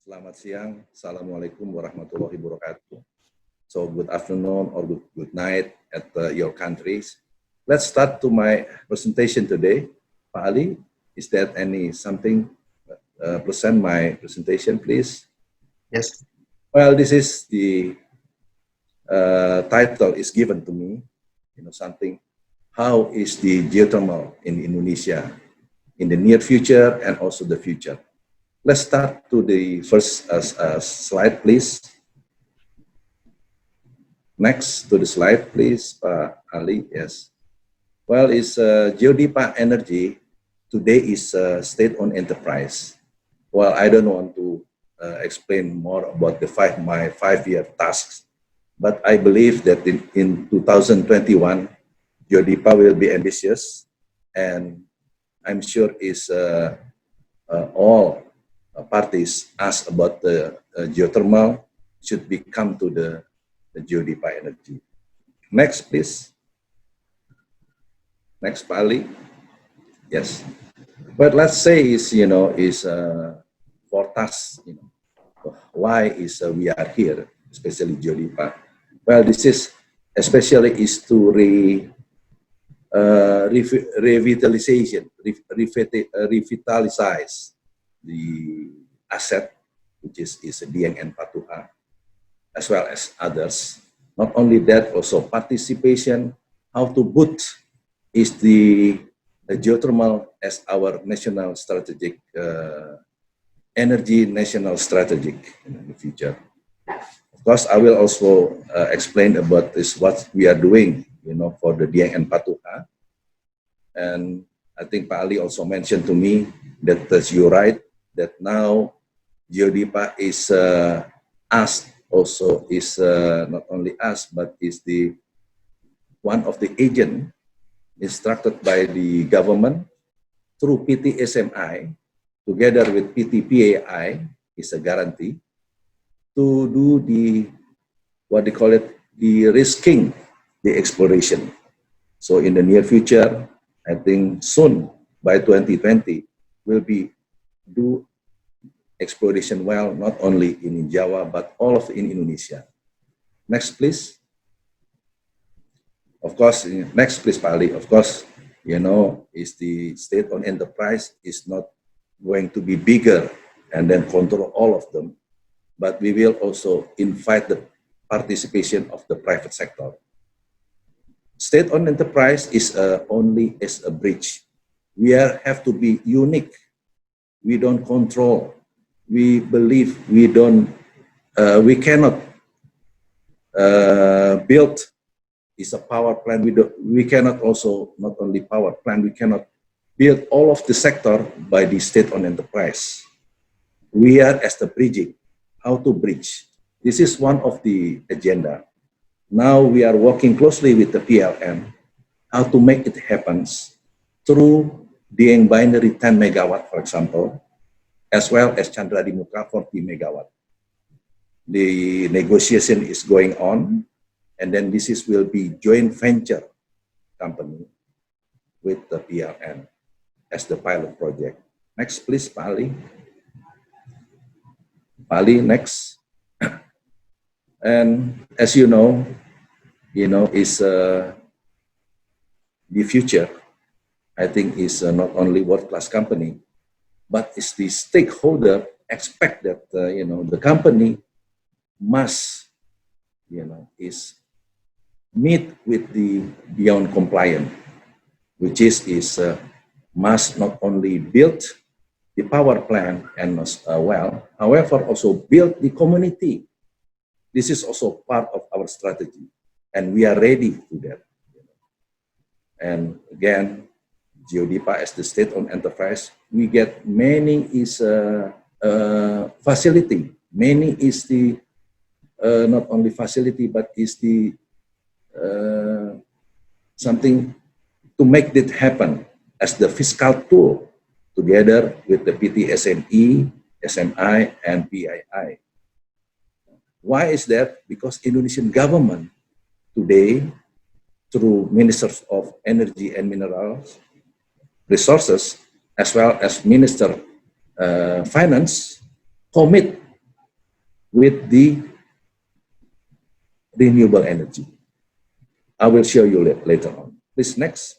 Selamat siang. Assalamualaikum warahmatullahi wabarakatuh. So good afternoon or good night at your countries. Let's start to my presentation today. Pak Ali, is there any something present my presentation, please? Yes. Well, this is the title is given to me. Something. How is the geothermal in Indonesia in the near future and also the future? Let's start to the first slide, please. Next to the slide, please, Pak Ali. Yes. Well, it's Geodipa Energy today is a state-owned enterprise. Well, I don't want to explain more about my five-year tasks, but I believe that in 2021, Geodipa will be ambitious, and I'm sure is all parties ask about the geothermal should become to the Geodipa Energy. Next, please. Next, Pak Ali. Yes. But let's say is for tasks. Why is we are here, especially Geodipa? Well, this is especially is to revitalize the asset, which is Dieng and Patuha, as well as others. Not only that, also participation, how to put is the geothermal as our national strategic, energy national strategic in the future. Of course, I will also explain about this, what we are doing, for the Dieng and Patuha. And I think Pak Ali also mentioned to me that you're right, that now Geodipa is asked, also is not only us, but is the one of the agent instructed by the government through PTSMI together with PTPAI is a guarantee to do the, what they call it, the risking, the exploration. So in the near future, I think soon by 2020 will be do exploration well, not only in Java, but all of in Indonesia. Next, please. Of course, next, please, Pak Ali. Of course, is the state-owned enterprise is not going to be bigger and then control all of them, but we will also invite the participation of the private sector. State-owned enterprise is only as a bridge. We have to be unique. We don't control. We believe we don't. We cannot build is a power plant. We cannot also not only power plant. We cannot build all of the sector by the state-owned enterprise. We are as the bridging. How to bridge? This is one of the agenda. Now we are working closely with the PLN, how to make it happen through Dieng Binary 10 megawatt, for example, as well as Chandra di Muka 40 megawatt. The negotiation is going on, and then this will be joint venture company with the PLN as the pilot project. Next, please, Pak Ali. Pak Ali, next. And as you know, is the future. I think is not only world-class company, but it's the stakeholder expect that the company must is meet with the beyond compliant, which is must not only build the power plant and well, however also build the community. This is also part of our strategy, and we are ready to that. And again, Geodipa as the state-owned enterprise, we get many is facility. Many is the not only facility, but is the something to make it happen as the fiscal tool together with the PTSME, SMI, and PII. Why is that? Because Indonesian government today, through Ministers of Energy and Minerals Resources, as well as Minister Finance, commit with the renewable energy. I will show you later on. Please next.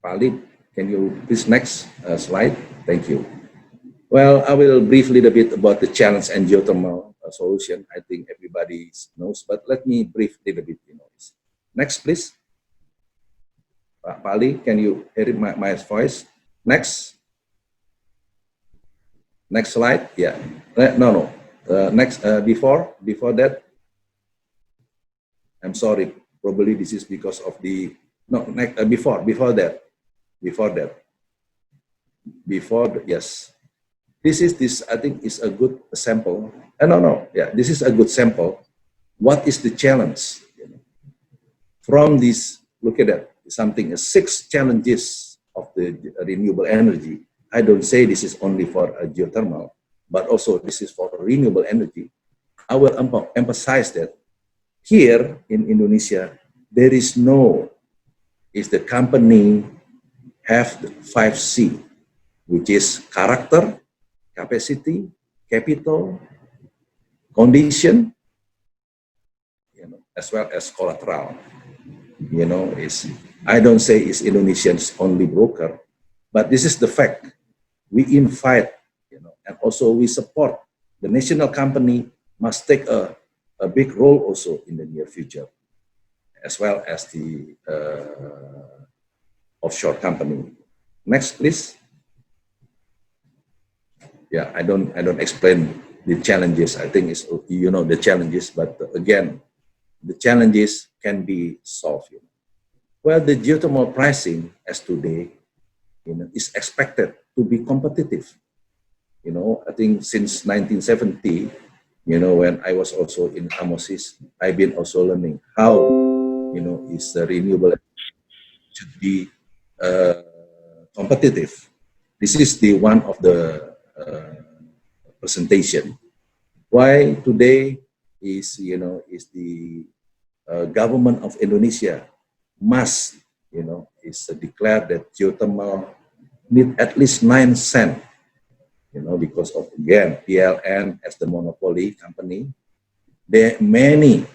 Pali, can you please next slide? Thank you. Well, I will brief a little bit about the challenge and geothermal solution. I think everybody knows, but let me brief a little bit. Next, please. Pali, can you hear my voice? Next. Next slide. Yeah. No. Next. Before that. I'm sorry. Probably this is because of the before that. Yes. This I think is a good sample. No. Yeah. This is a good sample. What is the challenge? From this, look at that. Something 6 challenges of the renewable energy. I don't say this is only for geothermal, but also this is for renewable energy. I will emphasize that here in Indonesia, there is the company have the 5C, which is character, capacity, capital, condition, as well as collateral. I don't say it's Indonesians only broker, but this is the fact. We invite, and also we support the national company must take a big role also in the near future, as well as the offshore company. Next, please. Yeah, I don't explain the challenges. I think it's the challenges, but again, the challenges can be solved. Well, the geothermal pricing as today, is expected to be competitive. I think since 1970, when I was also in Amosis, I've been also learning how, is the renewable should be competitive. This is the one of the presentation. Why today is the government of Indonesia must is declared that geothermal need at least 9 cents, because of again PLN as the monopoly company. There many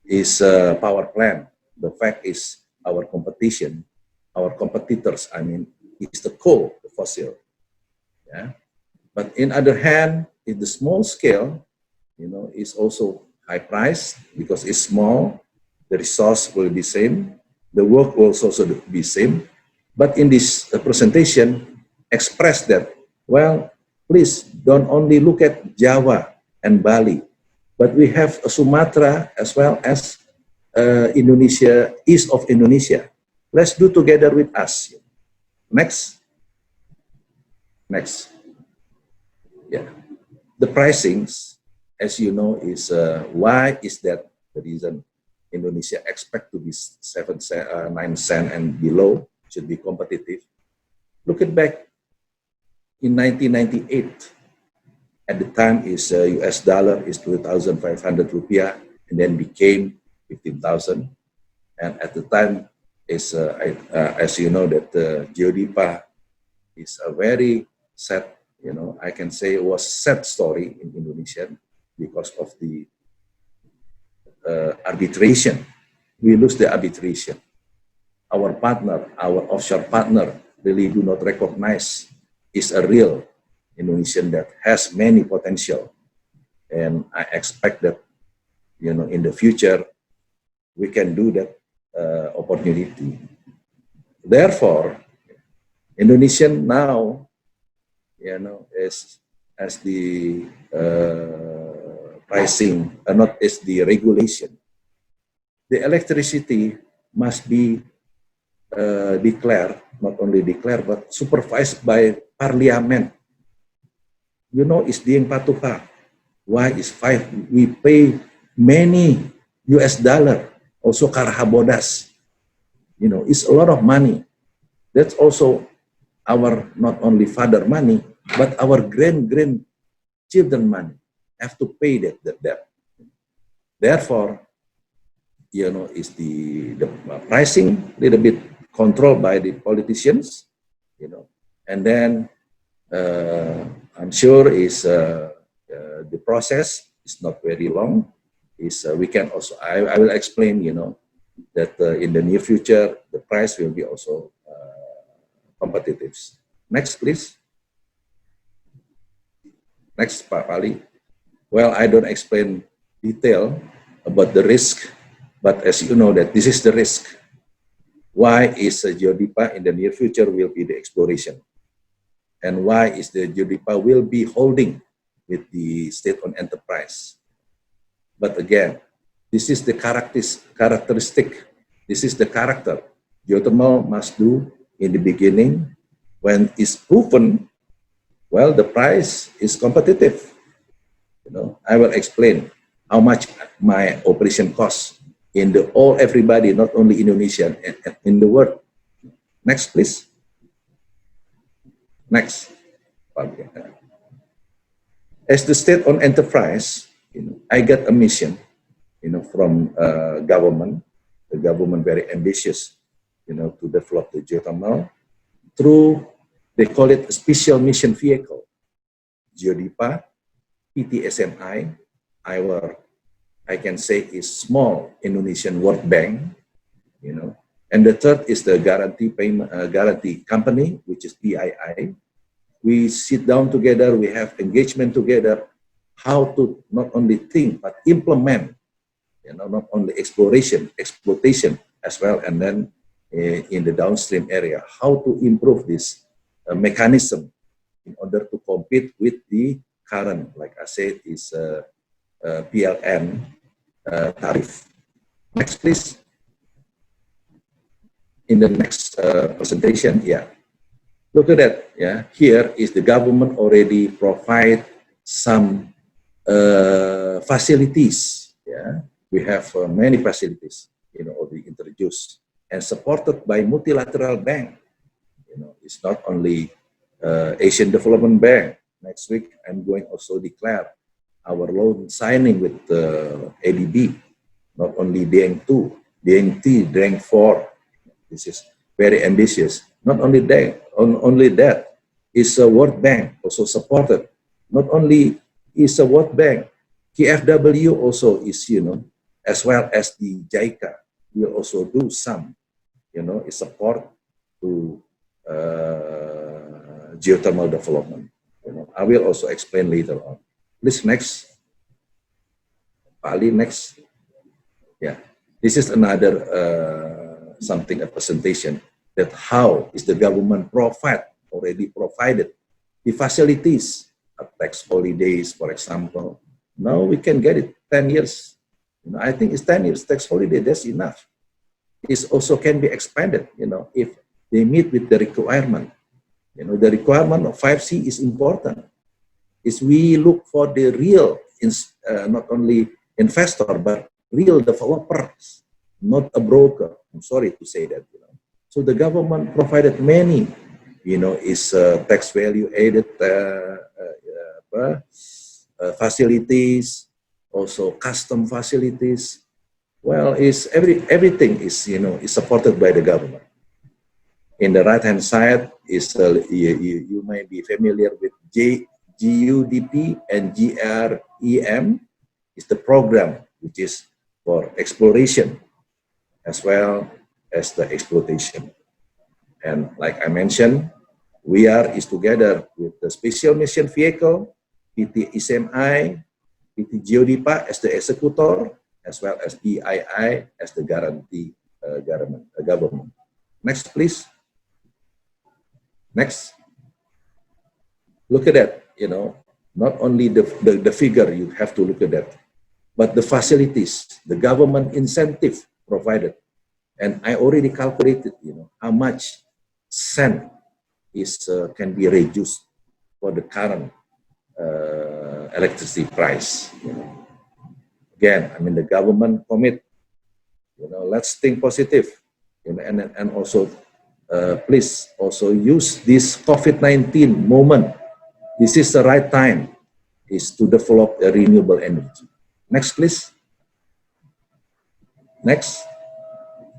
is power plant. The fact is our competitors, I mean, is the coal, the fossil. Yeah. But in other hand, in the small scale, is also high price because it's small. The resource will be same. The work will also be same. But in this presentation, express that, well, please don't only look at Java and Bali, but we have Sumatra as well as Indonesia, east of Indonesia. Let's do together with us. Next. Next. Yeah. The pricings, as you know, is why is that the reason Indonesia expect to be 7 cent, 9 cent and below, should be competitive. Look at back in 1998. At the time is US dollar is 2,500 rupiah and then became 15,000. And at the time is as you know that Geodipa is a very sad, I can say it was sad story in Indonesia because of the arbitration. We lose the arbitration. Our partner, our offshore partner, really do not recognize is a real Indonesian that has many potential. And I expect that, in the future, we can do that opportunity. Therefore, Indonesian now, is as the pricing, not as the regulation. The electricity must be declared, not only declared, but supervised by parliament. It's Dieng Patuha. Why is 5? We pay many US dollar, also Karahabodas. It's a lot of money. That's also our not only father money, but our grandchildren money have to pay that debt. Therefore, is the pricing a little bit controlled by the politicians, and then I'm sure is the process is not very long. We can also, I will explain, that in the near future, the price will be also competitive. Next, please. Next, Pak Ali. Well, I don't explain detail about the risk, but as you know that this is the risk. Why is Geodipa in the near future will be the exploration? And why is the Geodipa will be holding with the state-owned enterprise? But again, this is the characteristic. This is the character geothermal must do in the beginning. When it's proven, well, the price is competitive. I will explain how much my operation costs in the everybody, not only Indonesia, in the world. Next, please. Next. As the state-owned enterprise, I got a mission, from government. The government very ambitious, to develop the geothermal through, they call it a special mission vehicle, Geodipa, PTSMI, I can say is small Indonesian World Bank, and the third is the guarantee company, which is PII. We sit down together, we have engagement together, how to not only think, but implement, not only exploration, exploitation as well, and then in the downstream area, how to improve this mechanism in order to compete with the current, like I said, is PLN tariff. Next, please. In the next presentation, yeah. Look at that, yeah. Here is the government already provide some facilities, yeah. We have many facilities, already introduced and supported by multilateral bank. It's not only Asian Development Bank. Next week, I'm going also declare our loan signing with ADB, not only DENG 2, DENG 3, DENG 4. This is very ambitious. Not only that, is a World Bank also supported. Not only is a World Bank, KFW also is, as well as the JICA will also do some, support to geothermal development. I will also explain later on. Please, next. Pali, next. Yeah, this is another a presentation that how is the government already provided the facilities, tax holidays, for example. Now we can get it 10 years. I think it's 10 years tax holiday, that's enough. It also can be expanded, if they meet with the requirement. The requirement of 5C is important. Is we look for the real, not only investor, but real developers, not a broker. I'm sorry to say that. So the government provided many, is tax value added facilities, also custom facilities. Well, is everything is is supported by the government. In the right-hand side is you may be familiar with GUDP and GREM is the program which is for exploration as well as the exploitation. And like I mentioned, we is together with the special mission vehicle, PT ISMI, PT Geodipa as the executor, as well as PII as the guarantee government. Next, please. Next. Look at that, not only the figure you have to look at that, but the facilities, the government incentive provided. And I already calculated, how much cent can be reduced for the current electricity price. Again, the government commit, let's think positive, and also please also use this COVID-19 moment. This is the right time is to develop a renewable energy. Next, please. Next.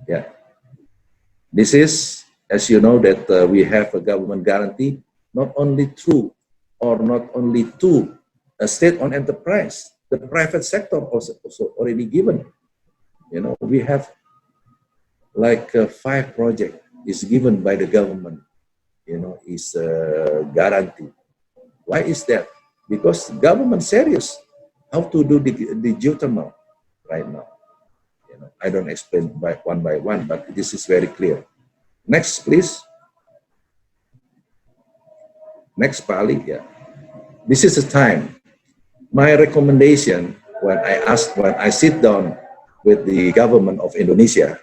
Yeah. This is, as you know, that we have a government guarantee, not only through or not only to a state-owned enterprise. The private sector also already given. You know, we have like 5 projects is given by the government. You know, is guaranteed. Why is that? Because government serious how to do the geothermal right now. You know, I don't explain by one, but this is very clear. Next, please. Next, Pak Ali. Yeah. This is the time. My recommendation when I sit down with the government of Indonesia,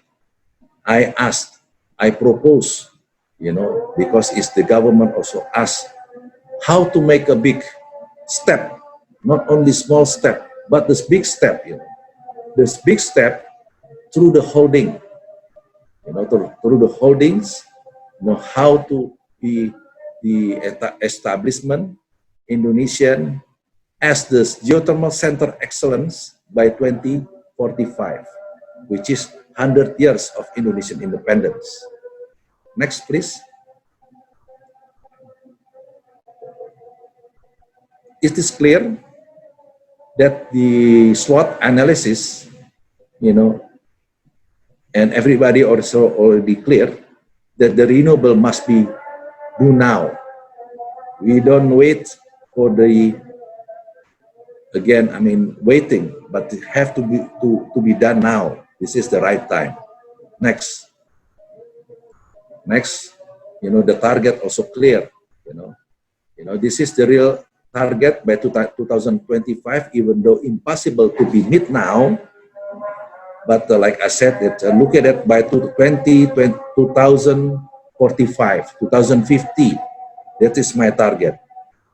I propose, you know, because it's the government also asked how to make a big step, not only small step, but this big step, you know, this big step through the holding, you know, through the holdings, you know, how to be the establishment Indonesian as the geothermal center excellence by 2045, which is 100 years of Indonesian independence. Next, please. It is clear that the SWOT analysis, you know, and everybody also already clear that the renewable must be do now. We don't wait for the, again, I mean, waiting, but it have to be done now. This is the right time. Next. Next, you know, the target also clear, you know, this is the real target by 2025, even though impossible to be met now, but like I said, look at it by 2045, 2050, that is my target.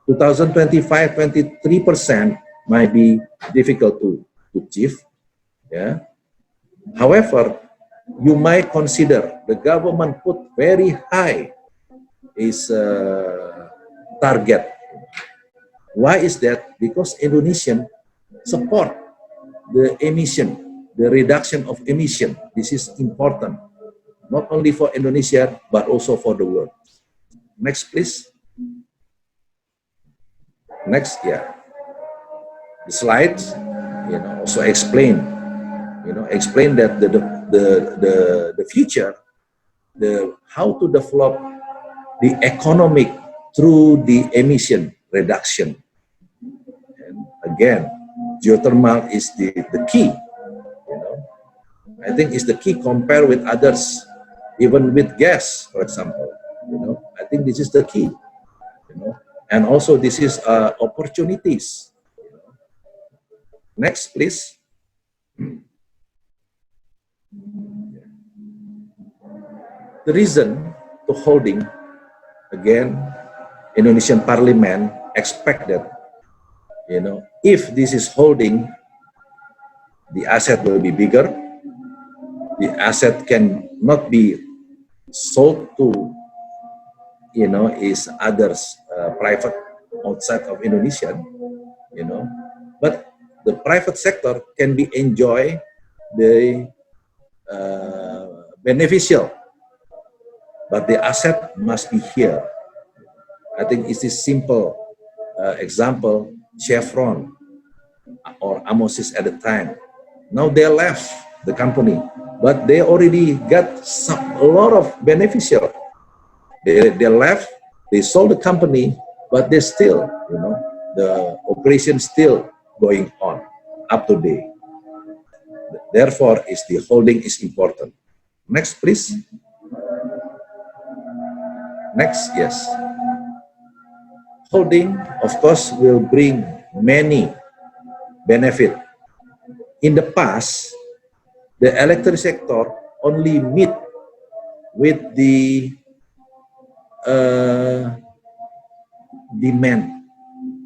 2025, 23% might be difficult to achieve, yeah. However, you might consider the government put very high is target. Why is that? Because Indonesian support the emission, the reduction of emission. This is important, not only for Indonesia, but also for the world. Next, please. Next, yeah. The slides, you know, also explain, you know, explain that the future, how to develop the economic through the emission reduction. And again, geothermal is the key, you know. I think it's the key compared with others, even with gas, for example, you know. I think this is the key, you know. And also this is opportunities. Next, please. The reason to holding, again, Indonesian Parliament expected, you know, if this is holding, the asset will be bigger. The asset can not be sold to, you know, is others private outside of Indonesia, you know, but the private sector can be enjoy the beneficial, but the asset must be here. I think it's this simple example, Chevron or Amosis at the time. Now they left the company, but they already got a lot of beneficial. They left, they sold the company, but they still, you know, the operation still going on up to date. Therefore, the holding is important. Next, please. Next, yes. Holding, of course, will bring many benefit. In the past, the electric sector only meet with the demand,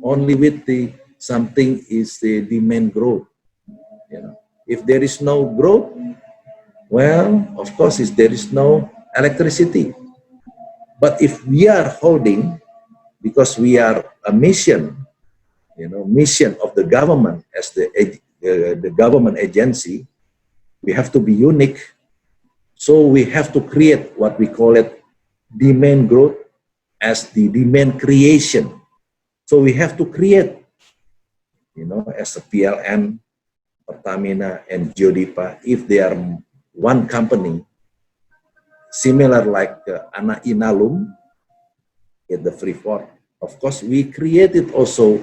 only with the something is the demand growth. You know, if there is no growth, well, of course, there is no electricity. But if we are holding, because we are a mission, you know, mission of the government as the government agency, we have to be unique. So we have to create what we call it demand growth as the demand creation. So we have to create as a PLN, Pertamina, and Geodipa, if they are one company, similar like Ana Inalum at the Freeport, of course, we created also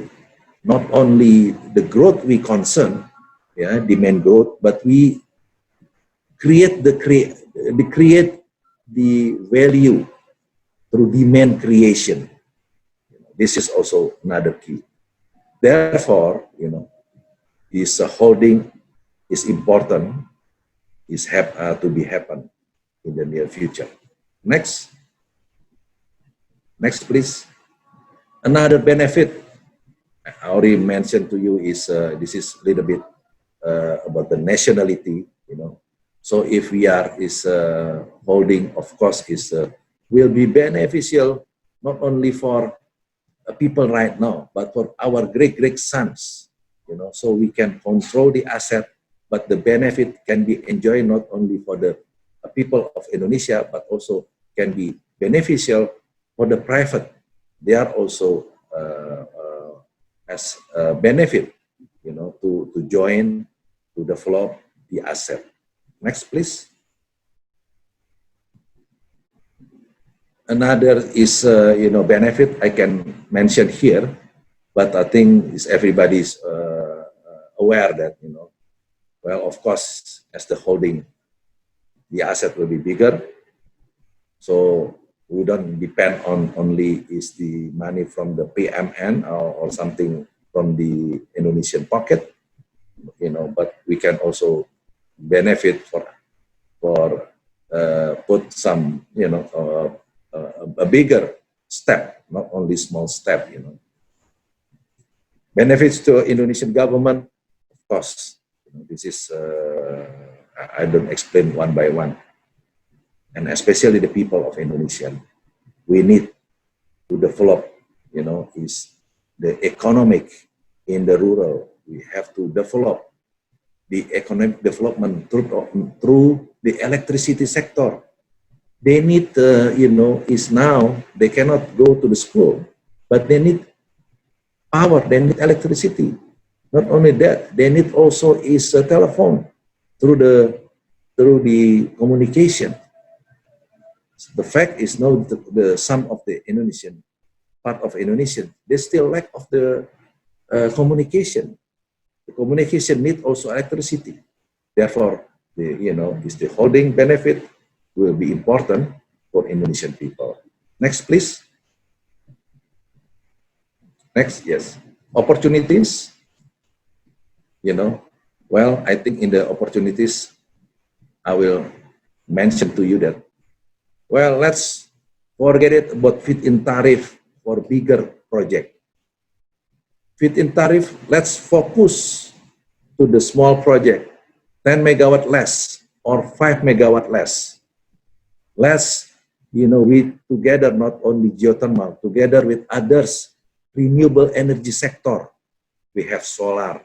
not only the growth we concern, demand growth, but we create the value through demand creation. This is also another key. Therefore, this holding is important, is to be happen in the near future. Next, please. Another benefit I already mentioned to you is this is a little bit about the nationality. So if we are holding, of course, will be beneficial not only for people right now, but for our great sons. So we can control the asset, but the benefit can be enjoyed not only for the people of Indonesia, but also can be beneficial for the private. They are also as a benefit, to join, to develop the asset. Next, please. Another is, benefit I can mention here, but I think everybody's aware that, well, of course, as the holding, the asset will be bigger. So we don't depend on only is the money from the PMN or something from the Indonesian pocket, but we can also benefit for put some, a bigger step, not only small step, Benefits to Indonesian government, of course, this is, I don't explain one by one. And especially the people of Indonesia, we need to develop, is the economic in the rural. We have to develop the economic development through the electricity sector. They need, is now, they cannot go to the school, but they need power, they need electricity. Not only that, they need also is a telephone through the communication. The fact is now some of the Indonesian, part of Indonesian, they still lack of the communication. The communication need also electricity. Therefore, is the holding benefit will be important for Indonesian people. Next, please. Next, yes. Opportunities, well, I think in the opportunities, I will mention to you that, well, let's forget it about fit-in tariff for bigger project. Fit-in tariff, let's focus to the small project, 10 megawatt less or 5 megawatt less. Let's, we together, not only geothermal, together with others, renewable energy sector. We have solar,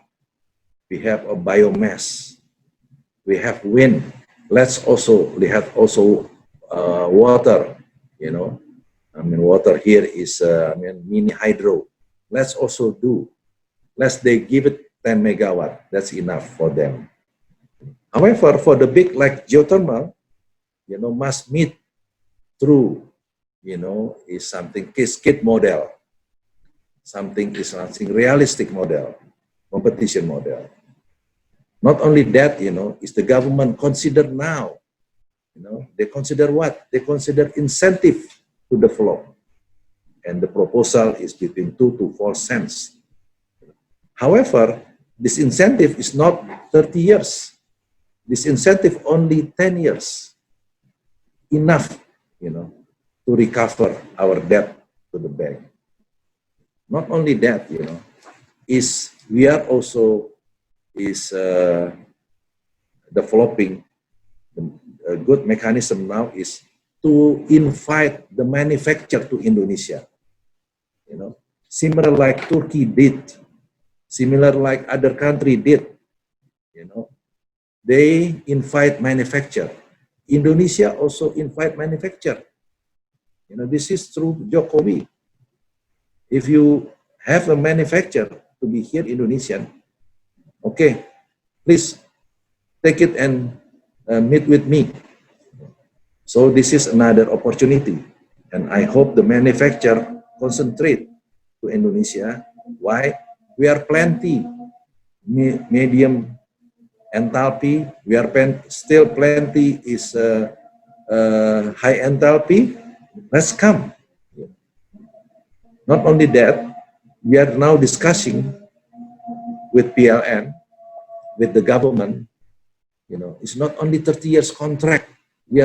we have a biomass, we have wind. We have also water, water here is, mini hydro. Let's also do, they give it 10 megawatt, that's enough for them. However, for the big like geothermal, must meet through, is something cascade model. Something realistic model, competition model. Not only that, is the government consider now, they consider what? They consider incentive to develop. And the proposal is between 2 to 4 cents. However, this incentive is not 30 years. This incentive only 10 years. Enough, to recover our debt to the bank. Not only that, we are also developing a good mechanism now is to invite the manufacturer to Indonesia. Similar like Turkey did, similar like other country did. They invite manufacturer. Indonesia also invite manufacturer. This is through Jokowi. If you have a manufacturer, to be here Indonesian, okay, please take it and meet with me. So this is another opportunity, and I hope the manufacturer concentrate to Indonesia. Why? We are plenty medium enthalpy. We are still plenty is high enthalpy. Let's come. Not only that, we are now discussing with PLN, with the government. You know, it's not only 30 years contract. We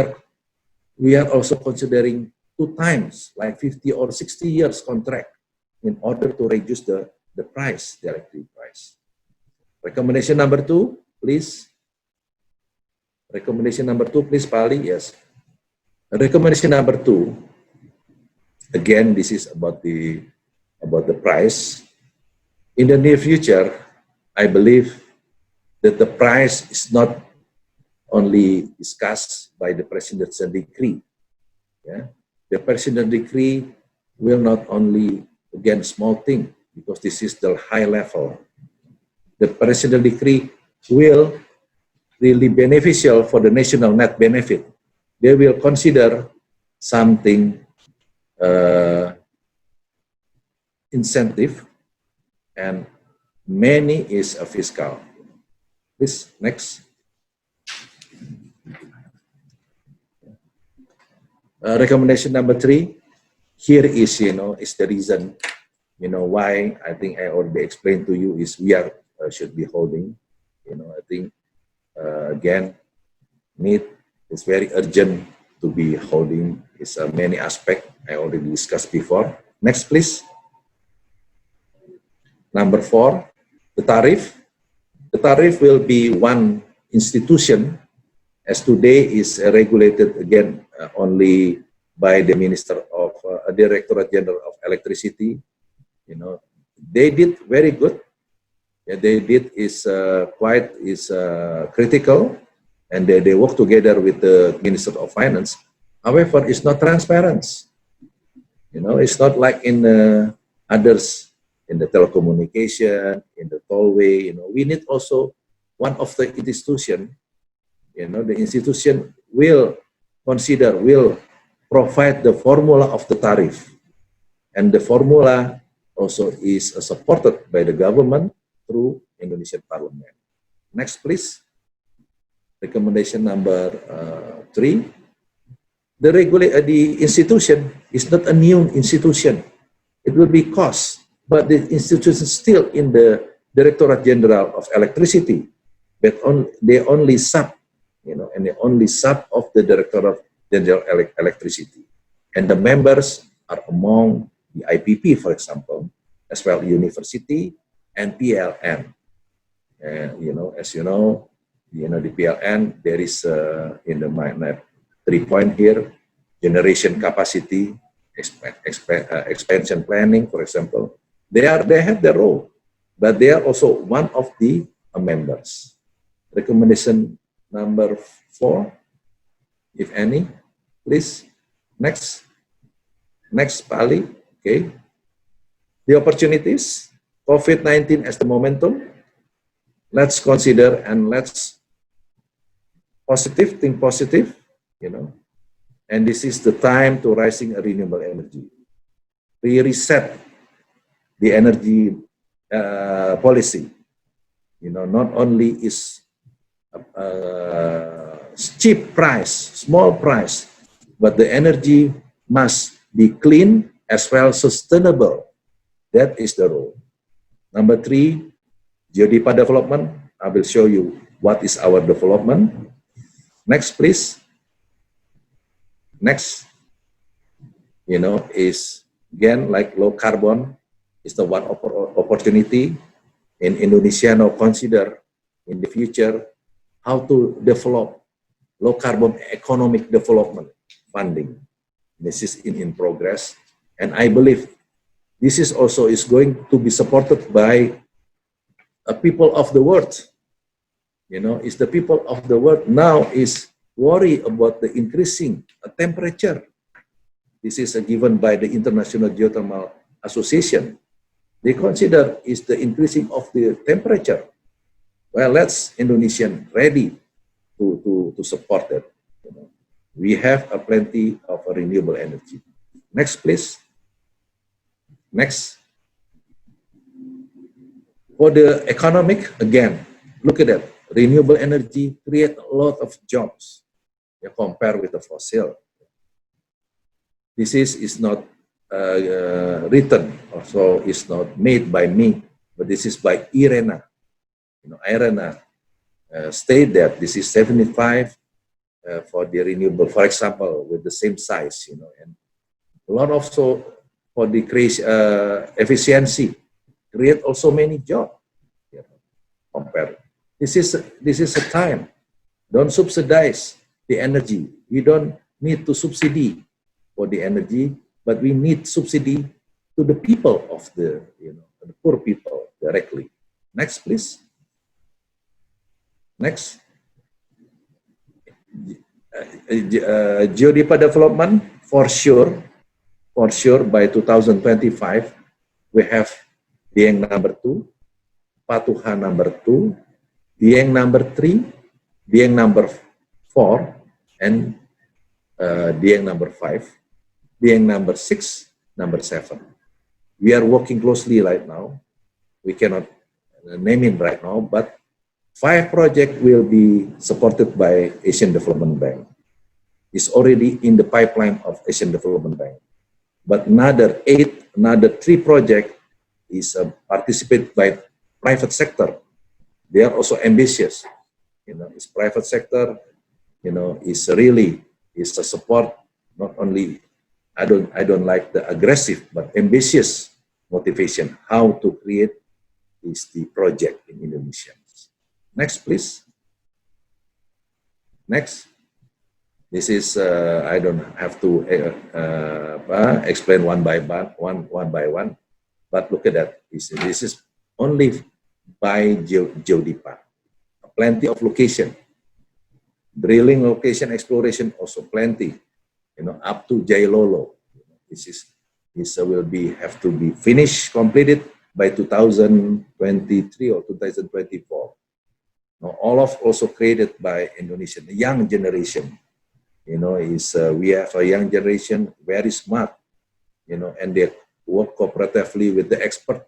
are also considering 2 times, like 50 or 60 years contract, in order to reduce the price, the electricity price. Recommendation number 2, please. Recommendation number 2, please, Pali. Yes. Recommendation number 2. Again, this is about the price. In the near future, I believe that the price is not only discussed by the presidential decree. Yeah? The presidential decree will not only, again, small thing, because this is the high level. The presidential decree will really beneficial for the national net benefit. They will consider something incentive, and many is a fiscal. Please, next. Recommendation number 3, here is, is the reason, why I think I already explained to you is we are should be holding, I think, again, need is very urgent to be holding. It's many aspects I already discussed before. Next, please. Number 4, the tariff. The tariff will be one institution, as today is regulated again only by the Minister of Directorate General of Electricity. They did very good. Yeah, they did is quite critical, and they work together with the Minister of Finance. However, it's not transparent. It's not like in others, in the telecommunication, in the tollway. We need also one of the institution. The institution will provide the formula of the tariff, and the formula also is supported by the government through Indonesian Parliament. Next, please. Recommendation number 3. The institution is not a new institution. It will be cost, but the institution is still in the Directorate General of Electricity, but they only sub, and they only sub of the Directorate General Electricity. And the members are among the IPP, for example, as well university and PLN. And, as you know, the PLN, there is in the map 3 point here, generation capacity, expansion planning, for example. They have their role, but they are also one of the members. Recommendation number 4, if any, please. Next, Pali. Okay. The opportunities, COVID-19 as the momentum. Let's consider and let's think positive, and this is the time to rising a renewable energy. We reset the energy policy. Not only is cheap price, small price, but the energy must be clean as well sustainable. That is the role. Number 3, geodipa development. I will show you what is our development. Next, please. Next, is again like low carbon is the one opportunity in Indonesia. Now consider in the future how to develop low carbon economic development funding. This is in progress, and I believe this is also going to be supported by people of the world. Is the people of the world now is worry about the increasing temperature. This is given by the International Geothermal Association. they consider is the increasing of the temperature. Well, let's Indonesian ready to support that. You know, we have a plenty of renewable energy. Next, please. Next. For the economic, again, look at that. Renewable energy create a lot of jobs compared with the fossil. This is not written, so it's not made by me, but this is by IRENA. You know, IRENA state that this is 75 for the renewable, for example, with the same size, you know, and a lot also for the efficiency, create also many jobs. You know, compare. This is a time. Don't subsidize the energy. We don't need to subsidy for the energy, but we need subsidy to the people of the, you know, the poor people directly. Next, please. Next. Geodipa development, for sure by 2025, we have Dieng number 2, Patuha number 2, Dieng number 3, Dieng number 4, and Dieng number 5, Dieng number 6, number 7. We are working closely right now. We cannot name it right now, but 5 projects will be supported by Asian Development Bank. It's already in the pipeline of Asian Development Bank. But another 3 projects is participated by private sector. They are also ambitious. You know, it's private sector. You know, is really is a support. Not only I don't like the aggressive, but ambitious motivation how to create the project in Indonesia. Next, please. Next. This is I don't have to explain one by one, but look at that. This is only by Geodipa. Plenty of location, drilling location, exploration also plenty. You know, up to Jailolo. This will have to be finished, completed by 2023 or 2024. Now, all of also created by Indonesian, the young generation. You know, we have a young generation, very smart, you know, and they work cooperatively with the expert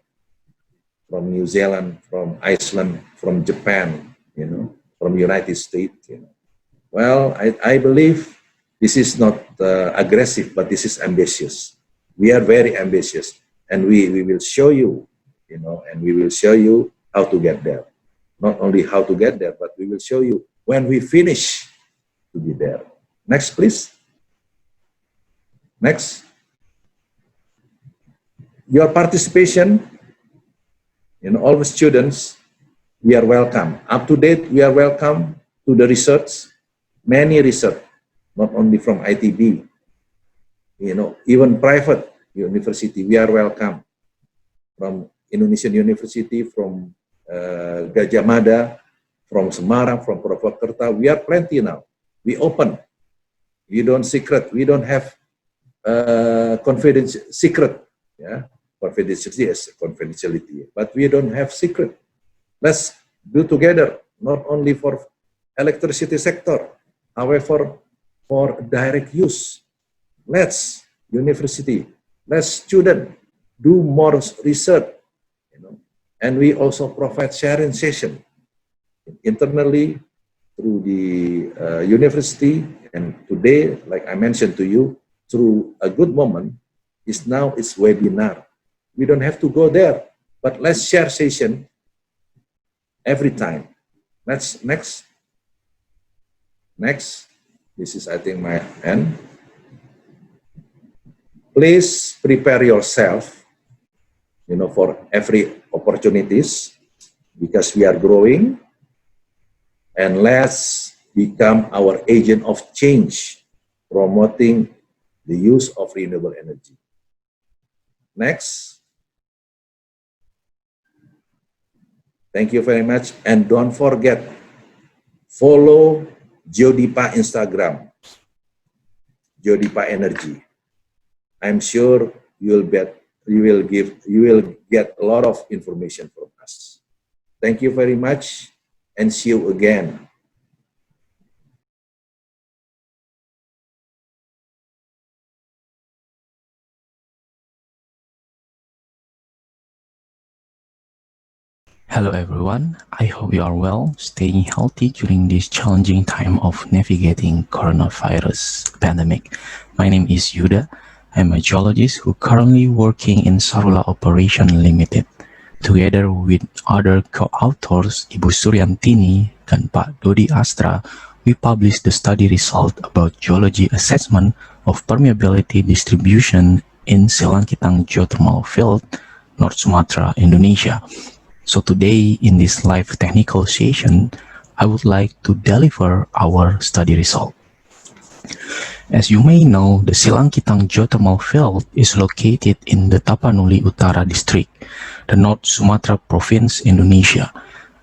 from New Zealand, from Iceland, from Japan, you know, from United States, you know. Well, I believe this is not aggressive, but this is ambitious. We are very ambitious, and we will show you, you know, and we will show you how to get there. Not only how to get there, but we will show you when we finish to be there. Next, please. Next. Your participation, you know, all the students, we are welcome. Up to date, we are welcome to the research, many research, not only from ITB, you know, even private university, we are welcome. From Indonesian University, from Gajah Mada, from Semarang, from Purwakarta, we are plenty now. We open. We don't secret. We don't have confidence secret. Yeah, confidentiality, yes, confidentiality. But we don't have secret. Let's do together, not only for electricity sector, however, for direct use. Let's university, let's student do more research, you know, and we also provide sharing session internally through the university. And today, like I mentioned to you, through a good moment, is now it's webinar. We don't have to go there, but let's share session every time. Let's next. This is, I think, my end. Please prepare yourself, you know, for every opportunities, because we are growing, and let's become our agent of change, promoting the use of renewable energy. Next. Thank you very much, and don't forget, follow Geodipa Instagram, Geodipa Energy. I'm sure you'll you will get a lot of information from us. Thank you very much, and see you again. Hello everyone, I hope you are well, staying healthy during this challenging time of navigating coronavirus pandemic. My name is Yuda. I'm a geologist who currently working in Sarula Operation Limited. Together with other co-authors Ibu Suryantini dan Pak Dodi Astra, we published the study result about geology assessment of permeability distribution in Silangkitang Geothermal Field, North Sumatra, Indonesia. So today in this live technical session, I would like to deliver our study result. As you may know, the Silangkitang Geothermal Field is located in the Tapanuli Utara district, the North Sumatra province, Indonesia.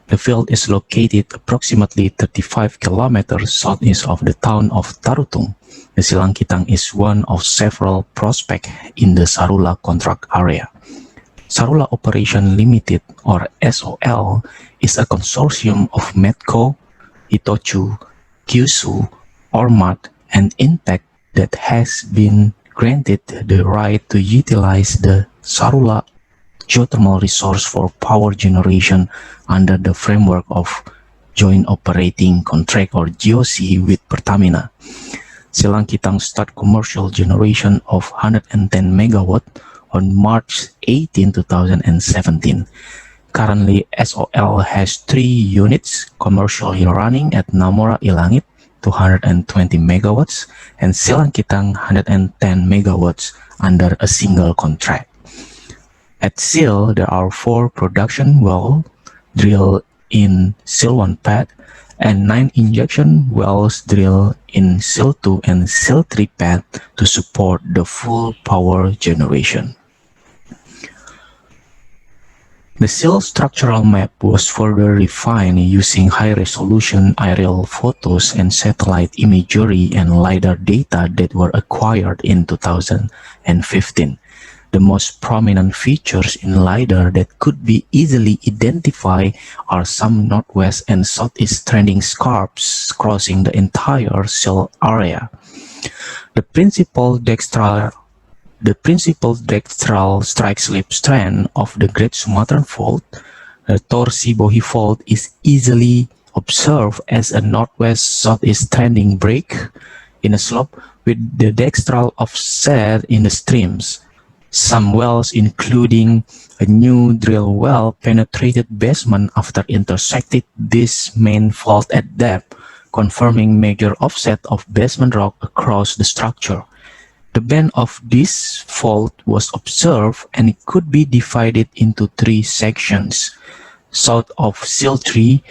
The field is located approximately 35 kilometers southeast of the town of Tarutung. The Silangkitang is one of several prospects in the Sarula contract area. Sarula Operation Limited, or SOL, is a consortium of Medco, Itochu, Kyushu, Ormat, and Intec that has been granted the right to utilize the Sarula geothermal resource for power generation under the framework of Joint Operating Contract, or GOC, with Pertamina. Silangkitang start commercial generation of 110 megawatt on March 18, 2017. Currently, SOL has 3 units commercially running at Namora Ilangit, 220 megawatts, and Silangkitang, 110 megawatts under a single contract. At SIL, there are 4 production wells drilled in SIL 1 pad and 9 injection wells drilled in SIL 2 and SIL 3 pad to support the full power generation. The SIL structural map was further refined using high-resolution aerial photos and satellite imagery and LiDAR data that were acquired in 2015. The most prominent features in LiDAR that could be easily identified are some northwest and southeast trending scarps crossing the entire SIL area. The principal dextral strike-slip strand of the Great Sumatran Fault, the Torsi-Bohi Fault, is easily observed as a northwest-southeast trending break in a slope with the dextral offset in the streams. Some wells, including a new drill well, penetrated basement after intersected this main fault at depth, confirming major offset of basement rock across the structure. The bend of this fault was observed and it could be divided into 3 sections. South of SIL 3,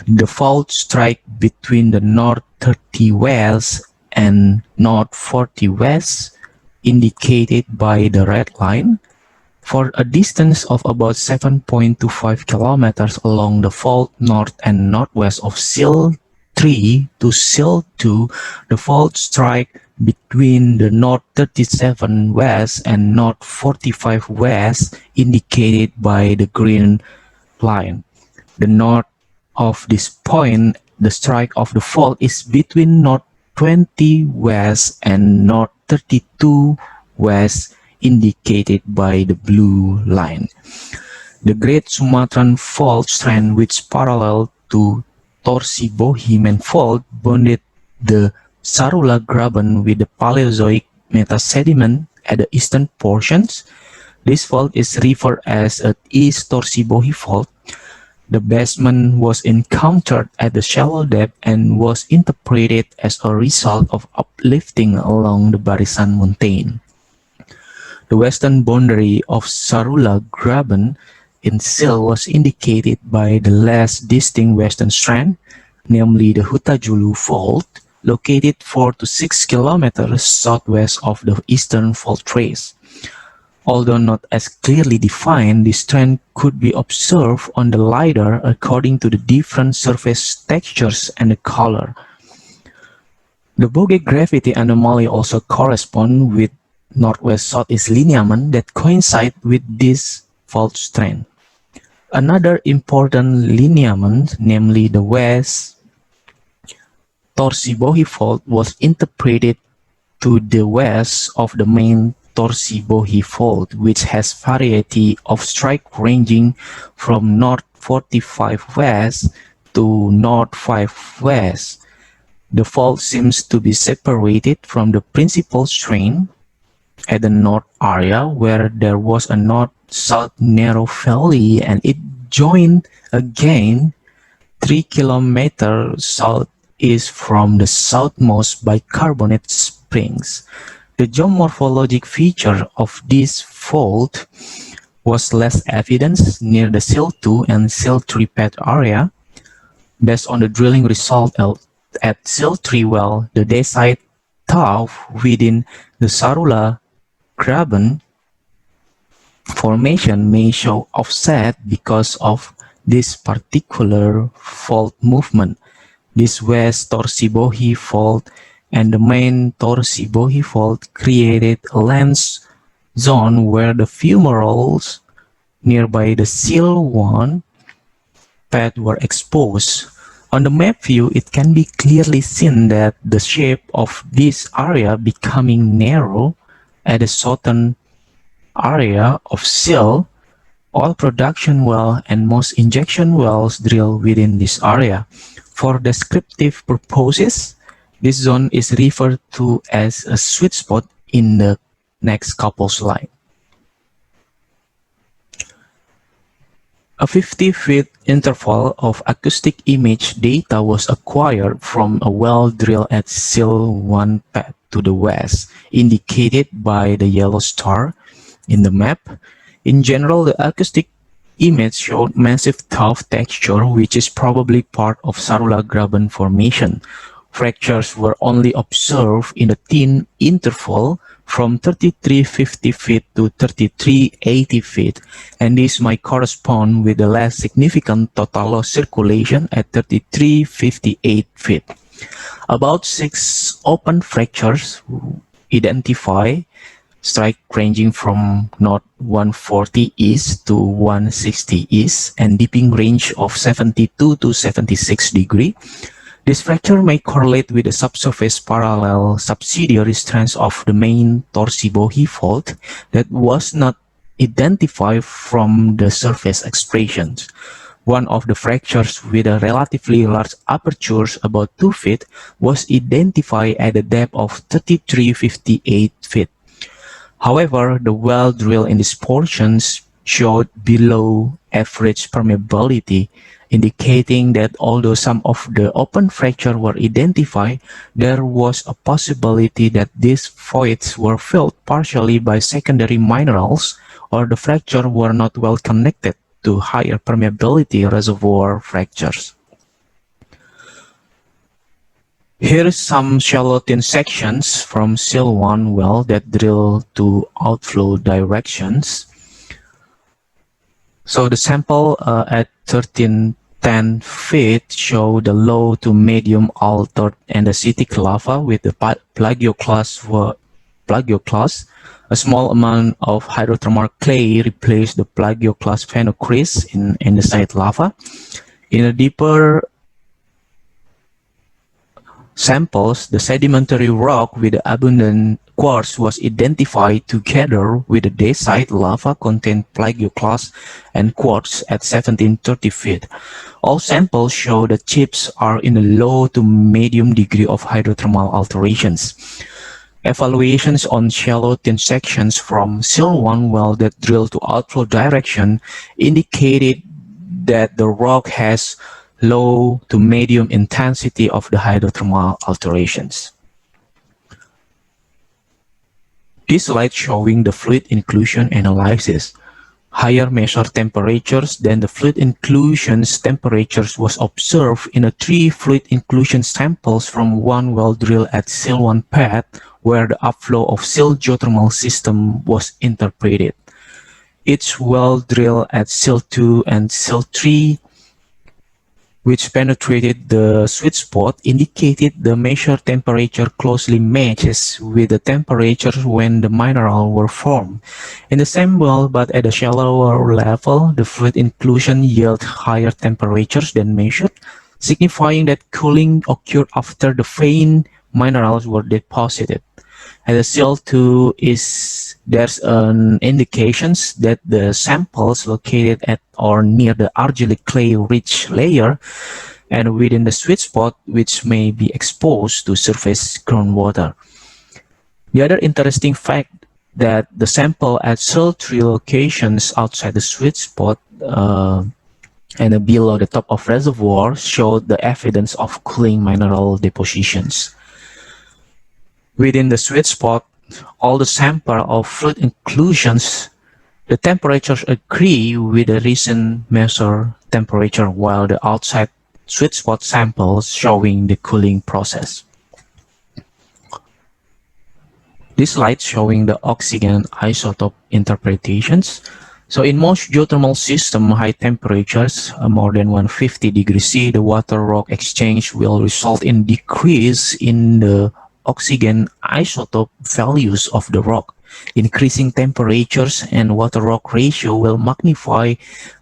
the fault strike between the North 30 West and North 40 West, indicated by the red line, for a distance of about 7.25 kilometers along the fault north and northwest of SIL 3 to SIL 2, the fault strike between the North 37 West and North 45 West, indicated by the green line. The north of this point, the strike of the fault is between North 20 West and North 32 West, indicated by the blue line. The Great Sumatran Fault strand, which parallel to Torsi-Bohi main fault, bounded the Sarula Graben with the Paleozoic metasediment at the eastern portions. This fault is referred as a East Torsi-Bohi Fault. The basement was encountered at the shallow depth and was interpreted as a result of uplifting along the Barisan Mountain. The western boundary of Sarula Graben in SIL was indicated by the less distinct western strand, namely the Hutajulu Fault, located 4 to 6 kilometers southwest of the eastern fault trace. Although not as clearly defined, this trend could be observed on the LiDAR according to the different surface textures and the color. The Bogue gravity anomaly also corresponds with northwest-southeast lineament that coincide with this fault strand. Another important lineament, namely the West Torsibohi Fault, was interpreted to the west of the main Torsibohi Fault, which has variety of strike ranging from north 45 west to north 5 west. The fault seems to be separated from the principal strain at the north area, where there was a north-south narrow valley, and it joined again 3 kilometers southeast from the southmost bicarbonate springs. The geomorphologic feature of this fault was less evident near the SIL-2 and SIL-3 pad area. Based on the drilling result at SIL-3 well, the dacite tuff within the Sarula Graben formation may show offset because of this particular fault movement. This West Torsibohi Fault and the main Torsibohi Fault created a lens zone where the fumaroles nearby the SIL-1 pad were exposed. On the map view, it can be clearly seen that the shape of this area becoming narrow at the southern area of SIL. All production well and most injection wells drilled within this area. For descriptive purposes, this zone is referred to as a sweet spot in the next couple slides. A 50-feet interval of acoustic image data was acquired from a well drilled at SIL-1 pad to the west, indicated by the yellow star in the map. In general, the acoustic image showed massive tuff texture, which is probably part of Sarula Graben formation. Fractures were only observed in a thin interval from 3350 feet to 3380 feet, and this might correspond with the less significant total loss circulation at 3358 feet. About 6 open fractures identified, strike ranging from north 140 east to 160 east and dipping range of 72 to 76 degree. This fracture may correlate with the subsurface parallel subsidiary strands of the main Torsibohi fault that was not identified from the surface expressions. One of the fractures with a relatively large aperture, about 2 feet, was identified at a depth of 3358 feet. However, the well drilled in these portions showed below average permeability, indicating that although some of the open fractures were identified, there was a possibility that these voids were filled partially by secondary minerals, or the fractures were not well connected to higher permeability reservoir fractures. Here is some shallow thin sections from SIL-1 well that drill to outflow directions. So the sample at 1310 feet show the low to medium altered andesitic lava with the plagioclase. A small amount of hydrothermal clay replaced the plagioclase phenocryst in andesite lava. In a deeper samples, the sedimentary rock with abundant quartz was identified together with the dacite lava contained plagioclase and quartz at 1730 feet. All samples show that chips are in a low to medium degree of hydrothermal alterations. Evaluations on shallow thin sections from SIL-1 well that drill to outflow direction indicated that the rock has low to medium intensity of the hydrothermal alterations. This slide showing the fluid inclusion analysis. Higher measured temperatures than the fluid inclusions temperatures was observed in the 3 fluid inclusion samples from one well drill at SIL-1 pad, where the upflow of SIL geothermal system was interpreted. Each well drill at SIL-2 and SIL-3 which penetrated the sweet spot, indicated the measured temperature closely matches with the temperatures when the mineral were formed. In the same well, but at a shallower level, the fluid inclusion yielded higher temperatures than measured, signifying that cooling occurred after the vein minerals were deposited. And the CL2 is there's an indications that the samples located at or near the argillic clay rich layer and within the sweet spot which may be exposed to surface groundwater. The other interesting fact that the sample at three locations outside the sweet spot and below the top of reservoir showed the evidence of cooling mineral depositions. Within the sweet spot, all the sample of fluid inclusions, the temperatures agree with the recent measured temperature, while the outside sweet spot samples showing the cooling process. This slide showing the oxygen isotope interpretations. So in most geothermal system, high temperatures, more than 150 degrees C, the water-rock exchange will result in decrease in the oxygen isotope values of the rock. Increasing temperatures and water-rock ratio will magnify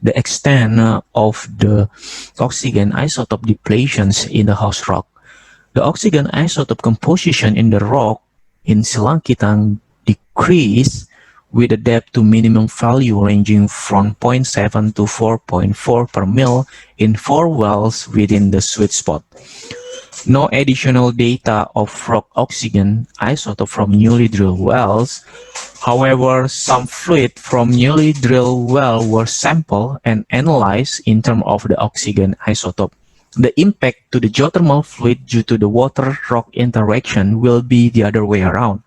the extent of the oxygen isotope depletions in the host rock. The oxygen isotope composition in the rock in Silangkitang decrease with a depth to minimum value ranging from 0.7 to 4.4 per mil in 4 wells within the sweet spot. No additional data of rock oxygen isotope from newly drilled wells. However, some fluid from newly drilled well were sampled and analyzed in terms of the oxygen isotope. The impact to the geothermal fluid due to the water-rock interaction will be the other way around.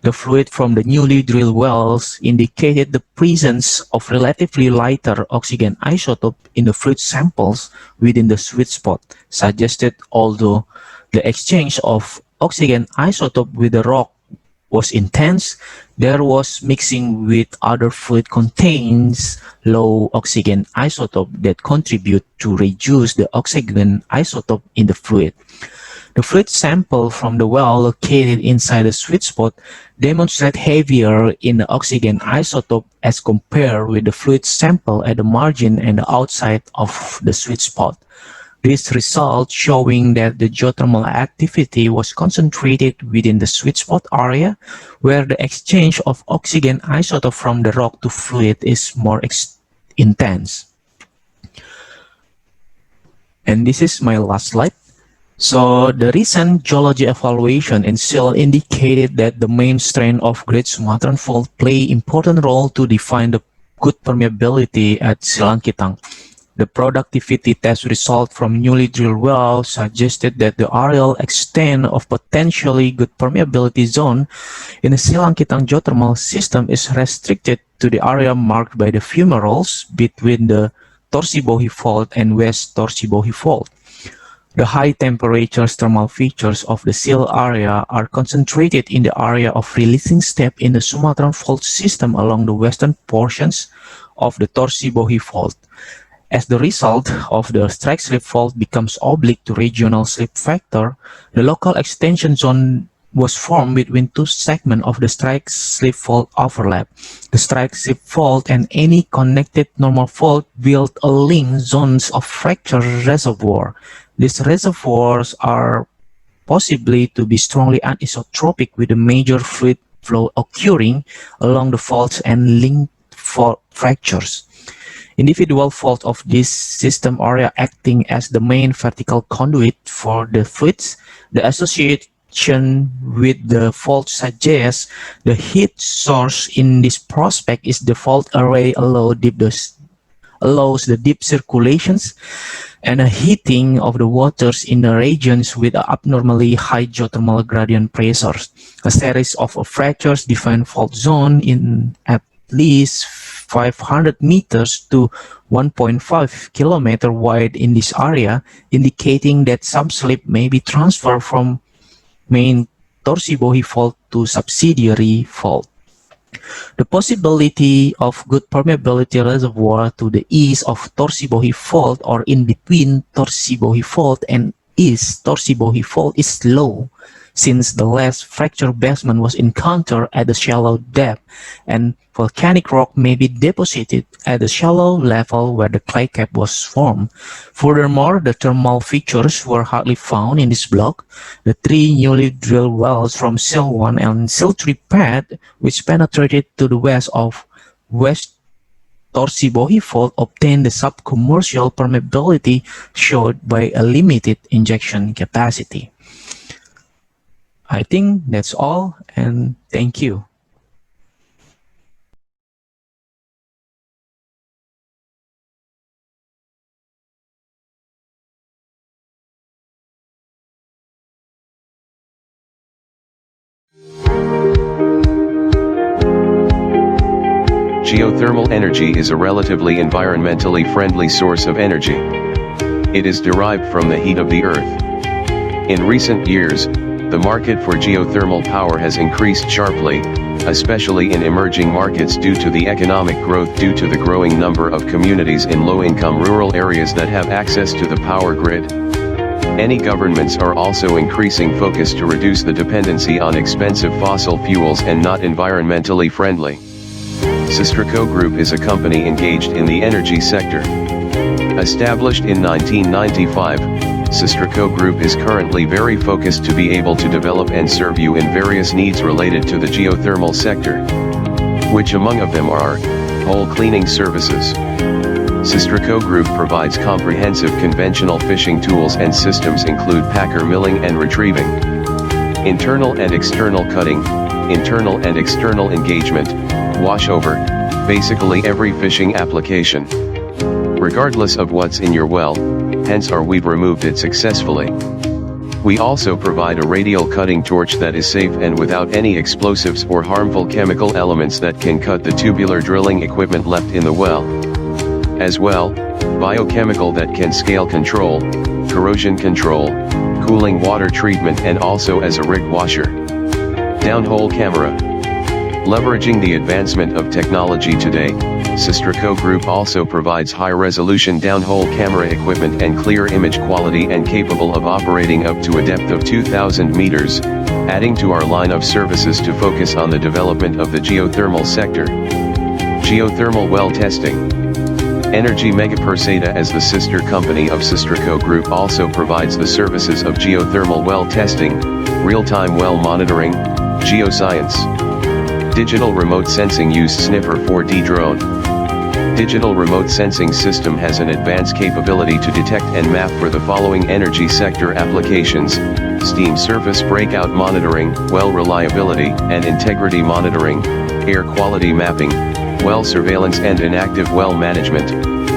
The fluid from the newly drilled wells indicated the presence of relatively lighter oxygen isotope in the fluid samples within the sweet spot, suggested although the exchange of oxygen isotope with the rock was intense, there was mixing with other fluid contains low oxygen isotope that contribute to reduce the oxygen isotope in the fluid. The fluid sample from the well located inside the sweet spot demonstrate heavier in the oxygen isotope as compared with the fluid sample at the margin and the outside of the sweet spot. This result showing that the geothermal activity was concentrated within the sweet spot area, where the exchange of oxygen isotope from the rock to fluid is more intense. And this is my last slide. So the recent geology evaluation in SEAL indicated that the main strain of Great Sumatran Fault play important role to define the good permeability at Silangkitang. The productivity test result from newly drilled wells suggested that the areal extent of potentially good permeability zone in the Silangkitang geothermal system is restricted to the area marked by the fumaroles between the Torsibohi Fault and West Torsibohi Fault. The high temperatures thermal features of the SEAL area are concentrated in the area of releasing step in the Sumatran Fault system along the western portions of the Torsibohi Fault. As the result of the strike slip fault becomes oblique to regional slip factor, the local extension zone was formed between two segments of the strike slip fault overlap. The strike slip fault and any connected normal fault built a link zones of fracture reservoir. These reservoirs are possibly to be strongly anisotropic with a major fluid flow occurring along the faults and linked fault fractures. Individual faults of this system area acting as the main vertical conduit for the fluids. The association with the fault suggests the heat source in this prospect is the fault array allows the deep circulations and a heating of the waters in the regions with abnormally high geothermal gradient pressures. A series of fractures define fault zone in at least 500 meters to 1.5 kilometer wide in this area, indicating that subslip may be transferred from main Torsibohi fault to subsidiary fault. The possibility of good permeability reservoir to the east of Torsibouhi Fault or in between Torsibouhi Fault and East Torsibouhi Fault is low, since the last fracture basement was encountered at the shallow depth, and volcanic rock may be deposited at the shallow level where the clay cap was formed. Furthermore, the thermal features were hardly found in this block. The three newly drilled wells from Cell 1 and Cell 3 pad, which penetrated to the west of West Torsibouhi Fault, obtained the subcommercial permeability showed by a limited injection capacity. I think that's all, and thank you. Geothermal energy is a relatively environmentally friendly source of energy. It is derived from the heat of the earth. In recent years, the market for geothermal power has increased sharply, especially in emerging markets due to the economic growth due to the growing number of communities in low-income rural areas that have access to the power grid. Any governments are also increasing focus to reduce the dependency on expensive fossil fuels and not environmentally friendly. SJKU Group is a company engaged in the energy sector. Established in 1995, SJKU Group is currently very focused to be able to develop and serve you in various needs related to the geothermal sector, which among of them are hole cleaning services. SJKU Group provides comprehensive conventional fishing tools and systems include packer milling and retrieving, internal and external cutting, internal and external engagement, washover, basically every fishing application. Regardless of what's in your well, hence we've removed it successfully. We also provide a radial cutting torch that is safe and without any explosives or harmful chemical elements that can cut the tubular drilling equipment left in the well. As well, biochemical that can scale control, corrosion control, cooling water treatment and also as a rig washer. Downhole camera. Leveraging the advancement of technology today, SJKU Group also provides high-resolution downhole camera equipment and clear image quality and capable of operating up to a depth of 2,000 meters, adding to our line of services to focus on the development of the geothermal sector. Geothermal well testing. Energy Megaperseta as the sister company of SJKU Group also provides the services of geothermal well testing, real-time well monitoring, geoscience. Digital remote sensing use sniffer 4D drone. Digital remote sensing system has an advanced capability to detect and map for the following energy sector applications: steam surface breakout monitoring, well reliability and integrity monitoring, air quality mapping, well surveillance and inactive well management,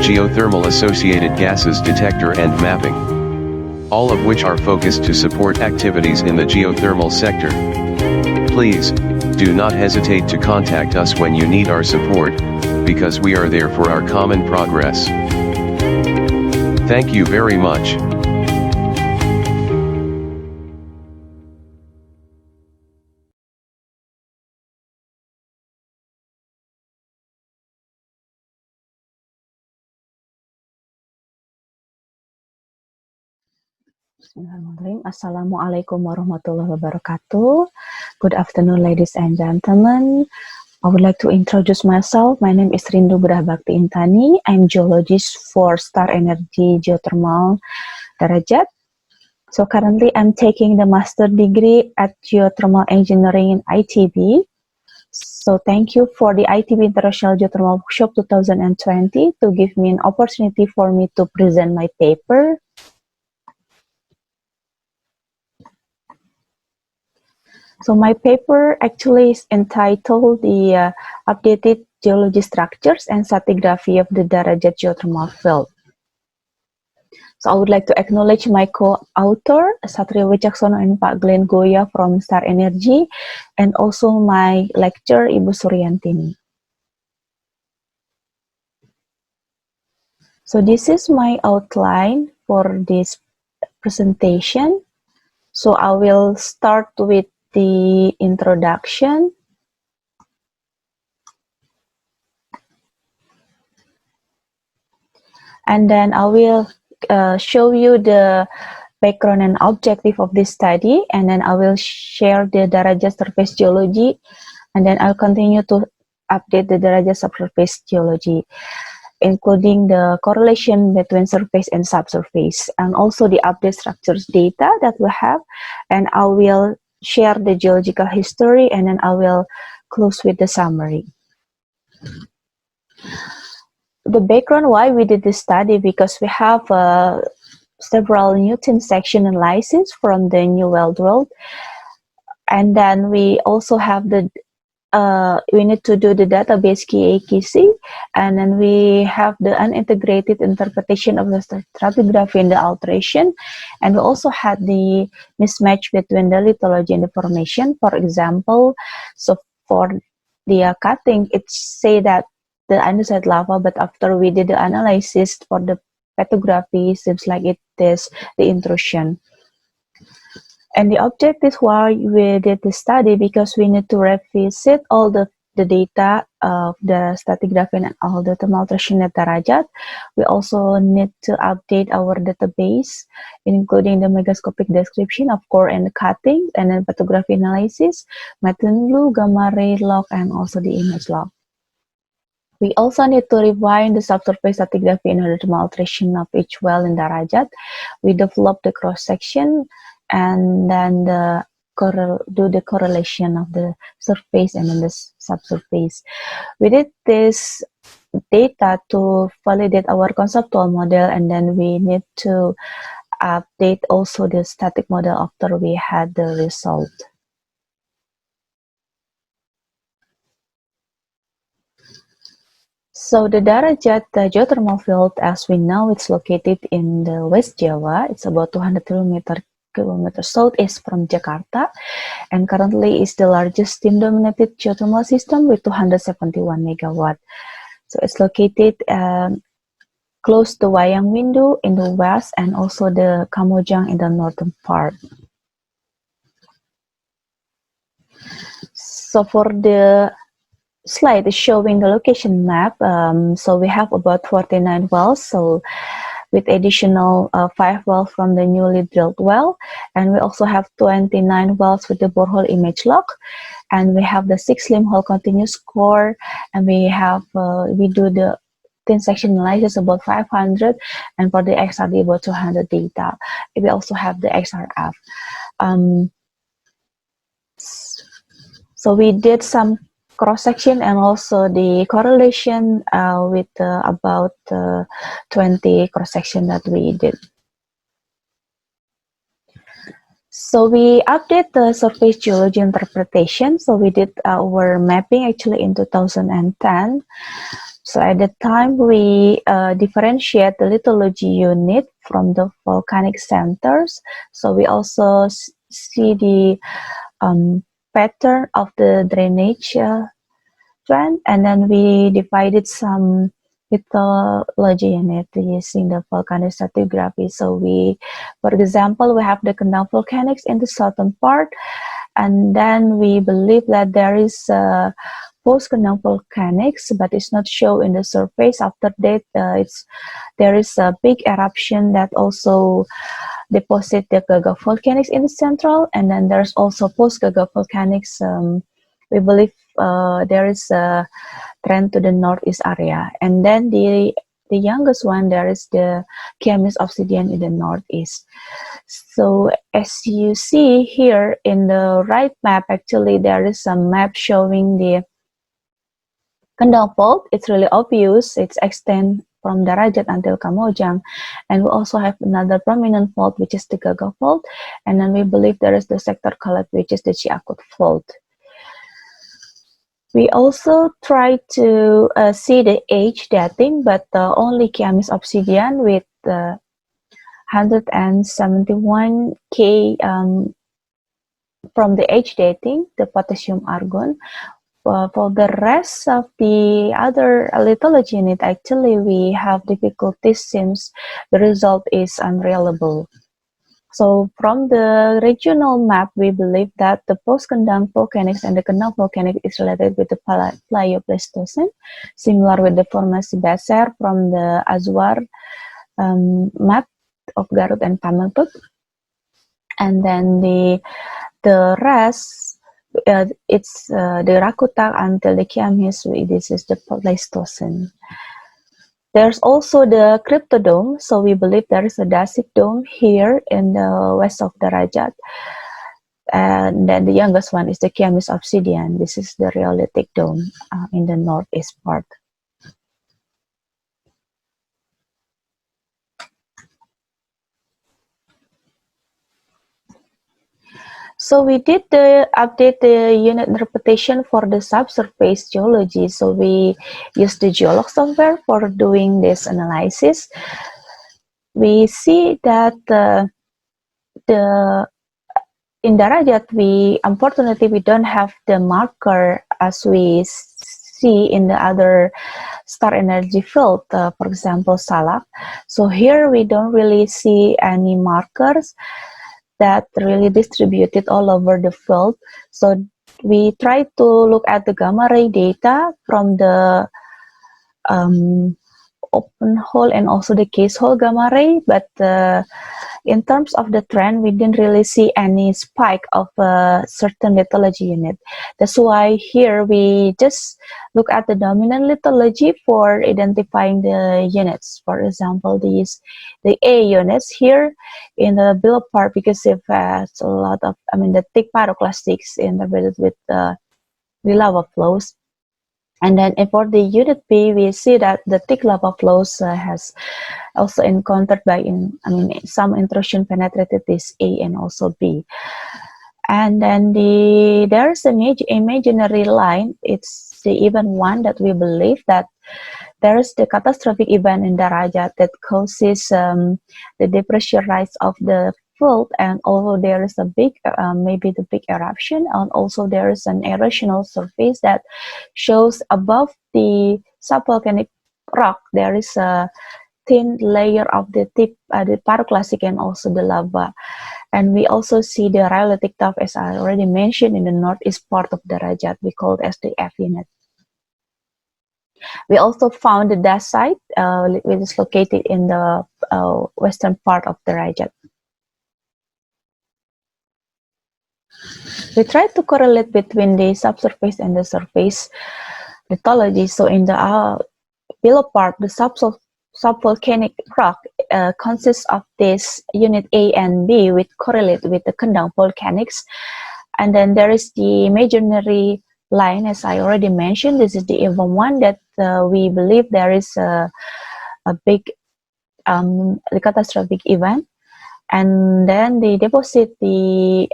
geothermal associated gases detector and mapping. All of which are focused to support activities in the geothermal sector. Please, do not hesitate to contact us when you need our support, because we are there for our common progress. Thank you very much. Bismillahirrahmanirrahim. Assalamualaikum warahmatullahi wabarakatuh. Good afternoon, ladies and gentlemen. I would like to introduce myself. My name is Rindu Budah Bakti Intani. I'm geologist for Star Energy Geothermal Darajat. So currently I'm taking the master degree at Geothermal Engineering in ITB. So thank you for the ITB International Geothermal Workshop 2020 to give me an opportunity for me to present my paper. So my paper actually is entitled the Updated Geology Structures and Stratigraphy of the Darajat Geothermal Field. So I would like to acknowledge my co-author, Satrio Wicaksono and Pak Glenn Goya from Star Energy, and also my lecturer, Ibu Suryantini. So this is my outline for this presentation. So I will start with the introduction. And then I will show you the background and objective of this study, and then I will share the Darajat surface geology, and then I'll continue to update the Darajat subsurface geology, including the correlation between surface and subsurface, and also the update structures data that we have, and I will share the geological history, and then I will close with the summary. The background why we did this study, because we have several Newton section analysis from the New World, and then we also have the we need to do the database KAKC, and then we have the unintegrated interpretation of the stratigraphy and the alteration, and we also had the mismatch between the lithology and the formation. For example, so for the cutting, it say that the andesite lava, but after we did the analysis for the petrography, seems like it is the intrusion. And the objective why we did the study, because we need to revisit all the data of the stratigraphy and all the thermal alteration at Darajat. We also need to update our database, including the megascopic description of core and cutting, and then petrography analysis, methane blue, gamma ray log, and also the image log. We also need to refine the subsurface stratigraphy and hydrothermal alteration of each well in Darajat. We developed the cross-section, and then do the correlation of the surface and then the subsurface. We did this data to validate our conceptual model, and then we need to update also the static model after we had the result. So the Darajat geothermal field, as we know, it's located in the West Java. It's about 200 kilometers southeast from Jakarta, and currently is the largest steam-dominated geothermal system with 271 megawatt. So it's located close to Wayang Windu in the west, and also the Kamojang in the northern part. So for the slide is showing the location map. So we have about 49 wells, so with additional 5 wells from the newly drilled well, and we also have 29 wells with the borehole image log, and we have the 6 limb hole continuous core, and we have we do the thin section analysis about 500, and for the XRD about 200 data. We also have the XRF. So we did some cross-section and also the correlation with about 20 cross-section that we did. So we update the surface geology interpretation. So we did our mapping actually in 2010. So at the time we differentiate the lithology unit from the volcanic centers. So we also see the pattern of the drainage trend, and then we divided some lithology unit using the volcanic stratigraphy. So we, for example, we have the Kendang volcanics in the southern part, and then we believe that there is post-Kendang volcanics, but it's not shown in the surface. After that, there is a big eruption that also deposit the Gagak volcanics in the central, and then there's also post-Gagak volcanics. We believe there is a trend to the northeast area, and then the youngest one, there is the Kiamis obsidian in the northeast. So as you see here in the right map, actually there is a map showing the Kendang fault. It's really obvious. It's extend from Darajat until Kamojang, and we also have another prominent fault, which is the Gagak fault, and then we believe there is the sector collapse, which is the Ciakut fault. We also try to see the age dating, but only Kiamis obsidian with 171 K from the age dating, the potassium argon. For the rest of the other lithology unit, actually we have difficulties since the result is unreliable. So from the regional map, we believe that the post-Kendang volcanics and the Kendang volcanic is related with the Paleoplistocene, similar with the formasi Beser from the Azwar map of Garut and Pamengpeuk. And then the rest, it's the Rakutak until the Kiamis, this is the Pleistocene. There's also the Cryptodome, so we believe there is a dacic dome here in the west of Darajat. And then the youngest one is the Kiamis Obsidian. This is the Rhyolitic dome in the northeast part. So we did update the unit interpretation for the subsurface geology. So we used the geolog software for doing this analysis. We see that in Darajat, unfortunately we don't have the marker as we see in the other star energy field, for example Salak. So here we don't really see any markers that really distributed all over the field. So we try to look at the gamma ray data from the open hole and also the case hole gamma ray, but in terms of the trend, we didn't really see any spike of a certain lithology unit. That's why here we just look at the dominant lithology for identifying the units. For example, the A units here in the below part, because it has a lot of, the thick pyroclastics interpreted with the lava flows. And then for the unit B, we see that the thick lava flows has also encountered by, some intrusion penetrated this A and also B. And then there is an imaginary line. It's the event one that we believe that there is the catastrophic event in Darajat that causes the depression rise of the field, and although there is a big, maybe the big eruption, and also there is an erosional surface that shows above the subvolcanic rock, there is a thin layer of the tip, the pyroclastic and also the lava. And we also see the rhyolitic tuff, as I already mentioned, in the northeast part of Darajat, we call it as the F unit. We also found the dacite, which is located in the western part of Darajat. We try to correlate between the subsurface and the surface lithology. So in the below part, the subvolcanic rock consists of this unit A and B, which correlate with the Kendang volcanics. And then there is the imaginary line, as I already mentioned. This is the event one that we believe there is a big the catastrophic event. And then they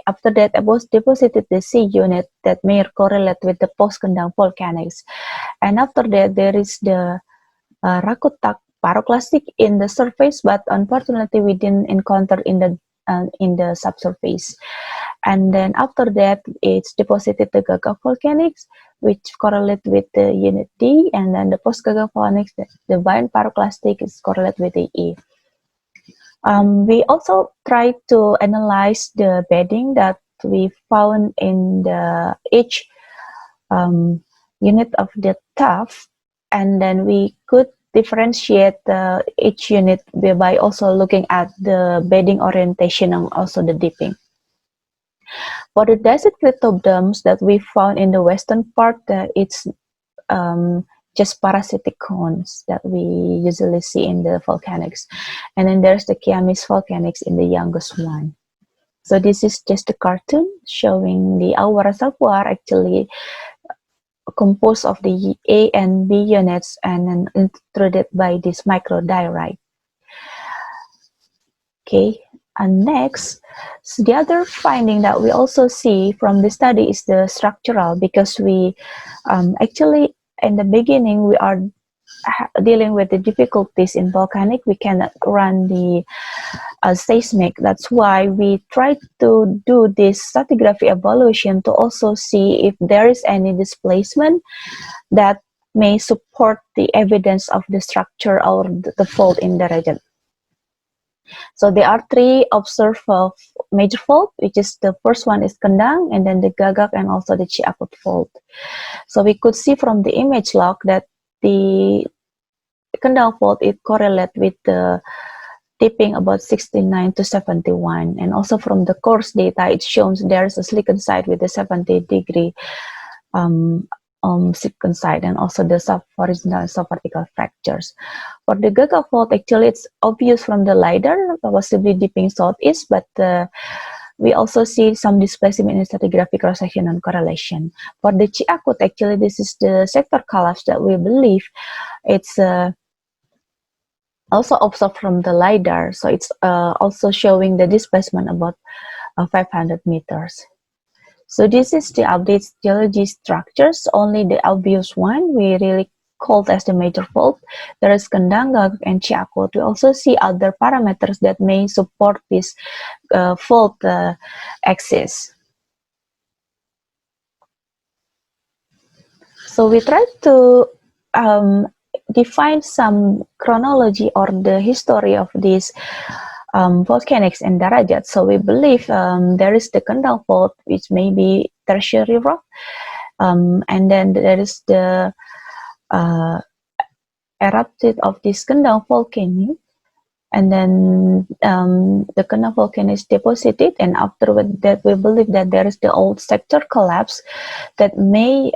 after that deposited the C unit that may correlate with the post-Kendang volcanics. And after that, there is the Rakutak pyroclastic in the surface, but unfortunately we didn't encounter in the subsurface. And then after that, it's deposited the Gagak volcanics, which correlate with the unit D, and then the post-Gagak volcanics, the Vine pyroclastic is correlate with the E. We also tried to analyze the bedding that we found in each unit of the tuff, and then we could differentiate each unit by also looking at the bedding orientation and also the dipping. For the dacic cryptodomes that we found in the western part, it's just parasitic cones that we usually see in the volcanics. And then there's the Kiamis volcanics in the youngest one. So this is just a cartoon showing our reservoir actually composed of the A and B units and then intruded by this microdiorite. Okay, and next, so the other finding that we also see from the study is the structural, because we actually in the beginning we are dealing with the difficulties in volcanic. We cannot run the seismic. That's why we try to do this stratigraphy evaluation to also see if there is any displacement that may support the evidence of the structure or the fault in the region. So there are three observed major fault, which is the first one is Kendang, and then the Gagak, and also the Ciakut fault. So we could see from the image log that the Kendang fault, it correlates with the dipping about 69 to 71, and also from the course data, it shows there's a silicon side with a 70-degree silicon side, and also the sub-horizontal and sub-vertical fractures. For the Gagak fault, actually it's obvious from the LiDAR, possibly dipping southeast, but we also see some displacement in stratigraphic cross-section and correlation. For the Ciakut, actually this is the sector collapse that we believe it's also observed from the LiDAR, so it's also showing the displacement about 500 meters. So this is the update geology structures, only the obvious one we really called as the major fault. There is Kendang, Gagak, and Ciakut. We also see other parameters that may support this fault axis. So we try to define some chronology or the history of these volcanics in Darajat. So we believe there is the Kendang fault, which may be tertiary rock, and then there is the erupted of this Kendang volcano, and then the Kendang volcano is deposited, and after that we believe that there is the old sector collapse that may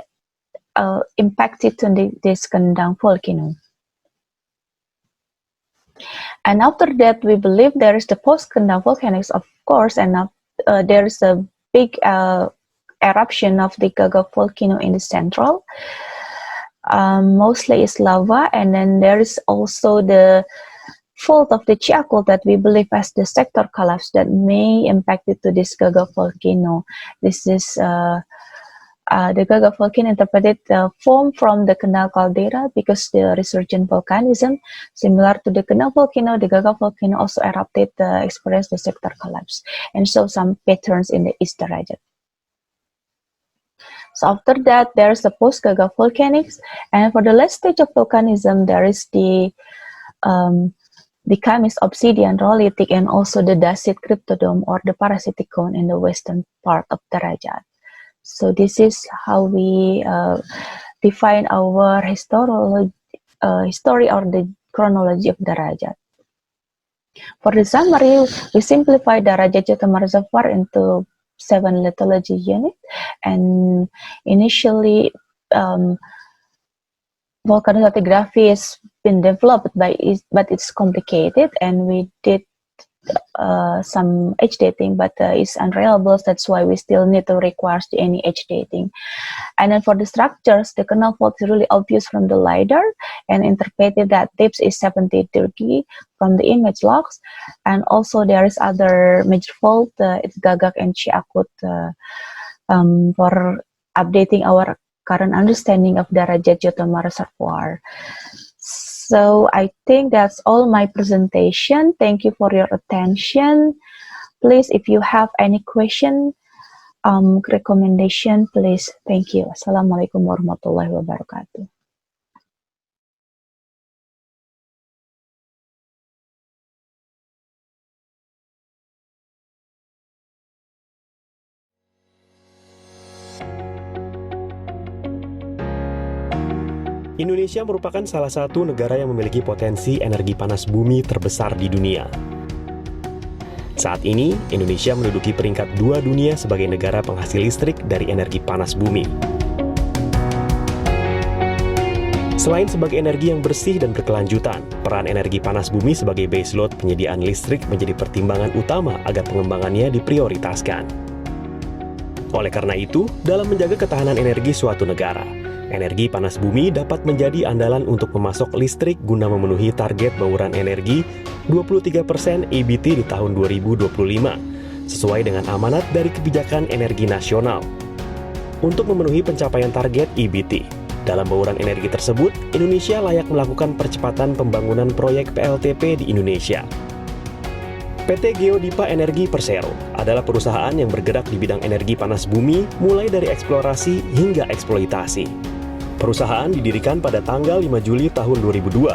impacted to this Kendang volcano. And after that, we believe there is the post-Kendang volcanics, of course, and there is a big eruption of the Gagak volcano in the central. Mostly is lava, and then there is also the fault of the Ciakut that we believe has the sector collapse that may impact it to this Gagak volcano. This is the Gagak volcano interpreted formed from the Kendang caldera because the resurgent volcanism, similar to the Kendang volcano, the Gagak volcano also erupted, experienced the sector collapse, and show some patterns in the East Darajat. So after that, there is the post-Gagak volcanics, and for the last stage of volcanism, there is the Kamis obsidian rhyolitic, and also the dacite cryptodome or the parasitic cone in the western part of Darajat. So this is how we define our history or the chronology of Darajat. For the summary, we simplify Darajat Geothermal Reservoir into 7 lithology units, and initially volcanostratigraphy has been developed but it's complicated, and we did some edge dating, but it's unreliable. That's why we still need to require any edge dating. And then for the structures, the Kendang fault is really obvious from the LiDAR, and interpreted that depth is 70 degree from the image logs. And also there is other major fault, it's Gagak and Ciakut, for updating our current understanding of Darajat Geothermal Reservoir. So I think that's all my presentation. Thank you for your attention. Please, if you have any question, recommendation, please. Thank you. Assalamualaikum warahmatullahi wabarakatuh. Indonesia merupakan salah satu negara yang memiliki potensi energi panas bumi terbesar di dunia. Saat ini, Indonesia menduduki peringkat 2 dunia sebagai negara penghasil listrik dari energi panas bumi. Selain sebagai energi yang bersih dan berkelanjutan, peran energi panas bumi sebagai baseload penyediaan listrik menjadi pertimbangan utama agar pengembangannya diprioritaskan. Oleh karena itu, dalam menjaga ketahanan energi suatu negara, energi panas bumi dapat menjadi andalan untuk memasok listrik guna memenuhi target bauran energi 23% EBT di tahun 2025, sesuai dengan amanat dari Kebijakan Energi Nasional. Untuk memenuhi pencapaian target EBT, dalam bauran energi tersebut, Indonesia layak melakukan percepatan pembangunan proyek PLTP di Indonesia. PT Geodipa Energi Persero adalah perusahaan yang bergerak di bidang energi panas bumi mulai dari eksplorasi hingga eksploitasi. Perusahaan didirikan pada tanggal 5 Juli tahun 2002.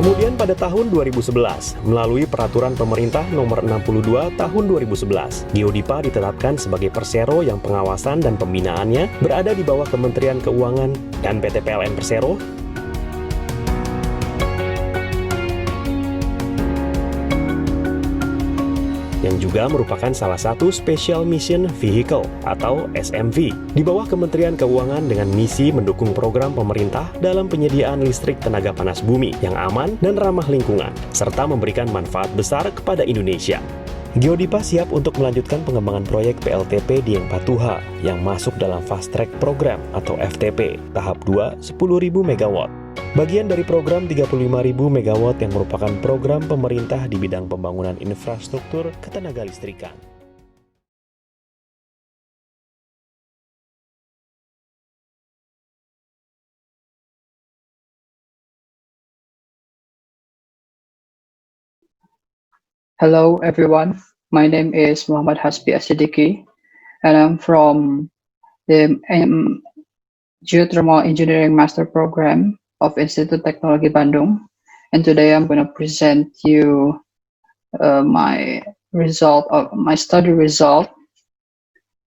Kemudian pada tahun 2011, melalui Peraturan Pemerintah Nomor 62 Tahun 2011, Geodipa ditetapkan sebagai persero yang pengawasan dan pembinaannya berada di bawah Kementerian Keuangan dan PT PLN Persero, yang juga merupakan salah satu Special Mission Vehicle atau SMV di bawah Kementerian Keuangan dengan misi mendukung program pemerintah dalam penyediaan listrik tenaga panas bumi yang aman dan ramah lingkungan, serta memberikan manfaat besar kepada Indonesia. Geodipa siap untuk melanjutkan pengembangan proyek PLTP Dieng Patuha yang masuk dalam Fast Track Program atau FTP tahap 2 10.000 MW. Bagian dari program 35.000 MW yang merupakan program pemerintah di bidang pembangunan infrastruktur ketenaga listrikan. Hello everyone, my name is Muhammad Hasbi SJKU and I'm from the Geothermal Engineering Master Program of Institut Teknologi Bandung, and today I'm going to present you my study result,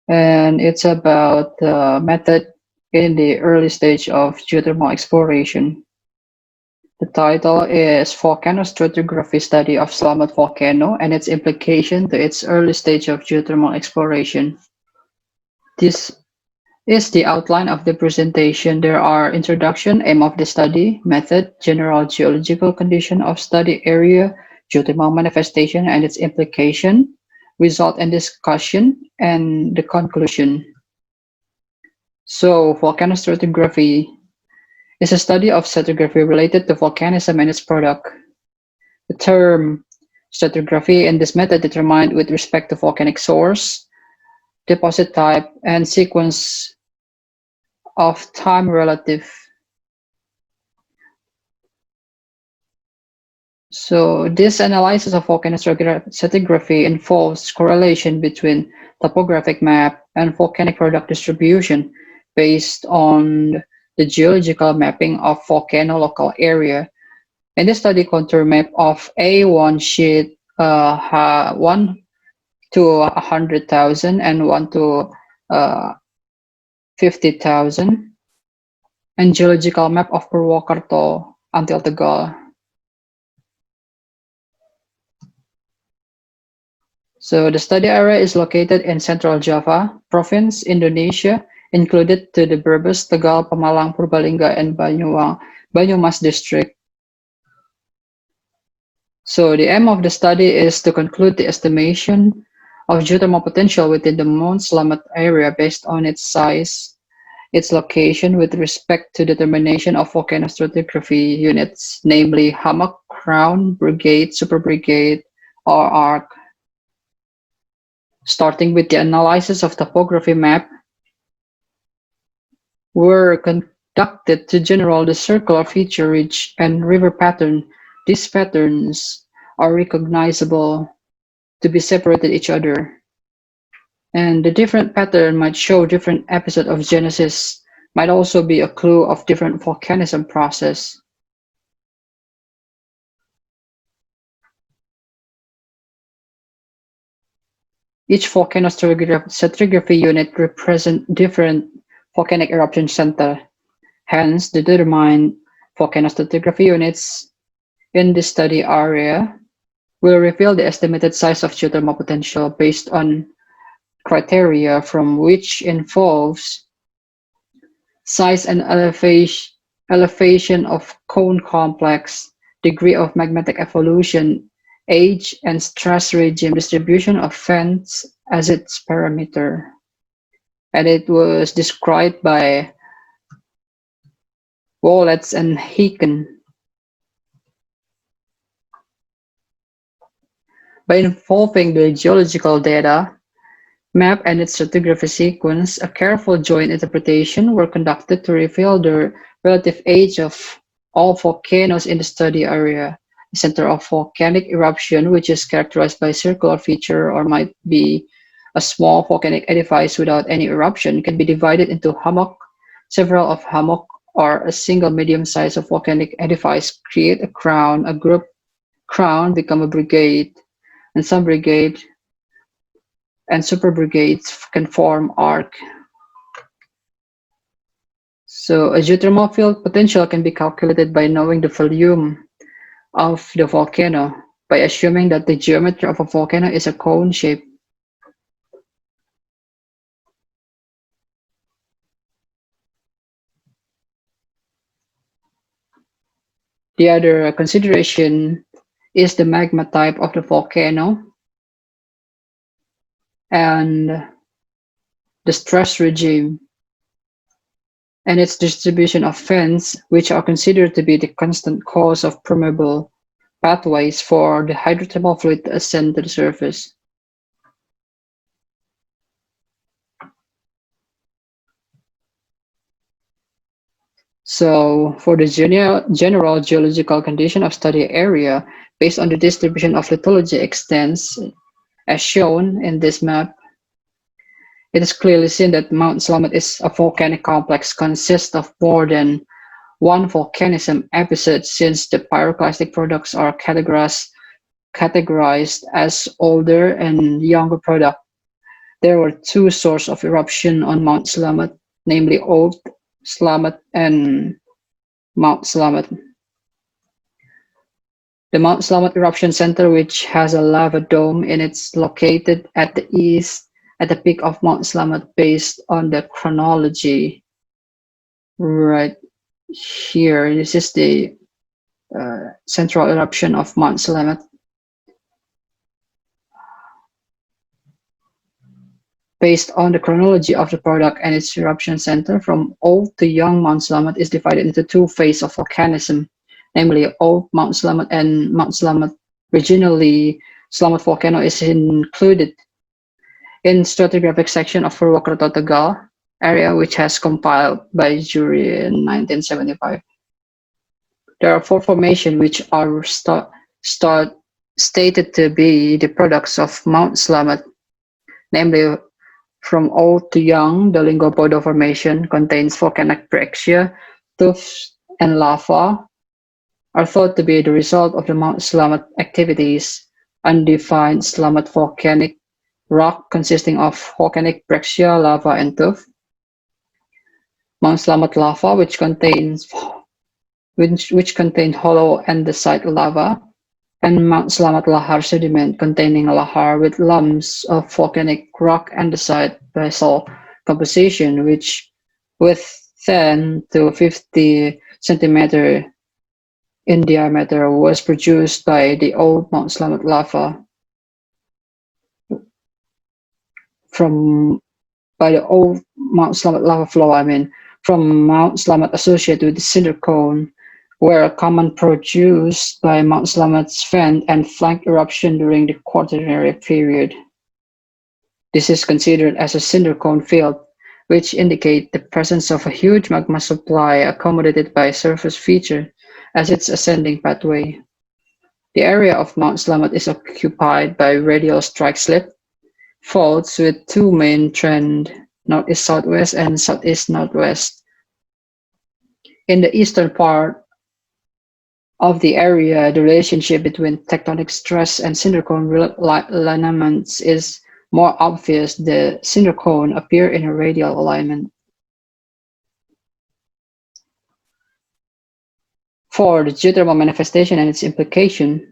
and it's about the method in the early stage of geothermal exploration. The title is Volcano Stratigraphy Study of Slamet Volcano and its implication to its early stage of geothermal exploration. This is the outline of the presentation. There are introduction, aim of the study, method, general geological condition of study area, geothermal manifestation and its implication, result and discussion, and the conclusion. So, volcano stratigraphy is a study of stratigraphy related to volcanism and its product. The term stratigraphy in this method determined with respect to volcanic source, deposit type, and sequence of time relative. So this analysis of volcano stratigraphy involves correlation between topographic map and volcanic product distribution based on the geological mapping of volcano local area. In this study, contour map of A1 sheet 1 to 100,000 and 1 to 50,000, and geological map of Purwokerto until Tegal. So the study area is located in Central Java Province, Indonesia, included to the Brebes, Tegal, Pemalang, Purbalingga, and Banyumas district. So the aim of the study is to conclude the estimation of geothermal potential within the Mount Slamet area based on its size, its location with respect to determination of volcano stratigraphy units, namely hammock, crown, brigade, super brigade, or arc. Starting with the analysis of topography map, were conducted to generate the circular feature ridge and river pattern. These patterns are recognizable to be separated each other. And the different pattern might show different episode of genesis, might also be a clue of different volcanism process. Each volcano stratigraphy unit represents different volcanic eruption center. Hence, the determined volcano stratigraphy units in the study area will reveal the estimated size of geothermal potential based on criteria from which involves size and elevation of cone complex, degree of magmatic evolution, age, and stress regime distribution of vents as its parameter. And it was described by Wallets and Heiken. By involving the geological data, map, and its stratigraphy sequence, a careful joint interpretation were conducted to reveal the relative age of all volcanoes in the study area. The center of volcanic eruption, which is characterized by circular feature or might be a small volcanic edifice without any eruption, can be divided into hammock. Several of hammock or a single medium size of volcanic edifice create a crown, a group crown become a brigade, and some brigade and super brigades can form arc. So a geothermal field potential can be calculated by knowing the volume of the volcano by assuming that the geometry of a volcano is a cone shape. The other consideration is the magma type of the volcano and the stress regime and its distribution of vents, which are considered to be the constant cause of permeable pathways for the hydrothermal fluid to ascend to the surface. So for the general geological condition of study area, based on the distribution of lithology extents, as shown in this map, it is clearly seen that Mount Slamet is a volcanic complex consists of more than one volcanism episode, since the pyroclastic products are categorized as older and younger product. There were two sources of eruption on Mount Slamet, namely Old Slamet and Mount Slamet. The Mount Slamet eruption center, which has a lava dome in it's located at the east at the peak of Mount Slamet based on the chronology right here. This is the central eruption of Mount Slamet. Based on the chronology of the product and its eruption center, from old to young Mount Slamet is divided into two phases of volcanism, namely Old Mount Slamet and Mount Slamet. Regionally, Slamet volcano is included in stratigraphic section of Purwokerto Tegal area, which has compiled by jury in 1975. There are four formations which are stated to be the products of Mount Slamet, namely from old to young. The Lingopodo formation contains volcanic breccia, tuffs, and lava are thought to be the result of the Mount Slamet activities. Undefined Slamet volcanic rock consisting of volcanic breccia, lava, and tuff. Mount Slamet lava, which contains hollow andesite lava, and Mount Slamet lahar sediment containing lahar with lumps of volcanic rock andesite basalt composition, which with 10 to 50 centimeter in diameter was produced by the old Mount Slamet lava by the old Mount Slamet lava flow, from Mount Slamet associated with the cinder cone, were common produced by Mount Slamet's vent and flank eruption during the Quaternary period. This is considered as a cinder cone field, which indicate the presence of a huge magma supply accommodated by a surface feature as its ascending pathway. The area of Mount Slamet is occupied by radial strike slip faults with two main trends, northeast-southwest and southeast-northwest. In the eastern part of the area, the relationship between tectonic stress and cinder cone lineaments is more obvious. The cinder cone appear in a radial alignment. For the geothermal manifestation and its implication,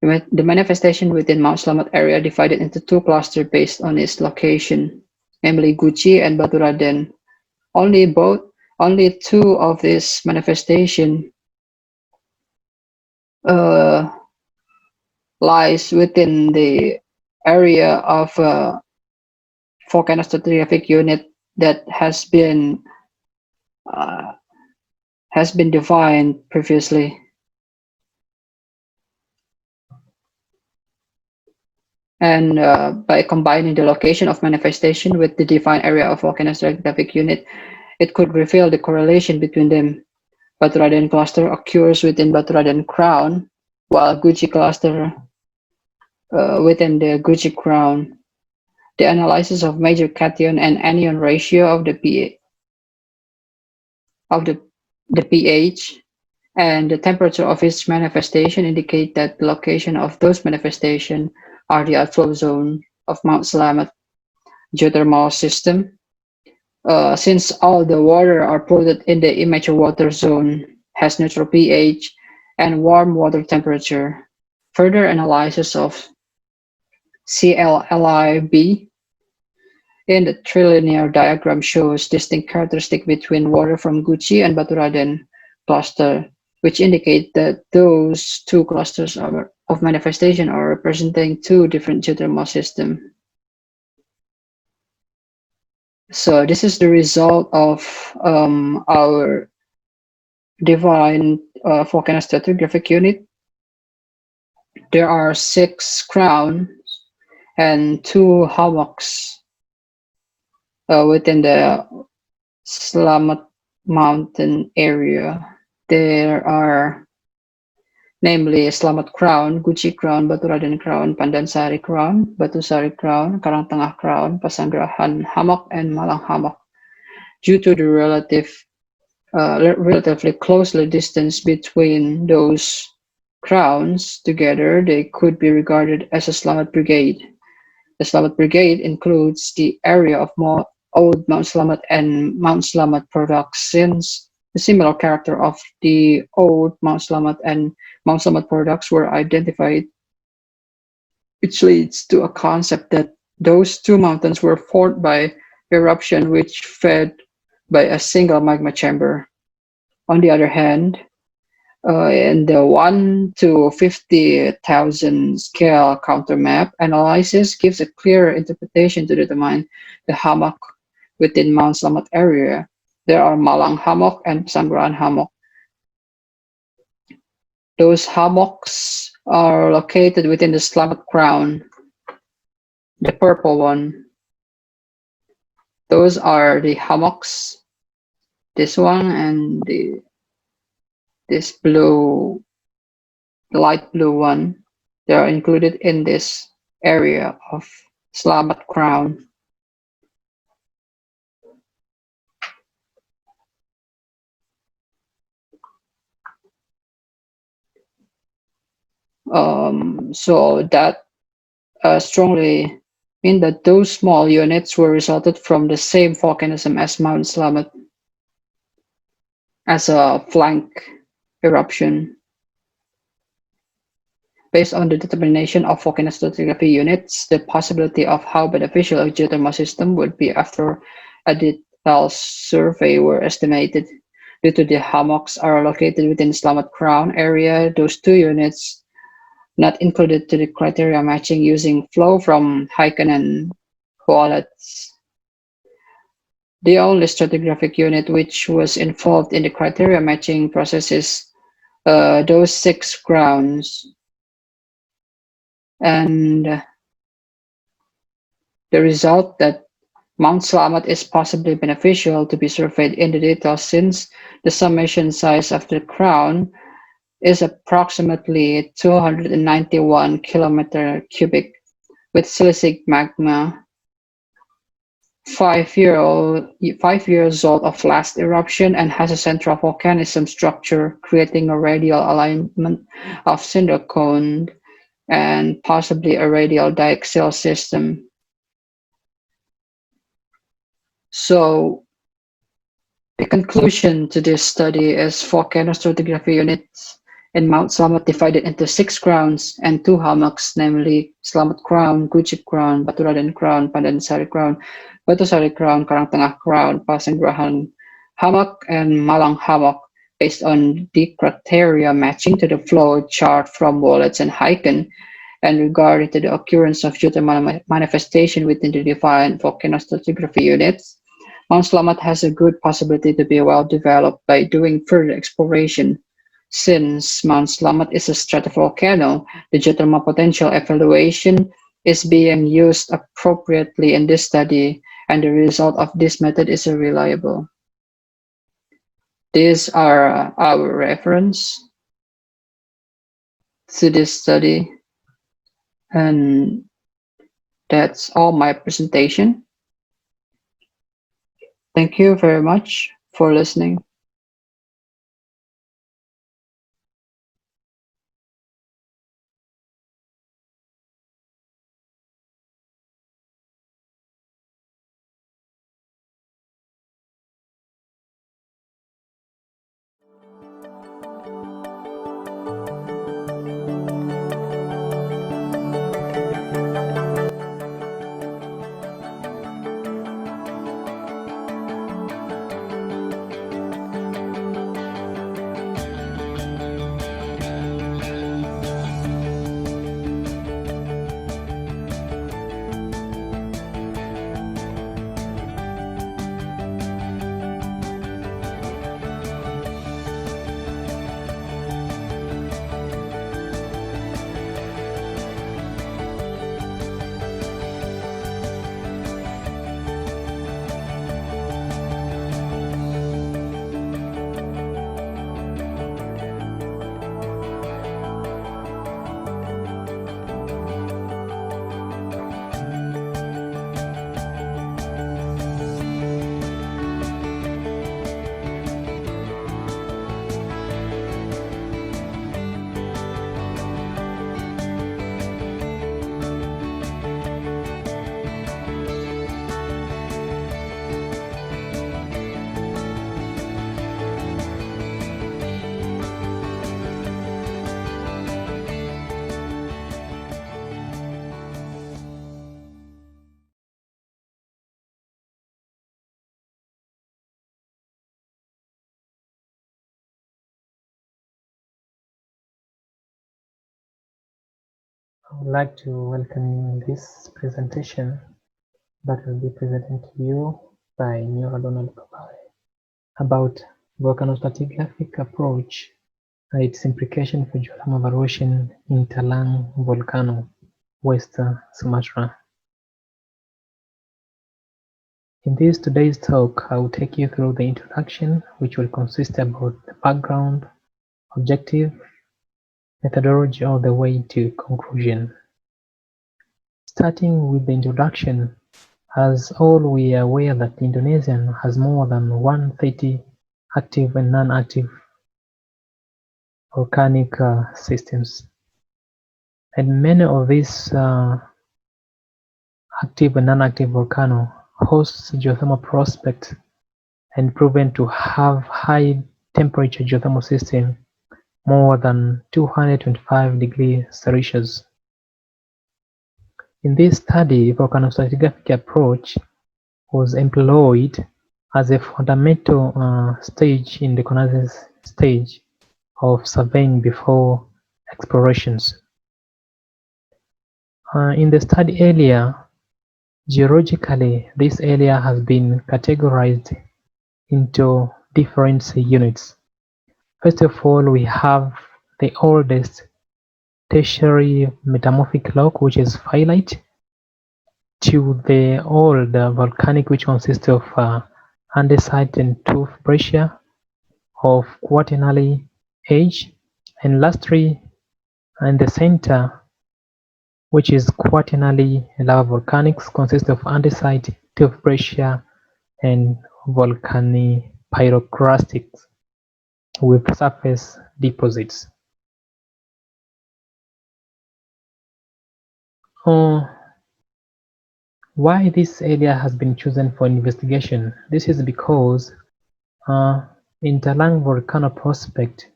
the manifestation within Mount Slamet area divided into two clusters based on its location, namely Guci and Baturaden. Only two of these manifestation lies within the area of volcano stratigraphic unit that has been defined previously. And by combining the location of manifestation with the defined area of volcano stratigraphic unit, it could reveal the correlation between them. Baturaden cluster occurs within Baturaden crown, while Guci cluster within the Guci crown. The analysis of major cation and anion ratio of the of the pH and the temperature of its manifestation indicate that the location of those manifestations are the outflow zone of Mount Slamet geothermal system. Since all the water are polluted in the immature water zone has neutral pH and warm water temperature, further analysis of CLLIB in the trilinear diagram shows distinct characteristic between water from Gucci and Baturaden cluster, which indicate that those two clusters of manifestation are representing two different geothermal systems. So this is the result of our divine volcano stratigraphic unit. There are 6 crowns and 2 hummocks within the Slamet mountain area. There are namely Slamet Crown, Gucci Crown, Baturaden Crown, Pandansari Crown, Batusari Crown, Karangtengah Crown, Pasanggerahan Hammock, and Malang Hammock. Due to the relatively closely distance between those crowns together, they could be regarded as a Slamet Brigade. The Slamet Brigade includes the area of old Mount Slamet and Mount Slamet products, since the similar character of the old Mount Slamet and Mount Slamet products were identified, which leads to a concept that those two mountains were formed by eruption which fed by a single magma chamber. On the other hand, in the 1 to 50,000 scale counter map, analysis gives a clearer interpretation to determine the hammock within Mount Slamet area. There are Malang Hammock and Pasanggerahan Hammock. Those hammocks are located within the Slamet Crown, the purple one. Those are the hammocks, this one and this blue, the light blue one. They are included in this area of Slamet Crown. So that strongly mean that those small units were resulted from the same volcanism as Mount Slamet as a flank eruption. Based on the determination of volcano stratigraphy units, the possibility of how beneficial a geothermal system would be after a detailed survey were estimated. Due to the hammocks are located within Slamet Crown area, those two units not included to the criteria matching using flow from Hyken and Huolets. The only stratigraphic unit which was involved in the criteria matching process is those 6 crowns. And the result that Mount Slamet is possibly beneficial to be surveyed in the detail, since the summation size of the crown is approximately 291 kilometer cubic with silicic magma, 5 years old of last eruption, and has a central volcanism structure creating a radial alignment of cinder cone and possibly a radial diaxial system. So the conclusion to this study is volcano stratigraphy units in Mount Slamet divided into 6 crowns and 2 hammocks, namely Slamet Crown, Gucci Crown, Baturaden Crown, Pandansari Crown, Batusari Crown, Karangtengah Crown, Pasanggerahan Hammock, and Malang Hammock, based on the criteria matching to the flow chart from Huolets and Hyken, and regarding to the occurrence of geothermal manifestation within the defined volcano stratigraphy units, Mount Slamet has a good possibility to be well developed by doing further exploration. Since Mount Slamet is a stratovolcano, the geothermal potential evaluation is being used appropriately in this study, and the result of this method is reliable. These are our reference to this study, and that's all my presentation. Thank you very much for listening. I would like to welcome you in this presentation that will be presented to you by Nura Donald Babare about volcanostratigraphic approach and its implication for geothermal evaluation in Talang volcano, West Sumatra. In this today's talk, I will take you through the introduction, which will consist about the background, objective, methodology all the way to conclusion. Starting with the introduction, as all we are aware that Indonesia has more than 130 active and non-active volcanic systems. And many of these active and non-active volcano hosts geothermal prospects and proven to have high temperature geothermal system more than 225 degrees Celsius. In this study, volcanostratigraphic approach was employed as a fundamental stage in the reconnaissance stage of surveying before explorations. In the study area, geologically, this area has been categorized into different units. First of all, we have the oldest tertiary metamorphic rock, which is phyllite, to the old volcanic, which consists of andesite and tuff breccia of quaternary age, and lastly, in the center, which is quaternary lava volcanics, consists of andesite, tuff breccia, and volcanic pyroclastics with surface deposits. Why this area has been chosen for investigation? This is because in Talang volcano prospect,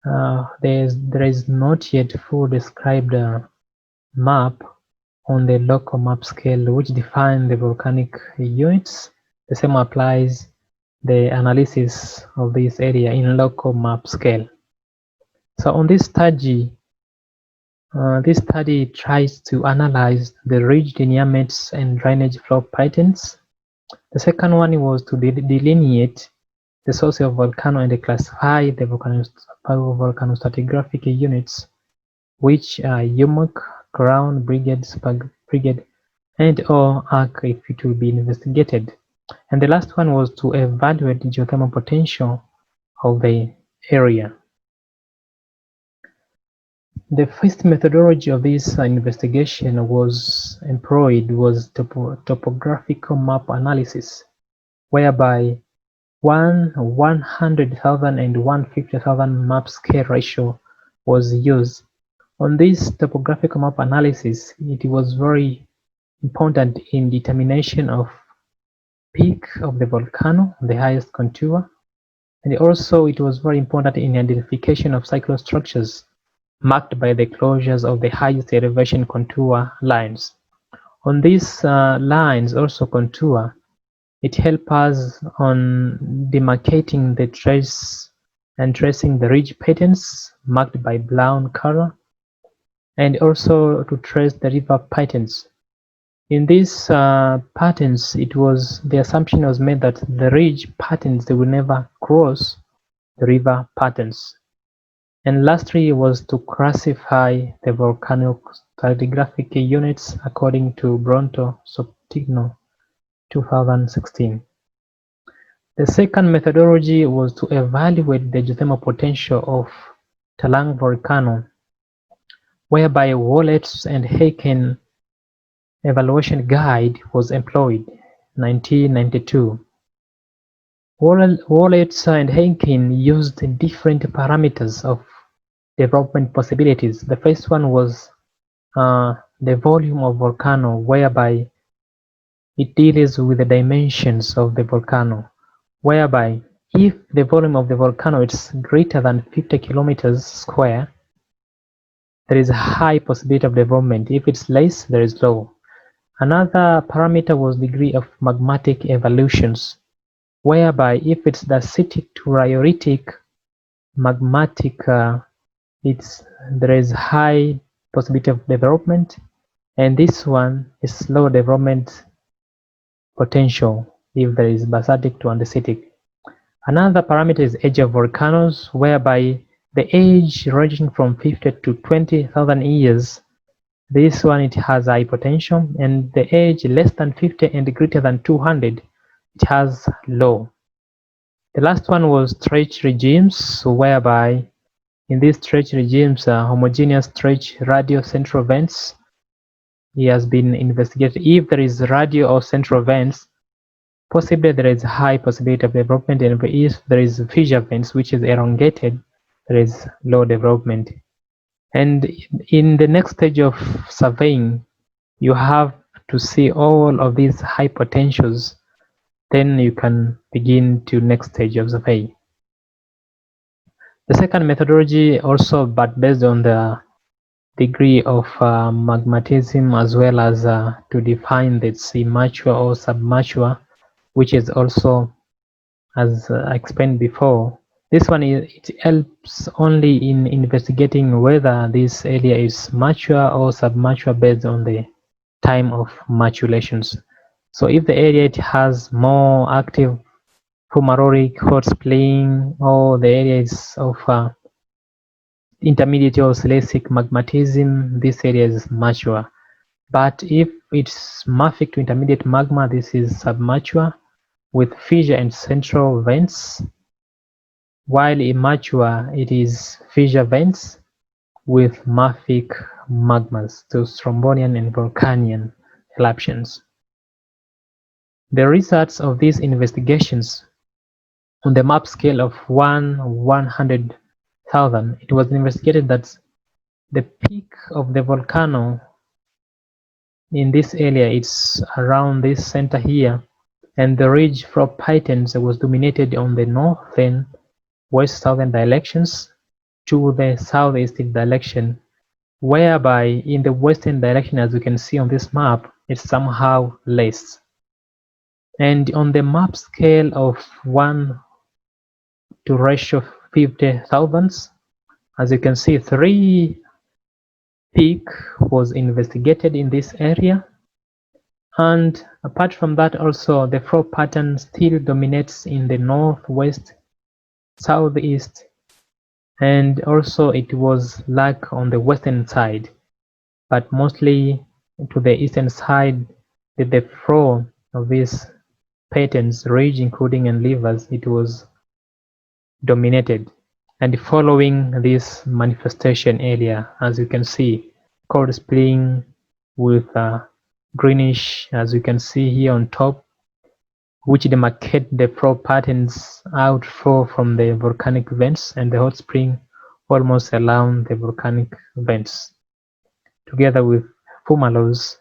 there is not yet full described map on the local map scale which define the volcanic units. The same applies the analysis of this area in local map scale. So on this study tries to analyze the ridge lineaments and drainage flow patterns. The second one was to delineate the source of volcano and classify the volcanostratigraphic units, which are hummock, crown, brigade, brigade, and or arc if it will be investigated. And the last one was to evaluate the geothermal potential of the area. The first methodology of this investigation was employed was topographical map analysis, whereby 100,000 and 150,000 map scale ratio was used. On this topographical map analysis, it was very important in determination of peak of the volcano, the highest contour, and also it was very important in identification of cyclostructures marked by the closures of the highest elevation contour lines. On these lines, also contour, it helps us on demarcating the trace and tracing the ridge patterns marked by brown color, and also to trace the river patterns. In these patterns, the assumption was made that the ridge patterns, they will never cross the river patterns. And lastly was to classify the volcanostratigraphic units according to Bronto Soptigno 2016. The second methodology was to evaluate the geothermal potential of Talang volcano, whereby Wallet's and Heiken evaluation guide was employed, 1992. Wallet's and Heiken used different parameters of development possibilities. The first one was the volume of volcano, whereby it deals with the dimensions of the volcano, whereby if the volume of the volcano is greater than 50 kilometers square, there is a high possibility of development. If it's less, there is low. Another parameter was degree of magmatic evolutions, whereby if it's the acidic to rhyolitic magmatic, there is high possibility of development, and this one is slow development potential if there is basaltic to andesitic. Another parameter is age of volcanoes, whereby the age ranging from 50 to 20,000 years. This one, it has high potential, and the age less than 50 and greater than 200, it has low. The last one was stretch regimes, whereby in these stretch regimes, homogeneous stretch radial central vents, it has been investigated. If there is radial or central vents, possibly there is high possibility of development, and if there is fissure vents which is elongated, there is low development. And in the next stage of surveying, you have to see all of these high potentials, then you can begin to next stage of survey. The second methodology also, but based on the degree of magmatism, as well as to define the immature or submature, which is also, as I explained before. This one, it helps only in investigating whether this area is mature or submature based on the time of maturations. So if the area it has more active fumarolic hot spring, or the area is of intermediate or silicic magmatism, this area is mature. But if it's mafic to intermediate magma, this is submature with fissure and central vents, while immature, it is fissure vents with mafic magmas, so Strombolian and Vulcanian eruptions. The results of these investigations on the map scale of 100,000, it was investigated that the peak of the volcano in this area, it's around this center here, and the ridge flow patterns was dominated on the northern west-southern directions to the southeastern direction, whereby in the western direction, as you can see on this map, it's somehow less. And on the map scale of 1 to ratio 50,000, as you can see, 3 peak was investigated in this area. And apart from that, also the flow pattern still dominates in the northwest, southeast, and also it was lack on the western side, but mostly to the eastern side, with the flow of these patterns, ridge, including and levers, it was dominated. And following this manifestation area, as you can see, cold spring with greenish, as you can see here on top, which demarcate the flow patterns outflow from the volcanic vents, and the hot spring almost around the volcanic vents, together with fumaroles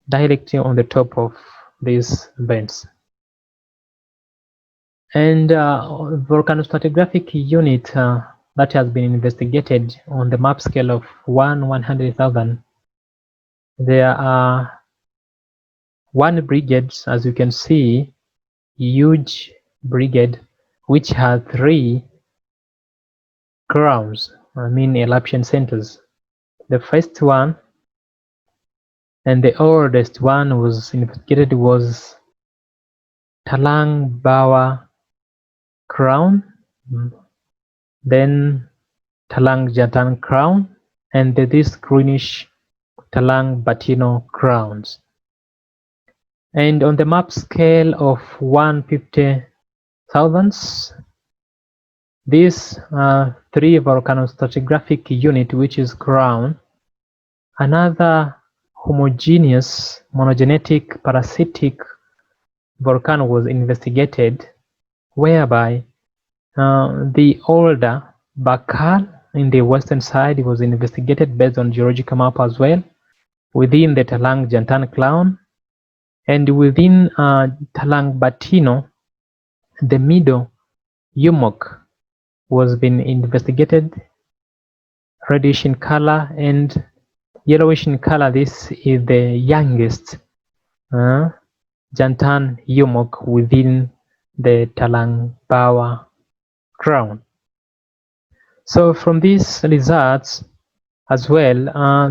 directly on the top of these vents. And volcanostratigraphic unit that has been investigated on the map scale of 100,000, there are 1 brigade, as you can see, huge brigade, which has 3 crowns, eruption centers. The first one and the oldest one was investigated was Talang Bawa crown, then Talang Jantan crown, and this greenish Talang Batino crowns. And on the map scale of 150,000, these 3 volcanostratigraphic unit, which is crown, another homogeneous monogenetic parasitic volcano was investigated, whereby the older Bakal in the western side was investigated based on geological map as well, within the Talang Jantan crown, and within Talang Batino, the middle Yumok was being investigated, reddish in color and yellowish in color. This is the youngest Jantan Yumok within the Talang Bawa crown. So from these results, As well,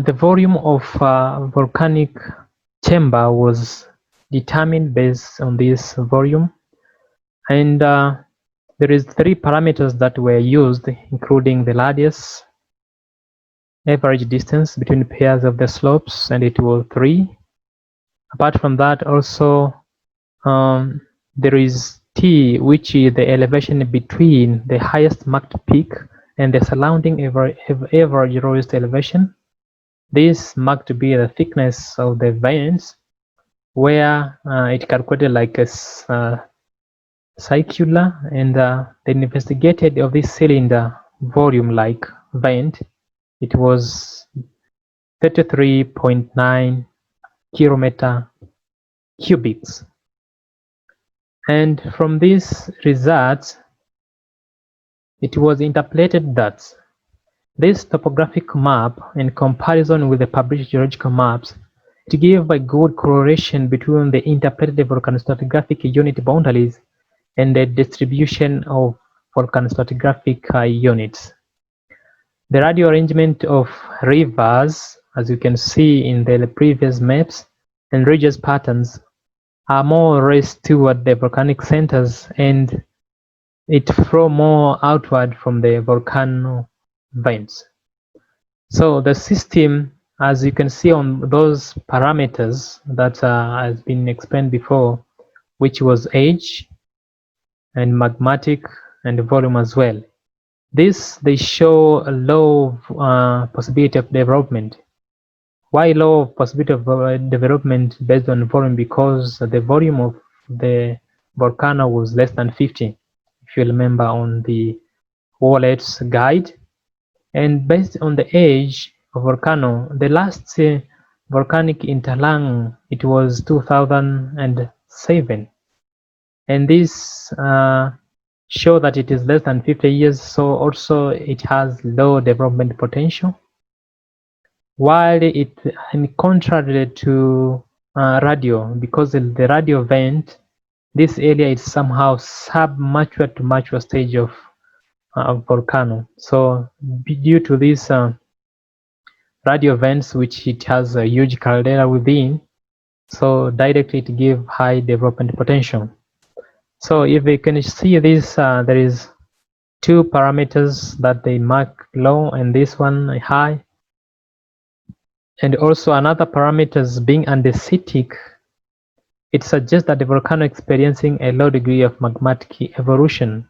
the volume of volcanic chamber was determined based on this volume, and there is 3 parameters that were used, including the radius, average distance between pairs of the slopes, and it was 3. Apart from that, also there is T, which is the elevation between the highest marked peak and the surrounding average lowest elevation. This marked to be the thickness of the veins, where it calculated like a circular, and then investigated of this cylinder volume like vent. It was 33.9 kilometer cubics. And from these results, it was interpreted that this topographic map, in comparison with the published geological maps, it gave a good correlation between the interpreted volcanostratigraphic unit boundaries and the distribution of volcanostratigraphic units. The radial arrangement of rivers, as you can see in the previous maps, and ridges patterns are more or less toward the volcanic centers, and it flow more outward from the volcano vents. So the system, as you can see on those parameters that has been explained before, which was age and magmatic and volume as well. They show a low possibility of development. Why low possibility of development based on volume? Because the volume of the volcano was less than 50, if you remember on the Wallet's guide. And based on the age of volcano, the last volcanic interlung, it was 2007. And this show that it is less than 50 years, so also it has low development potential. While it, in contrary to radio, because the radio vent, this area is somehow sub-mature to mature stage of volcano. So due to this radio vents, which it has a huge caldera within, so directly it gives high development potential. So if we can see this, there is 2 parameters that they mark low and this one high. And also another parameters being andesitic, it suggests that the volcano experiencing a low degree of magmatic evolution,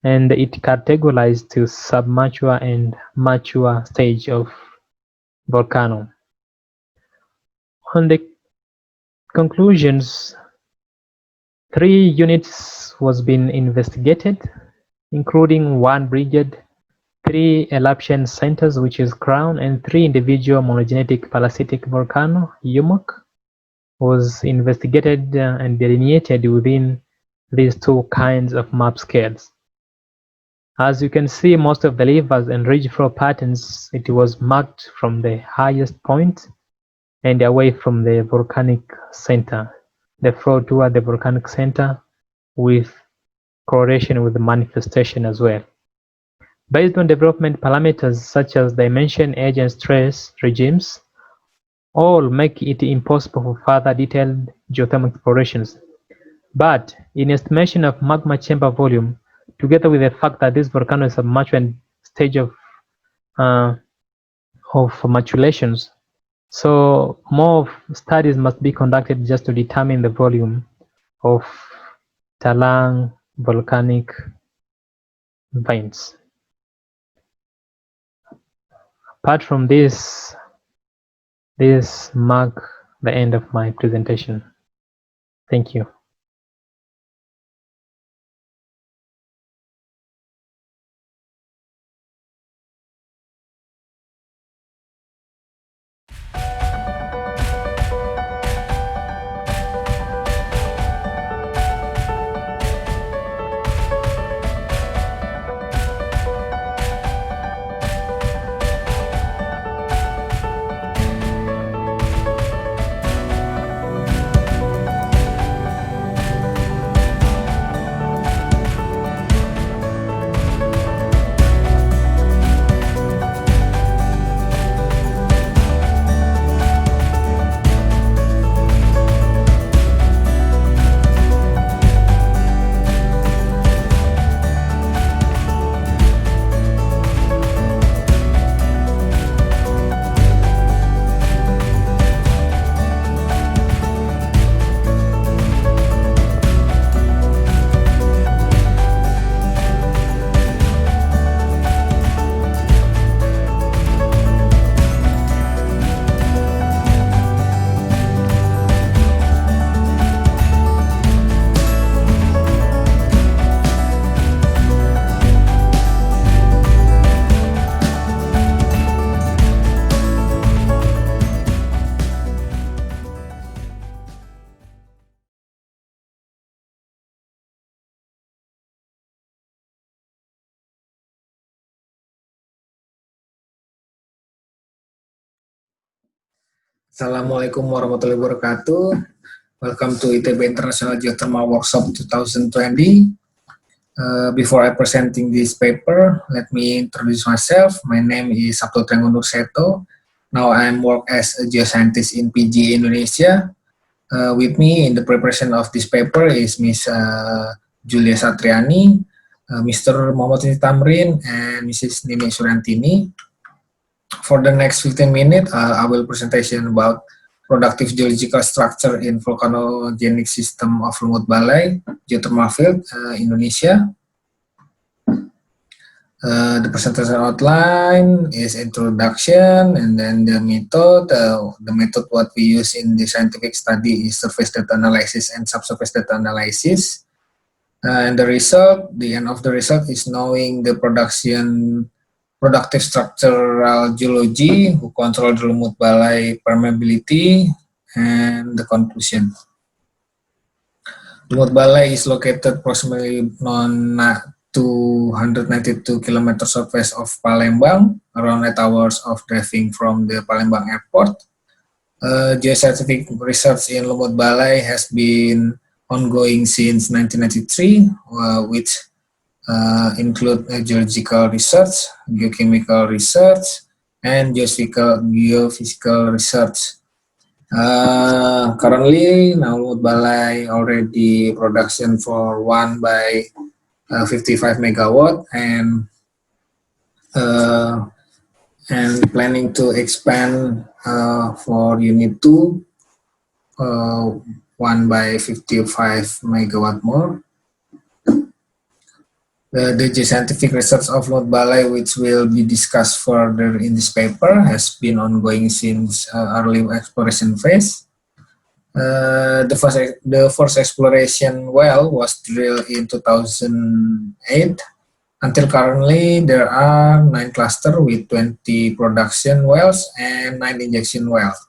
and it categorized to submature and mature stage of volcano. On the conclusions, 3 units was been investigated, including 1 bridged, 3 eruption centers, which is crown, and 3 individual monogenetic parasitic volcano, UMOC, was investigated and delineated within these 2 kinds of map scales. As you can see, most of the rivers and ridge flow patterns, it was marked from the highest point and away from the volcanic center. The flow toward the volcanic center with correlation with the manifestation as well. Based on development parameters such as dimension, age, and stress regimes, all make it impossible for further detailed geothermal explorations. But in estimation of magma chamber volume, together with the fact that this volcano is a mature stage of maturations, so more studies must be conducted just to determine the volume of Talang volcanic vents. Apart from this marks the end of my presentation. Thank you. Assalamualaikum warahmatullahi wabarakatuh. Welcome to ITB International Geothermal Workshop 2020. Before I presenting this paper, let me introduce myself. My name is Sabto Triangundur Seto. Now I work as a geoscientist in PG Indonesia. With me in the preparation of this paper is Ms. Julia Satriani, Mr. Muhammad Tamrin, and Mrs. Nini Surantini. For the next 15 minutes, I will presentation about productive geological structure in volcanogenic system of Lumut Balai, geothermal field, Indonesia. The presentation outline is introduction, and then the method. The method what we use in the scientific study is surface data analysis and subsurface data analysis. And the result, the end of the result is knowing the productive structural geology who control the Lumut Balai permeability, and the conclusion. Lumut Balai is located approximately 292 km southwest of Palembang, around 8 hours of driving from the Palembang airport. Geoscientific research in Lumut Balai has been ongoing since 1993, which include geological research, geochemical research, and geophysical research. Currently, now Lumut Balai already production for 1 by 55 megawatt and planning to expand for unit 2, 1 by 55 megawatt more. The geoscientific research of Lumut Balai, which will be discussed further in this paper, has been ongoing since early exploration phase. The first exploration well was drilled in 2008. Until currently, there are 9 clusters with 20 production wells and 9 injection wells.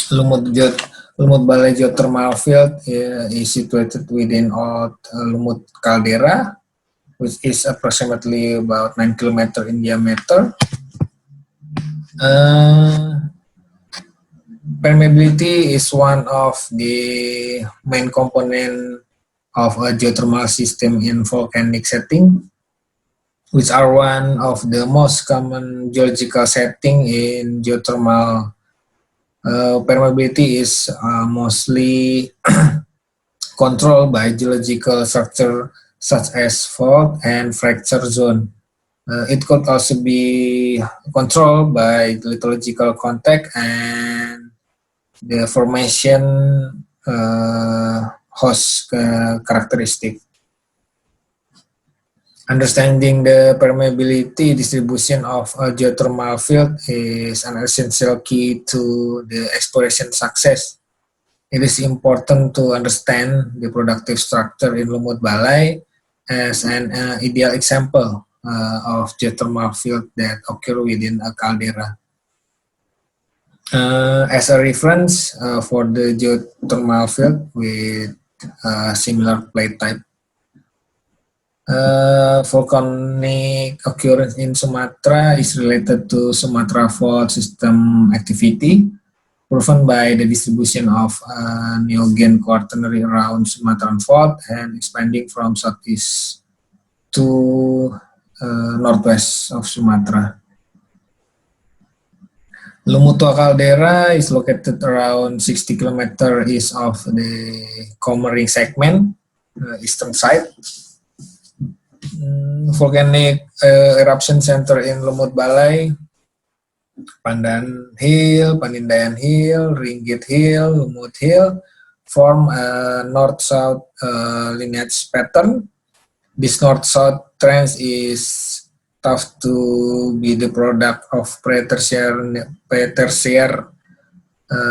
Lumut Balai Geothermal Field is situated within Old Lumut Caldera, which is approximately about 9 km in diameter. Permeability is one of the main component of a geothermal system in volcanic setting, which are one of the most common geological setting in geothermal. Permeability is mostly controlled by geological structure such as fault and fracture zone. It could also be controlled by lithological contact and the formation host characteristic. Understanding the permeability distribution of a geothermal field is an essential key to the exploration success. It is important to understand the productive structure in Lumut Balai as an ideal example of geothermal field that occur within a caldera. As a reference for the geothermal field with similar plate type, volcanic occurrence in Sumatra is related to Sumatra fault system activity, proven by the distribution of neogen quaternary around Sumatran fault and expanding from southeast to northwest of Sumatra. Lumut Caldera is located around 60 km east of the Comering segment, eastern side. Volcanic eruption center in Lumut Balai, Pandan Hill, Panindayan Hill, Ringgit Hill, Lumut Hill form a north-south lineage pattern. This north-south trend is thought to be the product of pre-tertiary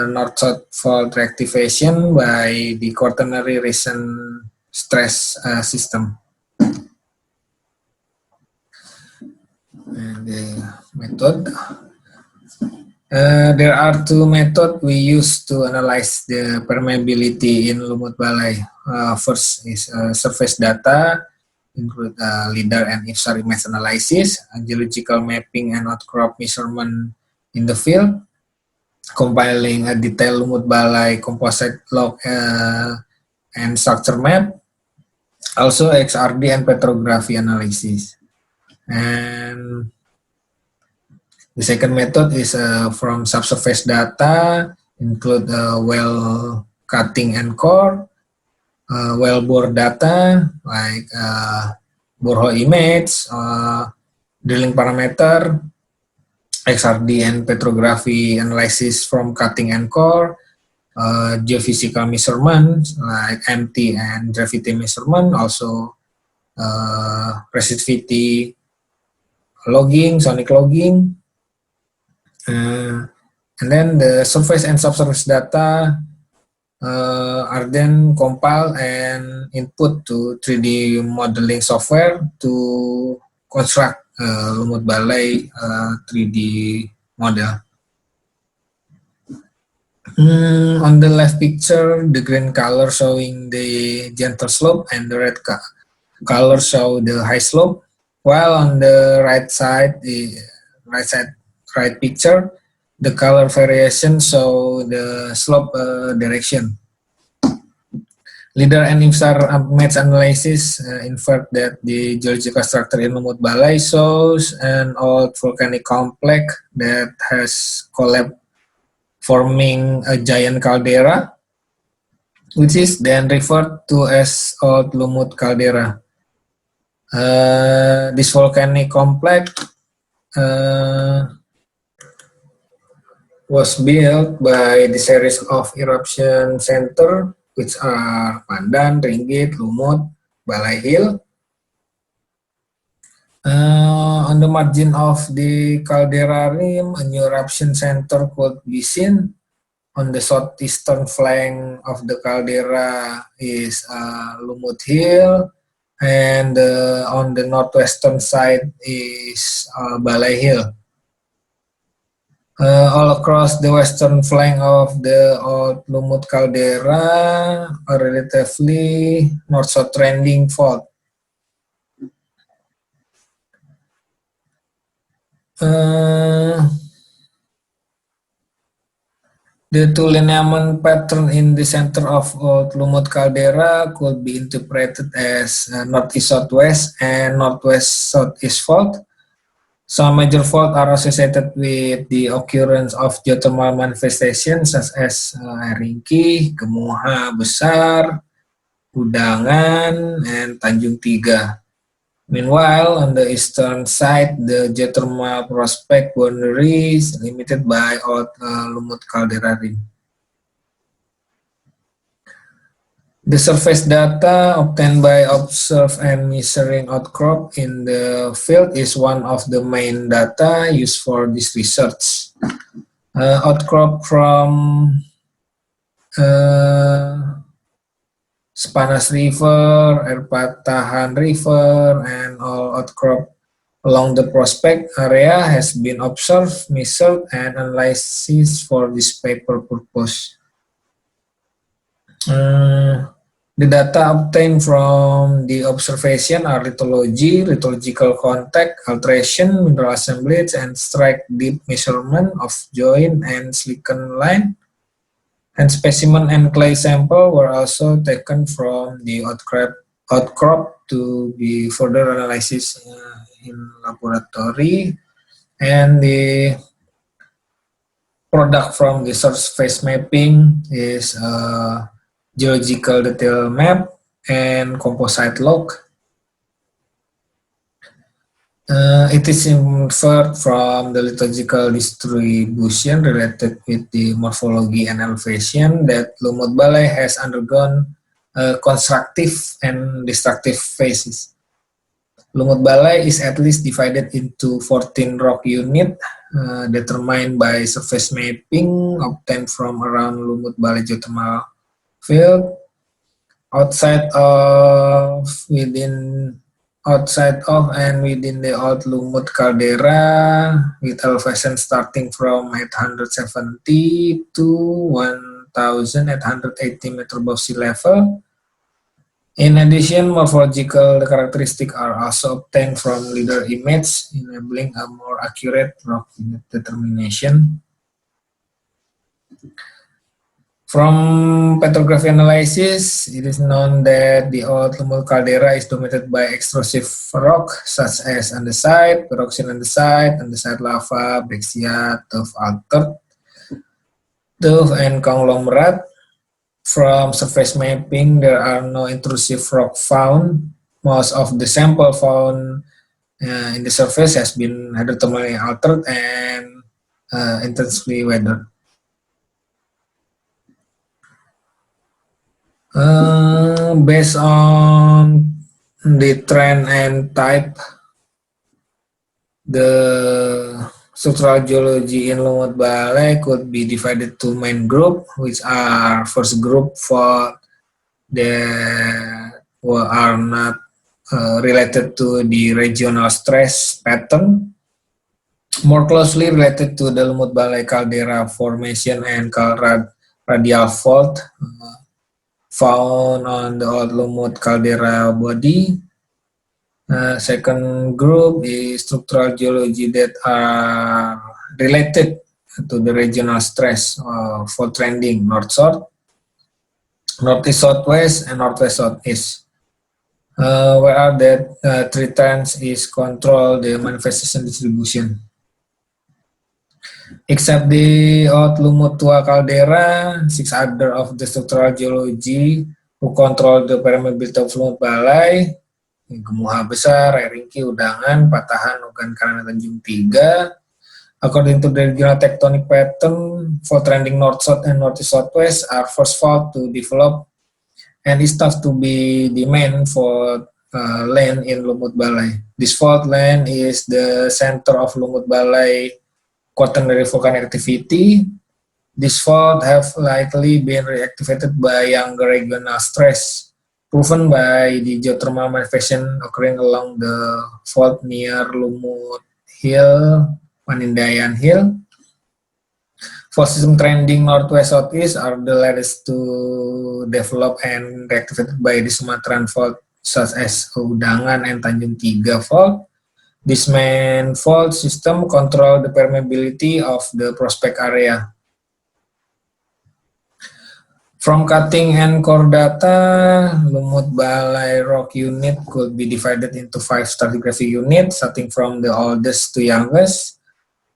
north-south fault reactivation by the quaternary recent stress system. And the method. There are 2 methods we use to analyze the permeability in Lumut Balai. First is surface data, include LIDAR and IFSAR image analysis, geological mapping and outcrop measurement in the field, compiling a detailed lumut balai composite log and structure map, also XRD and petrography analysis. And the second method is from subsurface data, include well cutting and core, well bore data like borehole image, drilling parameter, XRD and petrography analysis from cutting and core, geophysical measurements like MT and gravity measurement, also resistivity logging, sonic logging, and then the surface and subsurface data are then compiled and input to 3D modeling software to construct lumut balai 3D model. On the left picture, the green color showing the gentle slope and the red color show the high slope, while on the right side, right picture, the color variation show the slope direction. LIDAR and IMSAR match analysis infer that the geological structure in lumut balai shows an old volcanic complex that has collapsed, forming a giant caldera, which is then referred to as Old Lumut Caldera. This volcanic complex was built by the series of eruption center, which are Pandan, Ringgit, Lumut, Balai Hill. On the margin of the caldera rim, a new eruption center could be seen. On the southeastern flank of the caldera is Lumut Hill, and on the northwestern side is Balai Hill. All across the western flank of the old Lumut caldera, a relatively north-south trending fault. The two lineament pattern in the center of Old Lumut caldera could be interpreted as northeast-southwest and northwest-southeast fault. Some major faults are associated with the occurrence of geothermal manifestations such as air ringkih, Gemuha Besar, Udangan, and Tanjung Tiga. Meanwhile, on the eastern side, the geothermal prospect boundary is limited by Old Lumut caldera rim. The surface data obtained by observe and measuring outcrop in the field is one of the main data used for this research. Outcrop from Spanas River, Air Patahan River, and all outcrop along the prospect area has been observed, measured, and analyzed for this paper purpose. The data obtained from the observation are lithology, lithological contact, alteration, mineral assemblage, and strike deep measurement of joint and silicon line. And specimen and clay sample were also taken from the outcrop to be further analyzed in laboratory. And the product from the surface mapping is geological detail map and composite log. It is inferred from the lithological distribution related with the morphology and elevation that Lumut Balai has undergone constructive and destructive phases. Lumut Balai is at least divided into 14 rock units determined by surface mapping obtained from around Lumut Balai geothermal field, outside of and within the Old Lumut caldera, with elevation starting from 870 to 1,880 meters above sea level. In addition, morphological characteristics are also obtained from LIDAR image, enabling a more accurate rock unit determination. From petrography analysis, it is known that the old Lumut caldera is dominated by extrusive rock such as andesite, pyroxene andesite lava, breccia, tuff altered, tuff and conglomerate. From surface mapping, there are no intrusive rock found. Most of the sample found in the surface has been hydrothermally altered and intensely weathered. Based on the trend and type, the structural geology in Lumut Balai could be divided to main group, which are first group for that are not related to the regional stress pattern, more closely related to the Lumut Balai caldera formation and radial fault found on the old Lumut caldera body. Second group is structural geology that are related to the regional stress fault trending north-south, northeast-southwest, and northwest-southeast. Where that three trends is control the manifestation distribution. Except the old Lumut Tua caldera, 6 other of the structural geology who control the permeability of Lumut Balai, Gemuha Besar, Air Ringki, Udangan, Patahan, Ugan Karana Tanjung 3. According to the regional tectonic pattern, fault trending north-south and northeast-southwest are first fault to develop, and is thought to be the main fault land in Lumut Balai. This fault land is the center of Lumut Balai quaternary volcanic activity. This fault have likely been reactivated by younger regional stress, proven by the geothermal manifestation occurring along the fault near Lumut Hill, Panindayan Hill. Fault system trending northwest-southeast are the latest to develop and reactivated by the Sumatran fault, such as Udangan and Tanjung 3 fault. This main fault system control the permeability of the prospect area. From cutting and core data, Lumut Balai rock unit could be divided into 5 stratigraphy units, starting from the oldest to youngest.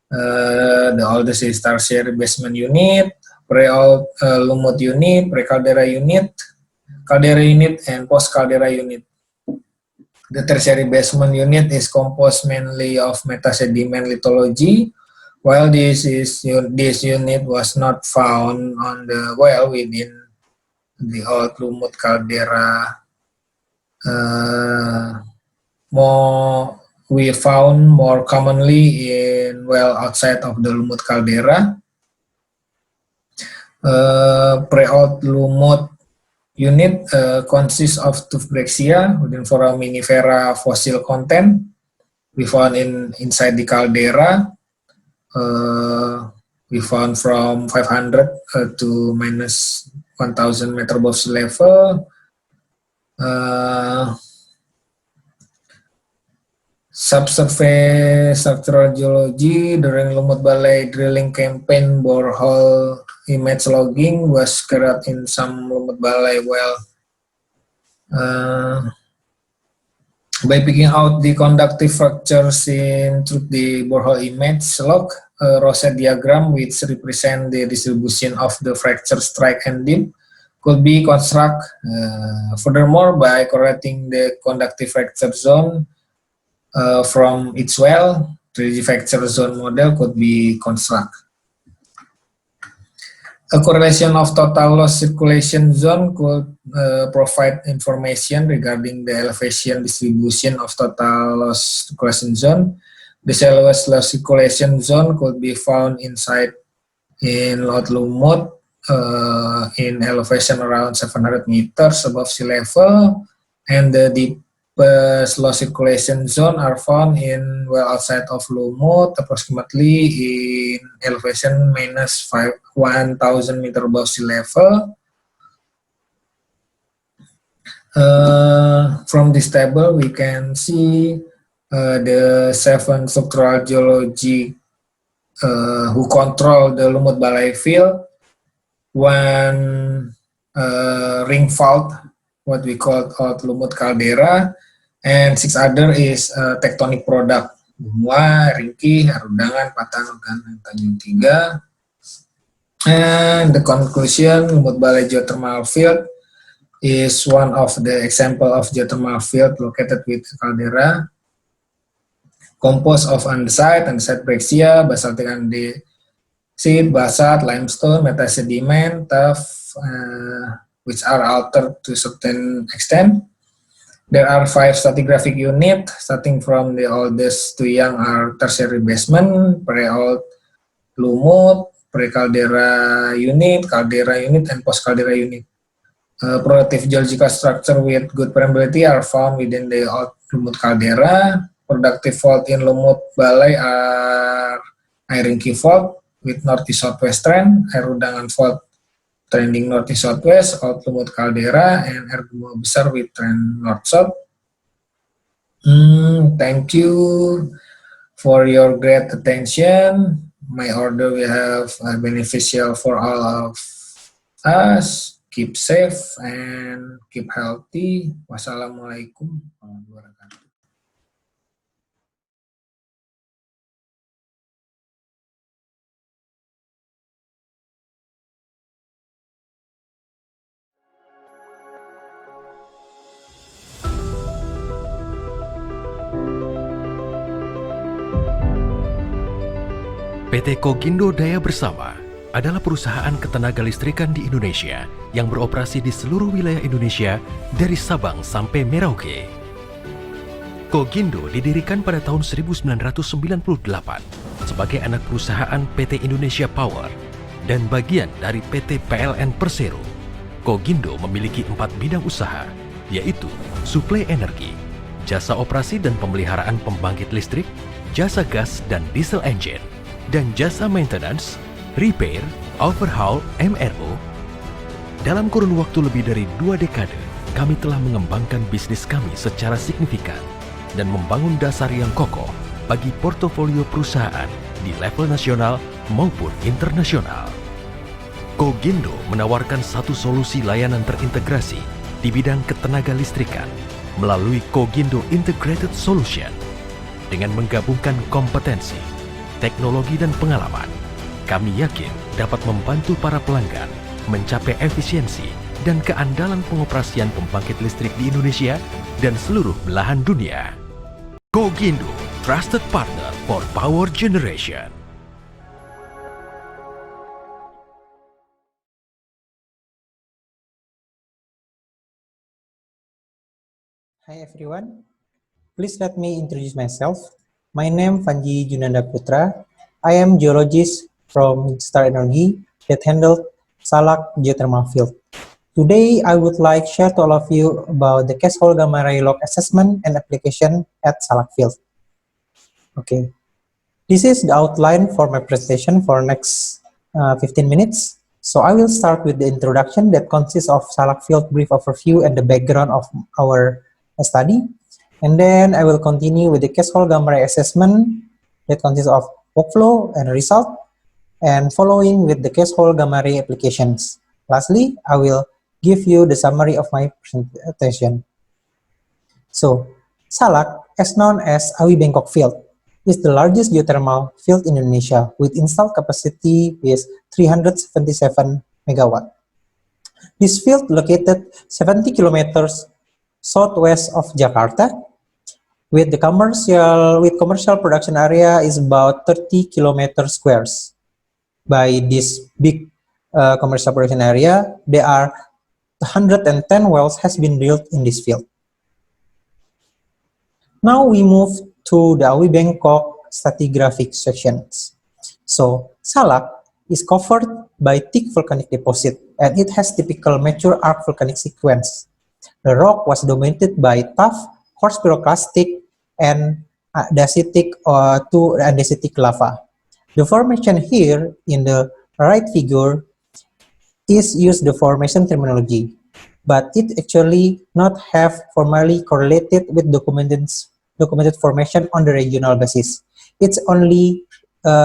The oldest is tertiary basement unit, pre-old Lumut unit, pre-caldera unit, and post-caldera unit. The tertiary basement unit is composed mainly of metasediment lithology, while this unit was not found on the well within the old Lumut caldera. We found more commonly in well outside of the Lumut caldera. Pre-old Lumut unit consists of tuff breccia within foraminifera fossil content we found inside the caldera. We found from 500 to minus 1,000 meter above sea level. Subsurface structural geology during Lumut Balai drilling campaign borehole image logging was carried in some Lumut Balai well. By picking out the conductive fractures in through the borehole image log, a rosette diagram which represent the distribution of the fracture strike and dip could be constructed. Furthermore, by correlating the conductive fracture zone from its well, 3D fracture zone model could be constructed. A correlation of total loss circulation zone could provide information regarding the elevation distribution of total loss circulation zone. The shallowest loss circulation zone could be found inside in Laut Lumut in elevation around 700 meters above sea level, and the deepest loss circulation zone are found in well outside of Lumut, approximately in elevation minus 1,000 meter above sea level. From this table, we can see the 7 structural geology who control the Lumut Balai field. one ring fault, what we call lumut caldera, and 6 other is tectonic product, gumua, ringkih, arudangan, patahan, dan tanjung tiga. And the conclusion, lumut balai geothermal field is one of the example of geothermal field located with caldera, composed of andesite breccia, basaltic andesite, basalt, limestone, metasediment, tuff, which are altered to a certain extent. There are 5 stratigraphic units, starting from the oldest to young are tertiary basement, pre-old lumut, pre-caldera unit, caldera unit, and post-caldera unit. Productive geological structure with good permeability are found within the old lumut caldera. Productive fault in lumut balai are air ringkih fault with northeast-southwest trend, air udangan fault trending northeast-southwest, old lumut caldera, and air gumua besar with trend north-south. Thank you for your great attention. My order will have beneficial for all of us. Keep safe and keep healthy. Wassalamualaikum warahmatullahi wabarakatuh. PT Kogindo Daya Bersama adalah perusahaan ketenaga listrikan di Indonesia yang beroperasi di seluruh wilayah Indonesia dari Sabang sampai Merauke. Kogindo didirikan pada tahun 1998 sebagai anak perusahaan PT Indonesia Power dan bagian dari PT PLN Persero. Kogindo memiliki 4 bidang usaha, yaitu suplai energi, jasa operasi dan pemeliharaan pembangkit listrik, jasa gas dan diesel engine, dan jasa maintenance, repair, overhaul, MRO. Dalam kurun waktu lebih dari 2 dekade, kami telah mengembangkan bisnis kami secara signifikan dan membangun dasar yang kokoh bagi portofolio perusahaan di level nasional maupun internasional. Kogindo menawarkan satu solusi layanan terintegrasi di bidang ketenaga listrikan melalui Kogindo Integrated Solution. Dengan menggabungkan kompetensi, teknologi dan pengalaman, kami yakin dapat membantu para pelanggan mencapai efisiensi dan keandalan pengoperasian pembangkit listrik di Indonesia dan seluruh belahan dunia. Kogindo, trusted partner for power generation. Hi everyone, please let me introduce myself. My name Panji Junanda Putra. I am geologist from Star Energy that handled Salak geothermal field. Today, I would like to share to all of you about the case hole gamma ray log assessment and application at Salak field. Okay, this is the outline for my presentation for next 15 minutes. So I will start with the introduction that consists of Salak field brief overview and the background of our study. And then I will continue with the case hole gamma ray assessment that consists of workflow and result, and following with the case hole gamma ray applications. Lastly, I will give you the summary of my presentation. So, Salak, as known as Awi Bangkok Field, is the largest geothermal field in Indonesia with installed capacity is 377 megawatt. This field located 70 kilometers southwest of Jakarta, with commercial production area is about 30 kilometer squares. By this big commercial production area, there are 110 wells has been drilled in this field. Now we move to the Awi Bangkok stratigraphic sections. So Salak is covered by thick volcanic deposit, and it has typical mature arc volcanic sequence. The rock was dominated by tough coarse pyroclastic and andesitic to andesitic lava. The formation here in the right figure is used the formation terminology, but it actually not have formally correlated with documented formation on the regional basis. It's only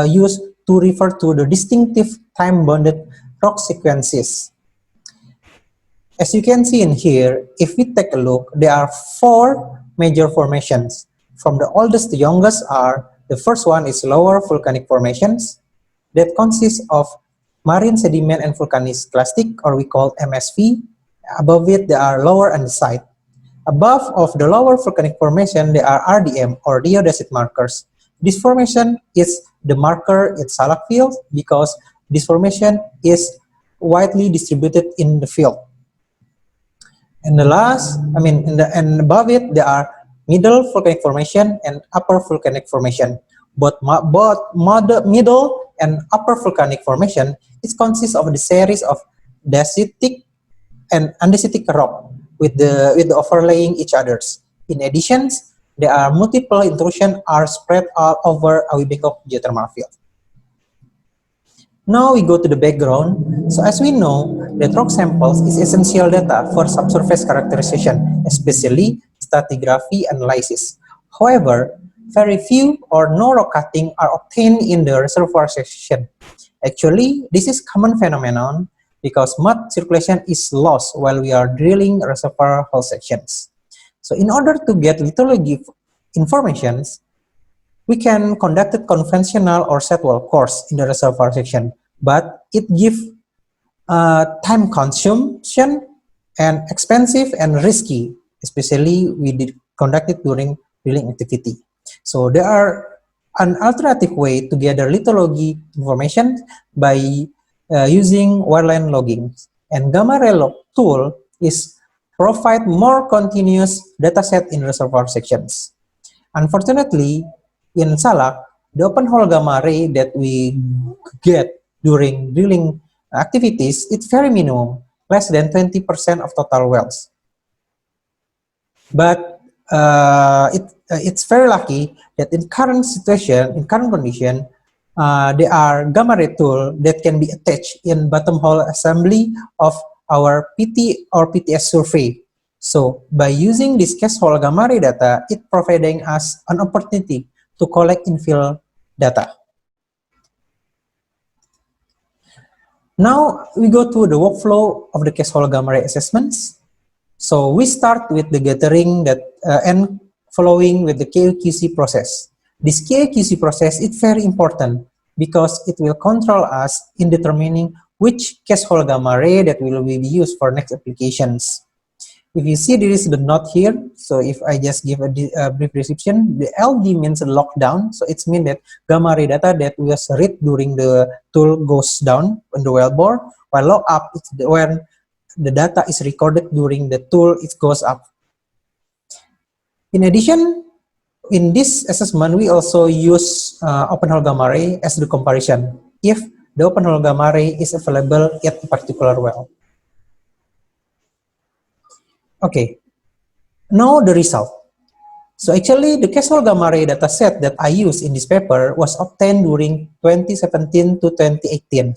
used to refer to the distinctive time-bounded rock sequences. As you can see in here, if we take a look, there are 4 major formations. From the oldest to youngest are, the first one is lower volcanic formations that consist of marine sediment and volcaniclastic, or we call MSV. Above it, there are lower andesite. Above of the lower volcanic formation, there are RDM, or geodesic markers. This formation is the marker in Salak field because this formation is widely distributed in the field. And the last, and above it, there are middle volcanic formation and upper volcanic formation. Both middle and upper volcanic formation, it consists of the series of dacitic and andesitic rock with the overlaying each others. In addition, there are multiple intrusions are spread all over a Bangkok geothermal field. Now we go to the background. So as we know, that rock samples is essential data for subsurface characterization, especially stratigraphy analysis. However, very few or no rock cutting are obtained in the reservoir section. Actually, this is common phenomenon because mud circulation is lost while we are drilling reservoir hole sections. So in order to get lithology informations, we can conduct a conventional or set well course in the reservoir section, but it gives time consumption and expensive and risky, especially we did conduct it during drilling activity. So there are an alternative way to gather lithology information by using wireline logging, and gamma ray log tool is provide more continuous dataset in reservoir sections. Unfortunately, in Salak, the open hole gamma ray that we get during drilling activities, it's very minimum, less than 20% of total wells. But it's very lucky that in current situation, in current condition, there are gamma ray tool that can be attached in bottom hole assembly of our PT or PTS survey. So by using this case hole gamma ray data, it providing us an opportunity to collect infill data. Now we go to the workflow of the case hole gamma ray assessments. So we start with the gathering that and following with the KQC process. This KQC process is very important because it will control us in determining which case hole gamma ray that will be used for next applications. If you see there is the note here, so if I just give a brief description, the LD means lockdown, so it means that gamma ray data that was read during the tool goes down on the wellbore, while log up it's when the data is recorded during the tool it goes up. In addition, in this assessment, we also use open hole gamma ray as the comparison if the open hole gamma ray is available at a particular well. Okay, now the result. So actually, the case hole gamma ray data set that I used in this paper was obtained during 2017 to 2018.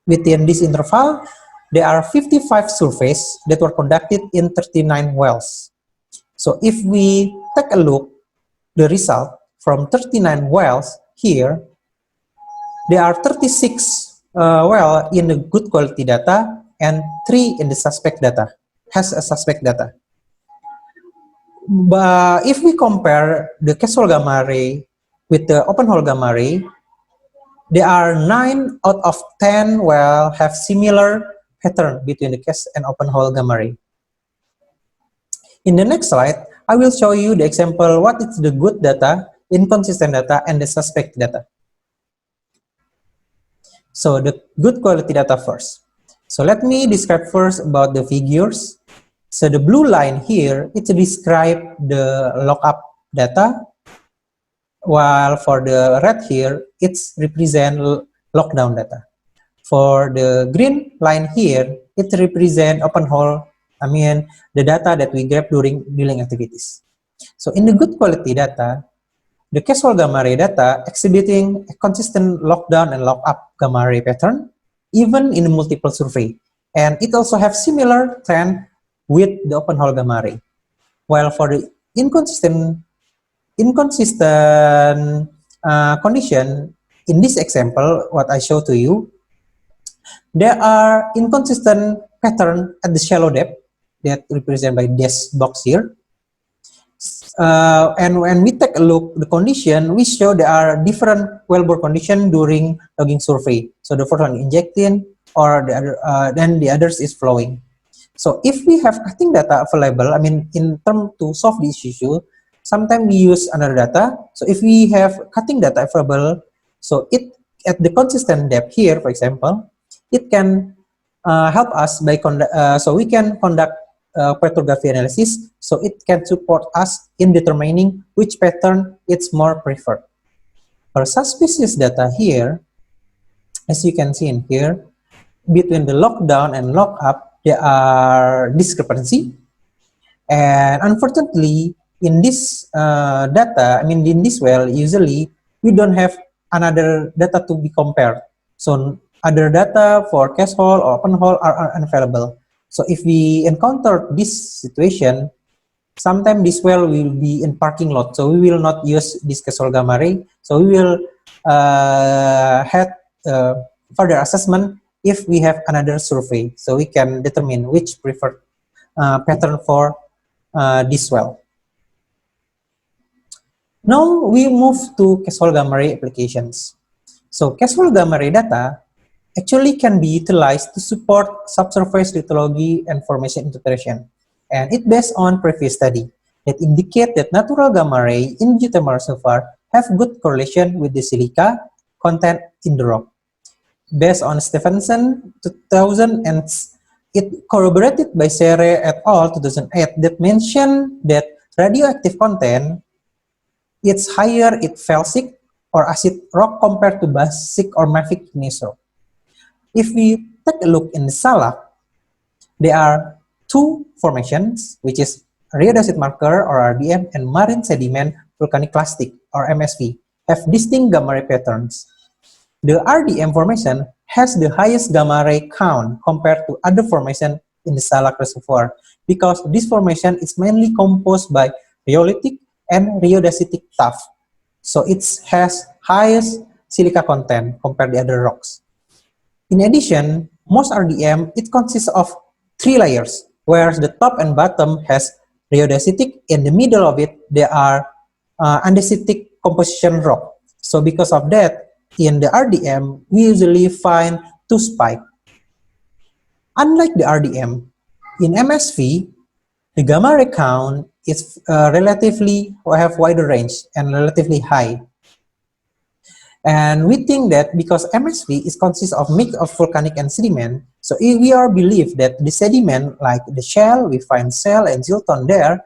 Within this interval, there are 55 surveys that were conducted in 39 wells. So if we take a look, the result from 39 wells here, there are 36 wells in the good quality data and 3 in the suspect data, has a suspect data. But if we compare the case hole gamma ray with the open hole gamma ray, there are 9 out of 10 wells have similar pattern between the case and open hole gamma ray. In the next slide, I will show you the example what is the good data, inconsistent data, and the suspect data. So the good quality data first. So let me describe first about the figures. So the blue line here, it describes the lookup data, while for the red here, it's represent lockdown data. For the green line here, it represent open hole, the data that we grab during drilling activities. So in the good quality data, the case hole gamma ray data exhibiting a consistent lockdown and lockup gamma ray pattern, even in multiple survey. And it also have similar trend with the open hole gamma ray. While for the inconsistent condition, in this example, what I show to you, There are inconsistent pattern at the shallow depth that represented by this box here. And when we take a look the condition, we show there are different wellbore condition during logging survey. So the first one injecting, or the other, then the others is flowing. So if we have cutting data available, I mean, in terms to solve this issue, sometimes we use another data. So if we have cutting data available, so it at the consistent depth here, for example, it can help us by so we can conduct petrography analysis. So it can support us in determining which pattern is more preferred. For subspecies data here, as you can see in here, between the lockdown and lockup, there are discrepancy. And unfortunately, in this data, I mean, in this well, usually we don't have another data to be compared. So other data for cast hole or open hole are unavailable. So if we encounter this situation, sometimes this well will be in parking lot. So we will not use this cast hole gamma ray. So we will have further assessment if we have another survey. So we can determine which preferred pattern for this well. Now we move to cast hole gamma ray applications. So cast hole gamma ray data actually can be utilized to support subsurface lithology and formation interpretation. And it based on previous study that indicate that natural gamma ray in geothermal reservoir have good correlation with the silica content in the rock. Based on Stephenson 2000 and it corroborated by Serre et al. 2008 that mentioned that radioactive content it's higher in felsic or acid rock compared to basic or mafic igneous rock. If we take a look in the Salak, there are two formations, which is rhyodacite marker or RDM and marine sediment volcanic clastic or MSV, have distinct gamma ray patterns. The RDM formation has the highest gamma ray count compared to other formation in the Salak reservoir because this formation is mainly composed by rhyolitic and rhyodacite tuff. So it has highest silica content compared to other rocks. In addition, most RDM, it consists of 3 layers, whereas the top and bottom has rhyodacite. In the middle of it, there are andesitic composition rock. So because of that, in the RDM, we usually find 2 spikes. Unlike the RDM, in MSV, the gamma ray count is relatively have wider range and relatively high. And we think that because MSV is consists of mix of volcanic and sediment, so we are believe that the sediment like the shell, we find shell and zilton there,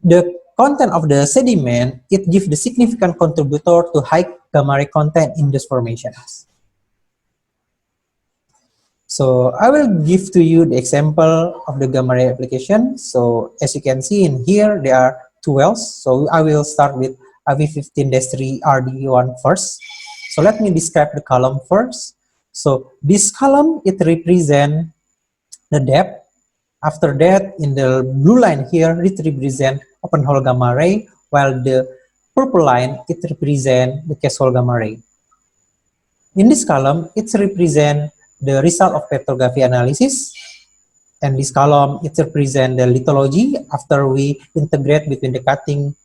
the content of the sediment, it gives the significant contributor to high gamma ray content in these formations. So I will give to you the example of the gamma ray application. So as you can see in here, there are 2 wells. So I will start with AV15-3 RD1 first. So let me describe the column first. So this column, it represents the depth. After that, in the blue line here, it represents open hole gamma ray, while the purple line, it represents the cast hole gamma ray. In this column, it represents the result of petrography analysis. And this column, it represents the lithology after we integrate between the cutting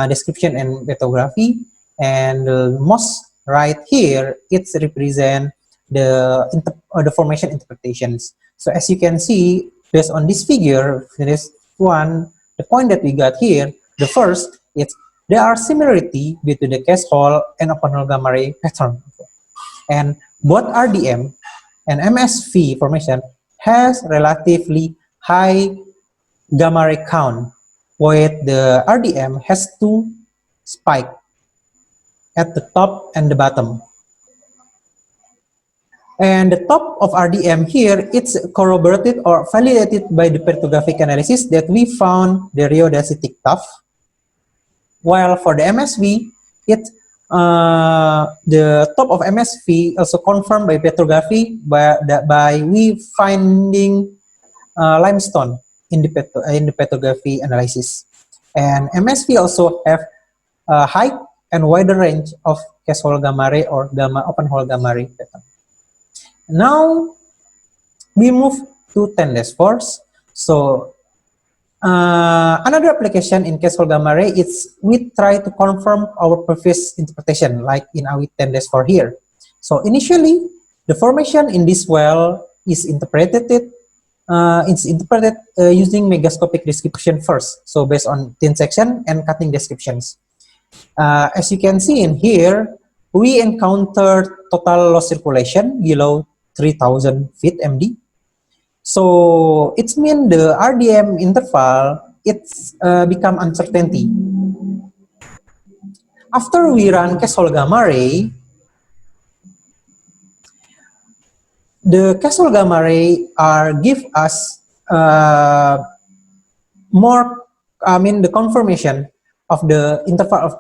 description and petrography. And the most right here, it represents the formation interpretations. So as you can see, based on this figure, this one, the point that we got here, the first, it's there are similarity between the cast hole and open hole gamma ray pattern. And both RDM and MSV formation has relatively high gamma ray count, where the RDM has 2 spikes at the top and the bottom. And the top of RDM here, it's corroborated or validated by the petrographic analysis that we found the rhyodacite tuff. While for the MSV, the top of MSV also confirmed by petrography by we finding limestone in the petrography analysis. And MSV also have a high and wider range of cast hole gamma ray or open hole gamma ray pattern. Now we move to 10-4. So another application in case hole gamma ray is we try to confirm our previous interpretation, like in our 10-4 here. So initially, the formation in this well is interpreted using megascopic description first. So based on thin section and cutting descriptions. As you can see in here, we encountered total loss circulation below 3,000 feet MD. So it means the RDM interval, it's become uncertainty. After we run case hole gamma ray, the case hole gamma ray give us the confirmation of the interval of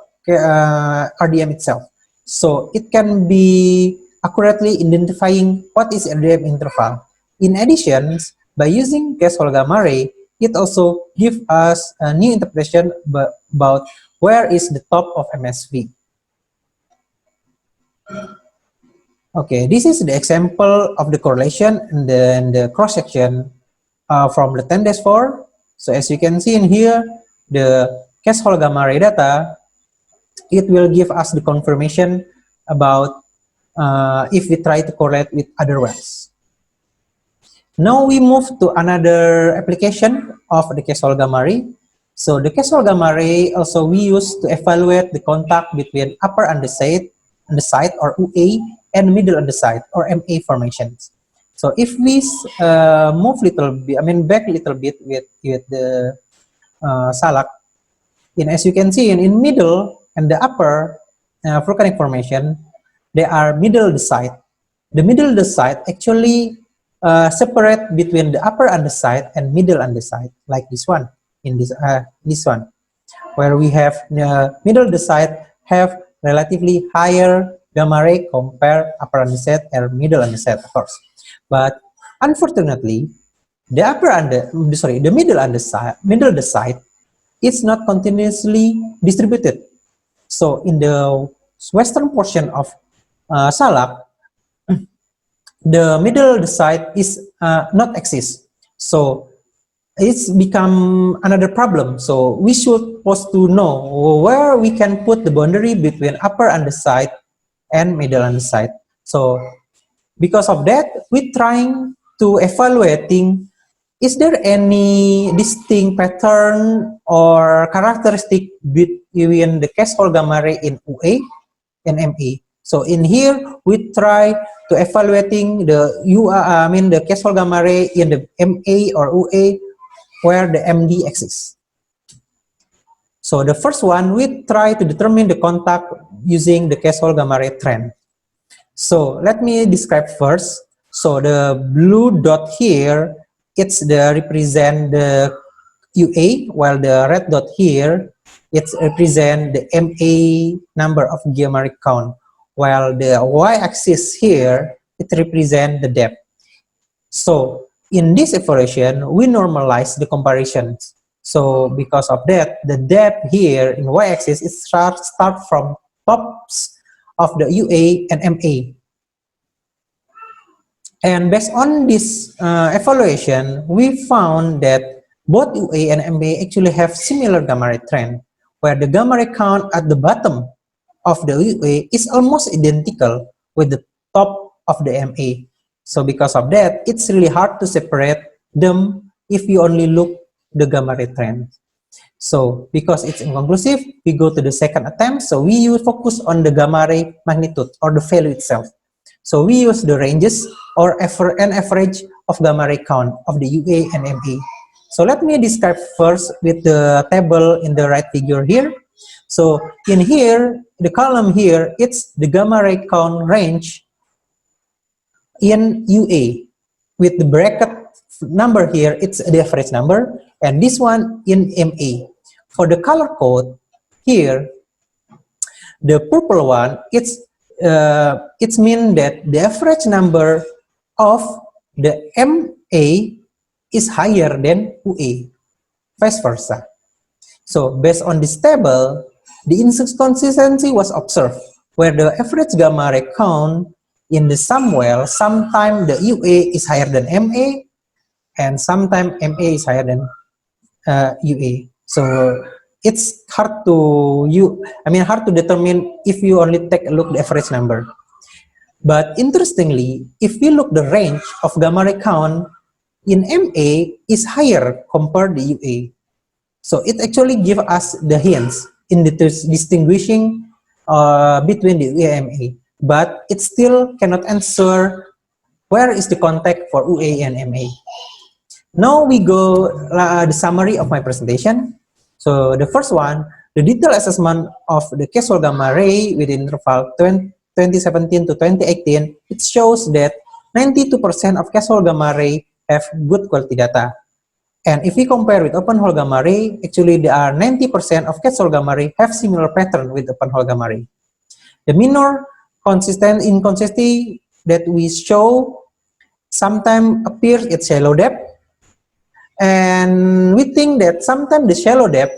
RDM itself. So it can be accurately identifying what is RDM interval. In addition, by using case hole gamma ray, it also gives us a new interpretation about where is the top of MSV. Okay, this is the example of the correlation and then the cross-section from the 10-4. So as you can see in here, the case hole gamma ray data, it will give us the confirmation about if we try to correlate with other wells. Now we move to another application of the case hole gamma ray. So the case hole gamma ray also we use to evaluate the contact between upper andesite or UA and middle andesite or MA formations. So if we move back a little bit with the salak, as you can see in middle and the upper volcanic formation, they are middle andesite. The middle andesite actually separate between the upper andesite and middle andesite, like this one, this one, where we have the middle andesite have relatively higher gamma ray compare upper andesite or middle andesite, of course. But unfortunately, the middle andesite is not continuously distributed. So in the western portion of Salak, the middle andesite is not exist. So it's become another problem. So we should supposed to know where we can put the boundary between upper andesite and middle andesite. So because of that, we're trying to evaluating, is there any distinct pattern or characteristic between the case hole gamma ray in UA and MA? So in here, we try to evaluating the case hole gamma ray in the MA or UA where the MD exists. So the first one, we try to determine the contact using the case hole gamma ray trend. So let me describe first. So the blue dot here, it's represent the UA, while the red dot here, it's represent the MA number of geomeric count, while the y-axis here, it represent the depth. So in this evaluation, we normalize the comparisons. So because of that, the depth here in y-axis is start from tops of the UA and MA. And based on this evaluation, we found that both UA and MA actually have similar gamma ray trend, where the gamma ray count at the bottom of the UA is almost identical with the top of the MA. So because of that, it's really hard to separate them if you only look the gamma ray trend. So because it's inconclusive, we go to the second attempt. So we focus on the gamma ray magnitude or the value itself. So we use the ranges or an average of gamma ray count of the UA and MA. So let me describe first with the table in the right figure here. So in here, the column here, it's the gamma ray count range in UA. With the bracket number here, it's the average number, and this one in MA. For the color code here, the purple one, it's mean that the average number of the MA is higher than UA, vice versa. So based on this table, the inconsistency was observed, where the average gamma ray count in the some well, sometimes the UA is higher than MA, and sometimes MA is higher than UA. So it's hard to hard to determine if you only take a look the average number. But interestingly, if we look the range of gamma ray count in MA is higher compared to UA. So it actually gives us the hints in distinguishing between the UA and MA. But it still cannot answer where is the contact for UA and MA. Now we go the summary of my presentation. So the first one, the detailed assessment of the casual gamma ray within interval 2017 to 2018, it shows that 92% of casual gamma ray have good quality data. And if we compare with open hole gamma ray, actually there are 90% of casual gamma ray have similar pattern with open hole gamma ray. The minor inconsistency that we show sometimes appears at shallow depth, and we think that sometimes the shallow depth,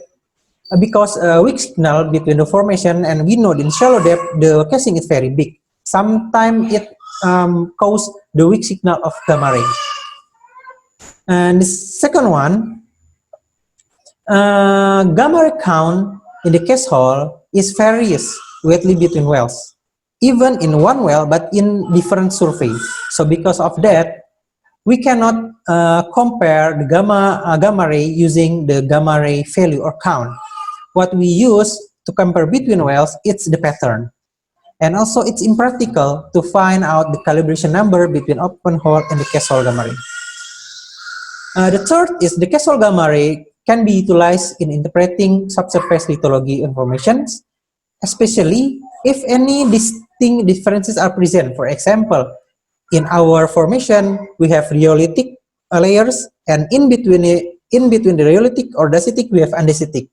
because weak signal between the formation, and we know in shallow depth the casing is very big. Sometimes it causes the weak signal of gamma ray. And the second one, gamma ray count in the case hole is varies greatly between wells, even in one well but in different surveys. So because of that, we cannot compare the gamma ray using the gamma ray value or count. What we use to compare between wells, it's the pattern. And also it's impractical to find out the calibration number between open hole and the case hole gamma ray. The third is the case hole gamma ray can be utilized in interpreting subsurface lithology information, especially if any distinct differences are present. For example, in our formation, we have rhyolitic layers, and in between the rhyolitic or dacitic, we have andesitic.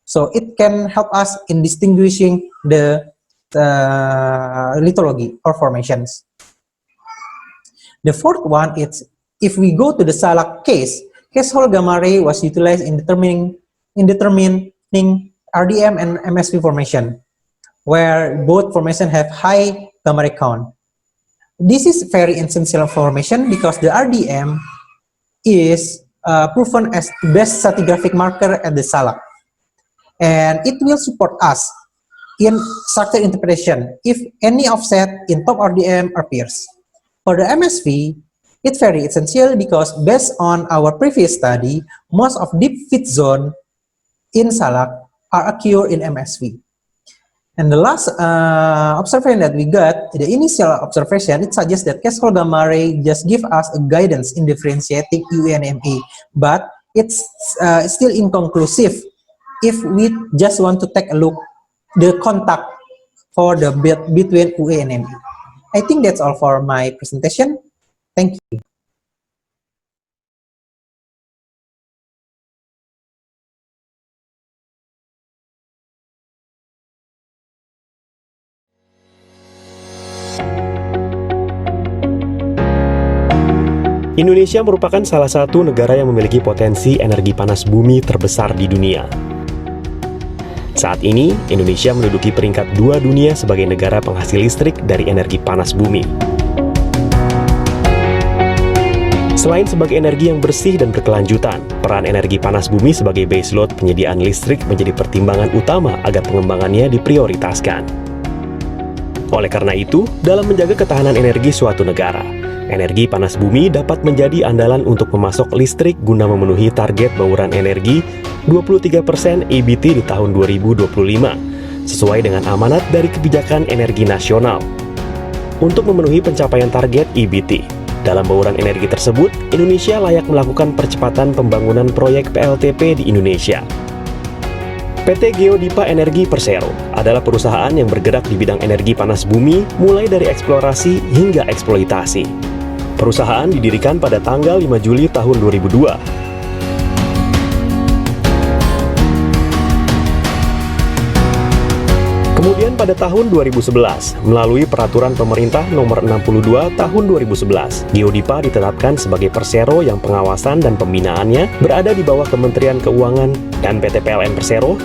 So it can help us in distinguishing the lithology or formations. The fourth one is, if we go to the Salak case hole gamma ray was utilized in determining RDM and MSV formation, where both formation have high gamma ray count. This is very essential formation because the RDM is proven as the best stratigraphic marker at the Salak, and it will support us in structure interpretation if any offset in top RDM appears. For the MSV, it's very essential because based on our previous study, most of deep fit zone in Salak are occur in MSV. And the last observation that we got, the initial observation, it suggests that case hole gamma ray just give us a guidance in differentiating UA and MA, but it's still inconclusive if we just want to take a look the contact for the between UA and MA. I think that's all for my presentation. Thank you. Indonesia merupakan salah satu negara yang memiliki potensi energi panas bumi terbesar di dunia. Saat ini, Indonesia menduduki peringkat 2 dunia sebagai negara penghasil listrik dari energi panas bumi. Selain sebagai energi yang bersih dan berkelanjutan, peran energi panas bumi sebagai baseload penyediaan listrik menjadi pertimbangan utama agar pengembangannya diprioritaskan. Oleh karena itu, dalam menjaga ketahanan energi suatu negara, energi panas bumi dapat menjadi andalan untuk memasok listrik guna memenuhi target bauran energi 23% EBT di tahun 2025, sesuai dengan amanat dari Kebijakan Energi Nasional. Untuk memenuhi pencapaian target EBT, dalam bauran energi tersebut, Indonesia layak melakukan percepatan pembangunan proyek PLTP di Indonesia. PT Geodipa Energi Persero adalah perusahaan yang bergerak di bidang energi panas bumi mulai dari eksplorasi hingga eksploitasi. Perusahaan didirikan pada tanggal 5 Juli tahun 2002. Kemudian pada tahun 2011, melalui Peraturan Pemerintah Nomor 62 Tahun 2011, Geodipa ditetapkan sebagai Persero yang pengawasan dan pembinaannya berada di bawah Kementerian Keuangan dan PT PLN Persero.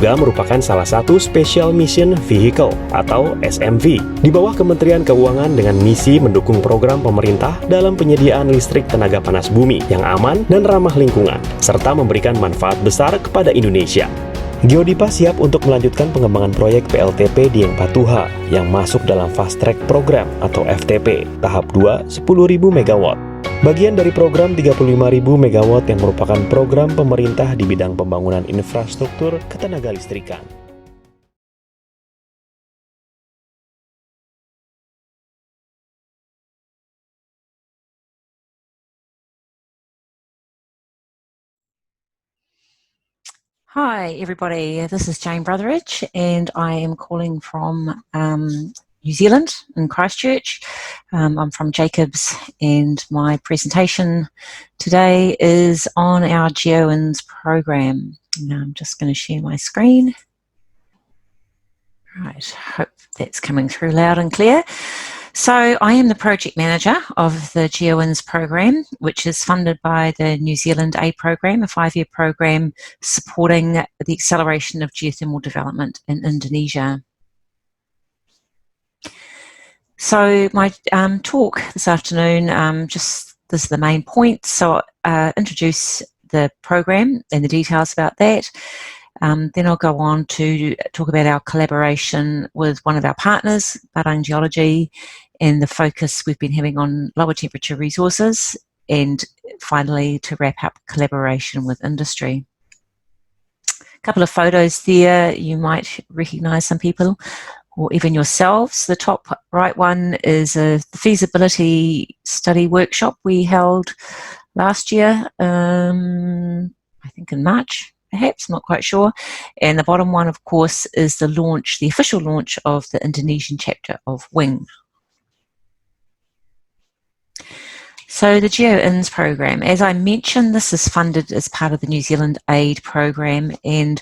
juga merupakan salah satu Special Mission Vehicle atau SMV di bawah Kementerian Keuangan dengan misi mendukung program pemerintah dalam penyediaan listrik tenaga panas bumi yang aman dan ramah lingkungan, serta memberikan manfaat besar kepada Indonesia. Geodipa siap untuk melanjutkan pengembangan proyek PLTP Dieng Patuha yang masuk dalam Fast Track Program atau FTP, tahap 2 10.000 MW. Bagian dari program 35.000 MW yang merupakan program pemerintah di bidang pembangunan infrastruktur ketenaga listrikan. Hi, everybody. This is Jane Brotheridge, and I am calling from New Zealand in Christchurch. I'm from Jacobs, and my presentation today is on our GeoWinds program. Now I'm just going to share my screen. Right, hope that's coming through loud and clear. So I am the project manager of the GeoWinds program, which is funded by the New Zealand Aid program, a 5-year program supporting the acceleration of geothermal development in Indonesia. So my talk this afternoon, this is the main point. So introduce the program and the details about that. Then I'll go on to talk about our collaboration with one of our partners, Padang Geology, and the focus we've been having on lower temperature resources, and finally to wrap up collaboration with industry. A couple of photos there, you might recognise some people or even yourselves. The top right one is the feasibility study workshop we held last year, I think in March. Perhaps, not quite sure. And the bottom one, of course, is the launch, the official launch of the Indonesian chapter of WING. So the GeoINS program, as I mentioned, this is funded as part of the New Zealand Aid program, and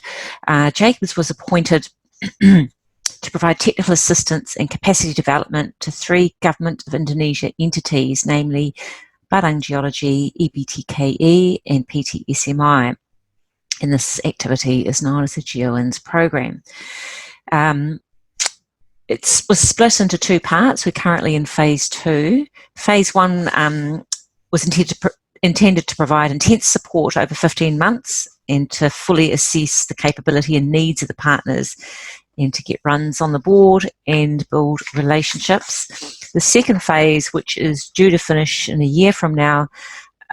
Jacobs was appointed to provide technical assistance and capacity development to 3 Government of Indonesia entities, namely Padang Geology, EBTKE, and PTSMI. And this activity is known as the GeoINS program. It was split into 2 parts. We're currently in phase 2. Phase 1 was intended to provide intense support over 15 months and to fully assess the capability and needs of the partners and to get runs on the board and build relationships. The second phase, which is due to finish in a year from now,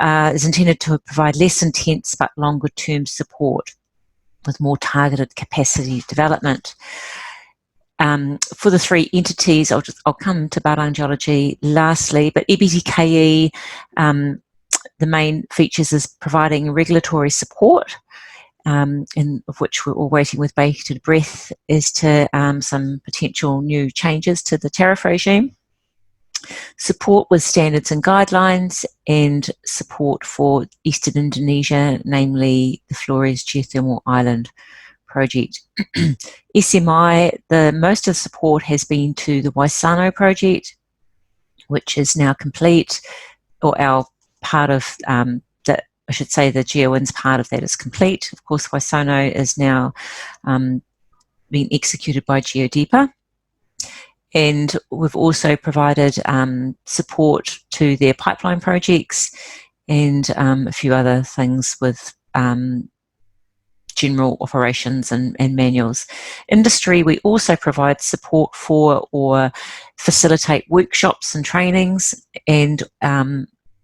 is intended to provide less intense but longer term support with more targeted capacity development. For the 3 entities, I'll come to Padang Geology lastly, but EBTKE, the main features is providing regulatory support, and of which we're all waiting with bated breath as to some potential new changes to the tariff regime. Support with standards and guidelines, and support for Eastern Indonesia, namely the Flores Geothermal Island project. SMI, most of the support has been to the Waisano project, which is now complete, or our part of I should say the GeoWinds part of that is complete. Of course, Waisano is now being executed by Geodipa. And we've also provided support to their pipeline projects and a few other things with general operations and manuals. Industry, we also provide support for or facilitate workshops and trainings, and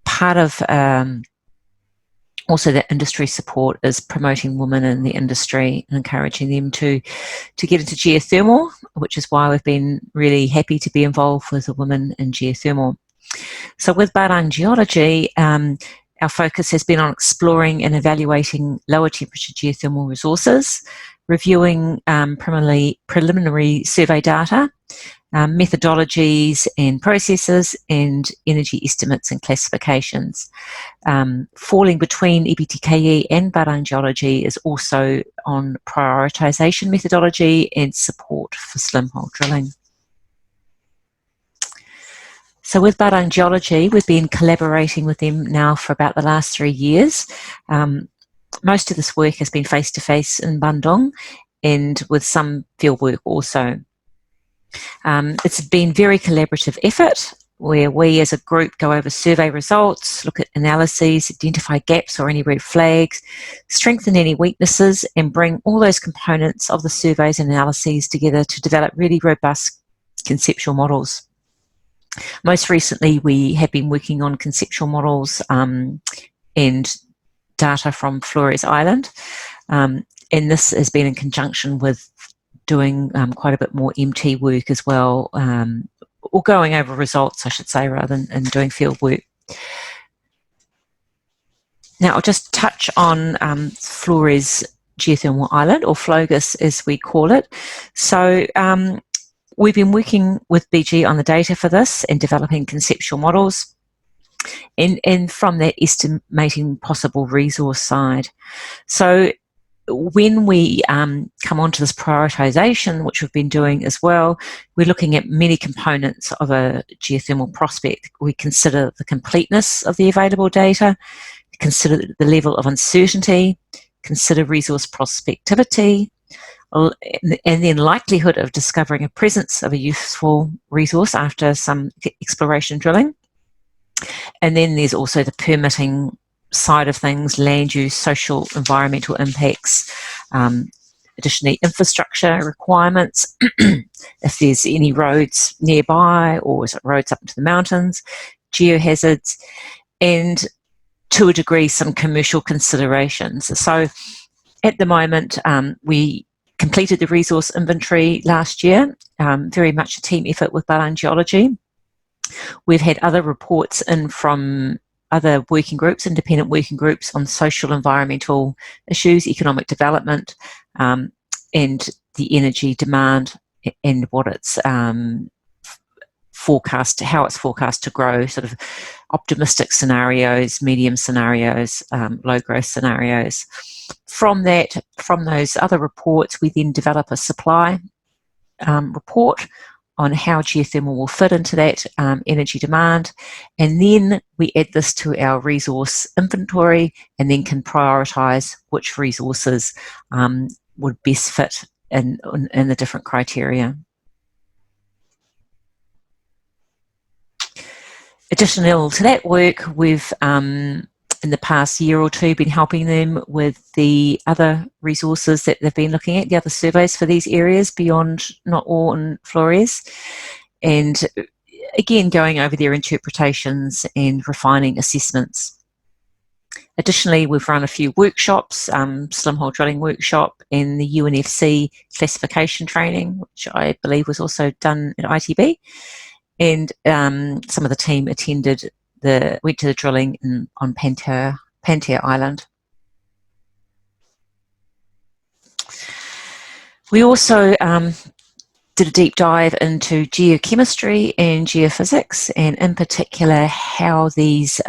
part of also that industry support is promoting women in the industry and encouraging them to get into geothermal, which is why we've been really happy to be involved with the women in geothermal. So with Padang Geology, our focus has been on exploring and evaluating lower temperature geothermal resources, reviewing preliminary survey data, methodologies and processes, and energy estimates and classifications. Falling between EBTKE and Padang Geology is also on prioritisation methodology and support for slim hole drilling. So with Padang Geology, we've been collaborating with them now for about the last 3 years. Most of this work has been face-to-face in Bandung, and with some field work also. It's been very collaborative effort where we as a group go over survey results, look at analyses, identify gaps or any red flags, strengthen any weaknesses, and bring all those components of the surveys and analyses together to develop really robust conceptual models. Most recently, we have been working on conceptual models and data from Flores Island, and this has been in conjunction with doing quite a bit more MT work as well, or going over results, I should say, rather than doing field work. Now, I'll just touch on Flores Geothermal Island, or FLOGIS as we call it. So we've been working with BG on the data for this and developing conceptual models, and from that estimating possible resource side. So when we come onto this prioritisation, which we've been doing as well, we're looking at many components of a geothermal prospect. We consider the completeness of the available data, consider the level of uncertainty, consider resource prospectivity, and then likelihood of discovering a presence of a useful resource after some exploration drilling. And then there's also the permitting side of things, land use, social, environmental impacts, additionally infrastructure requirements, if there's any roads nearby or is it roads up into the mountains, geohazards, and to a degree some commercial considerations. So at the moment we completed the resource inventory last year, very much a team effort with Barang Geology. We've had other reports in from other working groups, independent working groups on social environmental issues, economic development, and the energy demand and what it's forecast, how it's forecast to grow, sort of optimistic scenarios, medium scenarios, low growth scenarios. From that, from those other reports, we then develop a supply report on how geothermal will fit into that energy demand, and then we add this to our resource inventory and then can prioritise which resources would best fit in the different criteria. Additional to that work, we've in the past year or two been helping them with the other resources that they've been looking at, the other surveys for these areas beyond Not All and Flores, and again going over their interpretations and refining assessments. Additionally, we've run a few workshops, slim hole drilling workshop and the UNFC classification training, which I believe was also done at ITB, and some of the team attended went to the drilling on Pantea Island. We also did a deep dive into geochemistry and geophysics, and in particular how these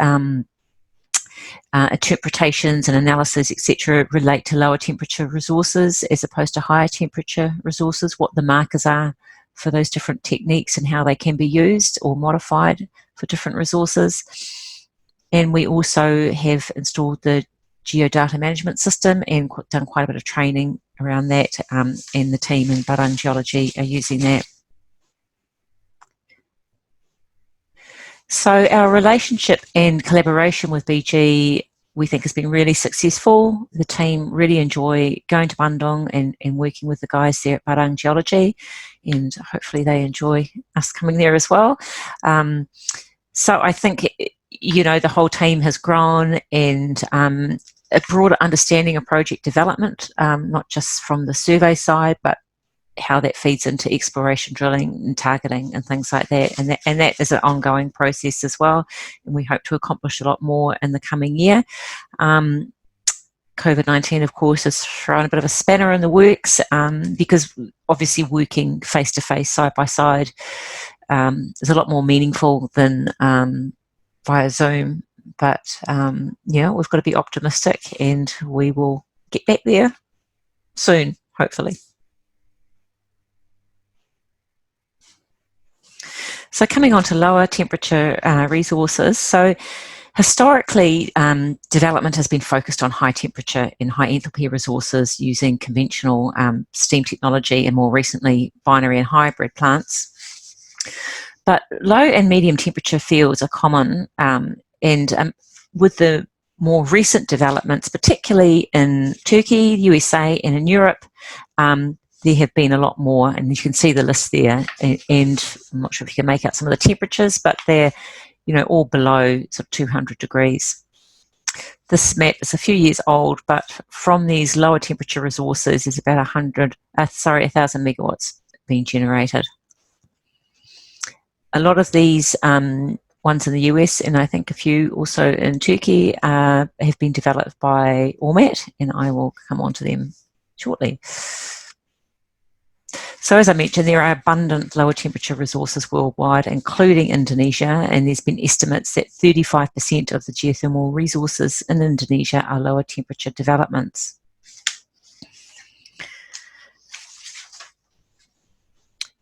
interpretations and analysis, etc., relate to lower temperature resources as opposed to higher temperature resources, what the markers are for those different techniques and how they can be used or modified for different resources. And we also have installed the geodata management system and done quite a bit of training around that, and the team in Barang Geology are using that. So our relationship and collaboration with BG, we think, has been really successful. The team really enjoy going to Bandung and working with the guys there at Barang Geology, and hopefully they enjoy us coming there as well. So I think, you know, the whole team has grown, and a broader understanding of project development, not just from the survey side, but how that feeds into exploration drilling and targeting and things like that. And that is an ongoing process as well, and we hope to accomplish a lot more in the coming year. COVID-19, of course, has thrown a bit of a spanner in the works, because obviously working face-to-face, side-by-side, is a lot more meaningful than via Zoom. But, yeah, we've got to be optimistic, and we will get back there soon, hopefully. So coming on to lower temperature resources. So Historically, development has been focused on high temperature and high enthalpy resources using conventional steam technology and more recently binary and hybrid plants. But low and medium temperature fields are common, and with the more recent developments, particularly in Turkey, the USA and in Europe, there have been a lot more, and you can see the list there, and I'm not sure if you can make out some of the temperatures, but they're all below sort of 200 degrees. This map is a few years old, but from these lower temperature resources, there's about 1,000 megawatts being generated. A lot of these ones in the US, and I think a few also in Turkey, have been developed by Ormat, and I will come on to them shortly. So as I mentioned, there are abundant lower temperature resources worldwide, including Indonesia, and there's been estimates that 35% of the geothermal resources in Indonesia are lower temperature developments.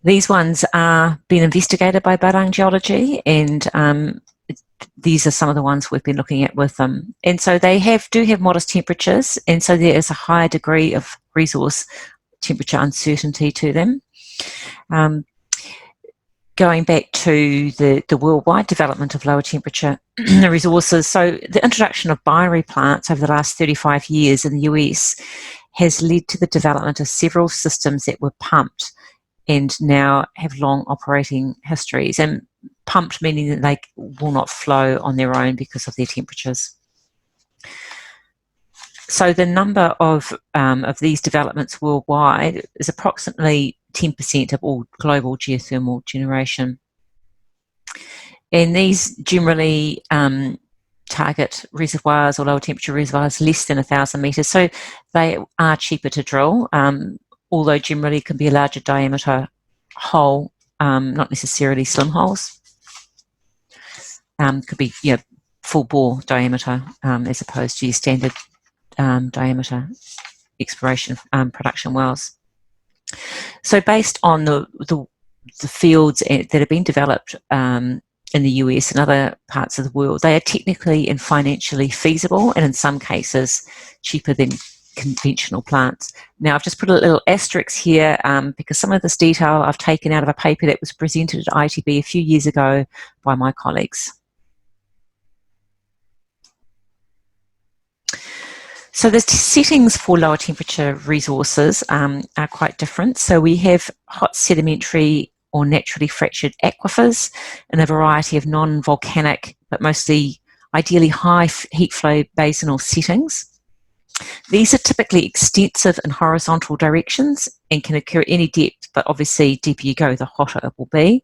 These ones are being investigated by Barang Geology, and these are some of the ones we've been looking at with them. And so they do have modest temperatures, and so there is a higher degree of resource temperature uncertainty to them. Going back to the worldwide development of lower temperature resources, so the introduction of binary plants over the last 35 years in the US has led to the development of several systems that were pumped and now have long operating histories, and pumped meaning that they will not flow on their own because of their temperatures. So the number of these developments worldwide is approximately 10% of all global geothermal generation. And these generally target reservoirs or lower temperature reservoirs less than 1,000 metres, so they are cheaper to drill, although generally can be a larger diameter hole, not necessarily slim holes. Could be full bore diameter as opposed to your standard diameter exploration production wells. So based on the fields that have been developed in the US and other parts of the world, they are technically and financially feasible, and in some cases cheaper than conventional plants. Now I've just put a little asterisk here because some of this detail I've taken out of a paper that was presented at ITB a few years ago by my colleagues. So the settings for lower temperature resources are quite different. So we have hot sedimentary or naturally fractured aquifers in a variety of non-volcanic, but mostly ideally high heat flow basinal settings. These are typically extensive in horizontal directions and can occur at any depth, but obviously deeper you go, the hotter it will be.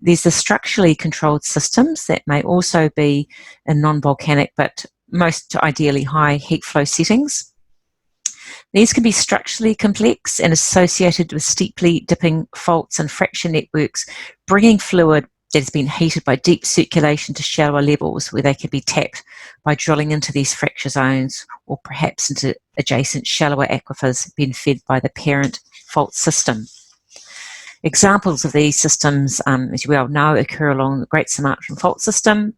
There's the structurally controlled systems that may also be in non-volcanic, but most ideally high heat flow settings. These can be structurally complex and associated with steeply dipping faults and fracture networks, bringing fluid that has been heated by deep circulation to shallower levels where they can be tapped by drilling into these fracture zones or perhaps into adjacent shallower aquifers being fed by the parent fault system. Examples of these systems, as you well know, occur along the Great Sumatran Fault System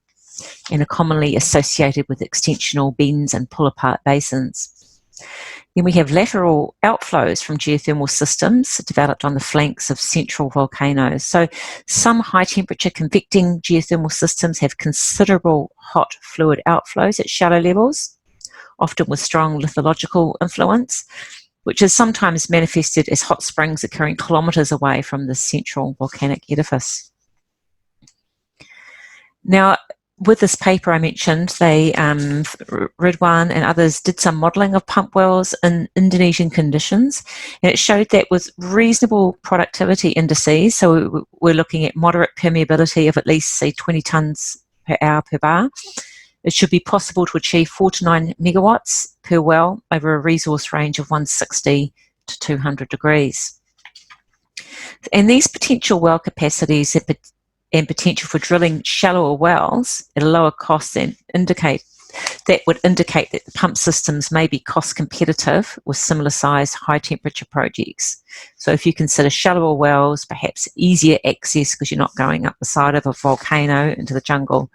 and are commonly associated with extensional bends and pull-apart basins. Then we have lateral outflows from geothermal systems developed on the flanks of central volcanoes. So some high-temperature convecting geothermal systems have considerable hot fluid outflows at shallow levels, often with strong lithological influence, which is sometimes manifested as hot springs occurring kilometres away from the central volcanic edifice. Now, with this paper I mentioned, they, Ridwan and others, did some modelling of pump wells in Indonesian conditions, and it showed that with reasonable productivity indices, so we're looking at moderate permeability of at least, say, 20 tonnes per hour per bar, it should be possible to achieve 4 to 9 megawatts per well over a resource range of 160 to 200 degrees. And these potential well capacities and potential for drilling shallower wells at a lower cost would indicate that the pump systems may be cost competitive with similar size high temperature projects. So if you consider shallower wells, perhaps easier access because you're not going up the side of a volcano into the jungle,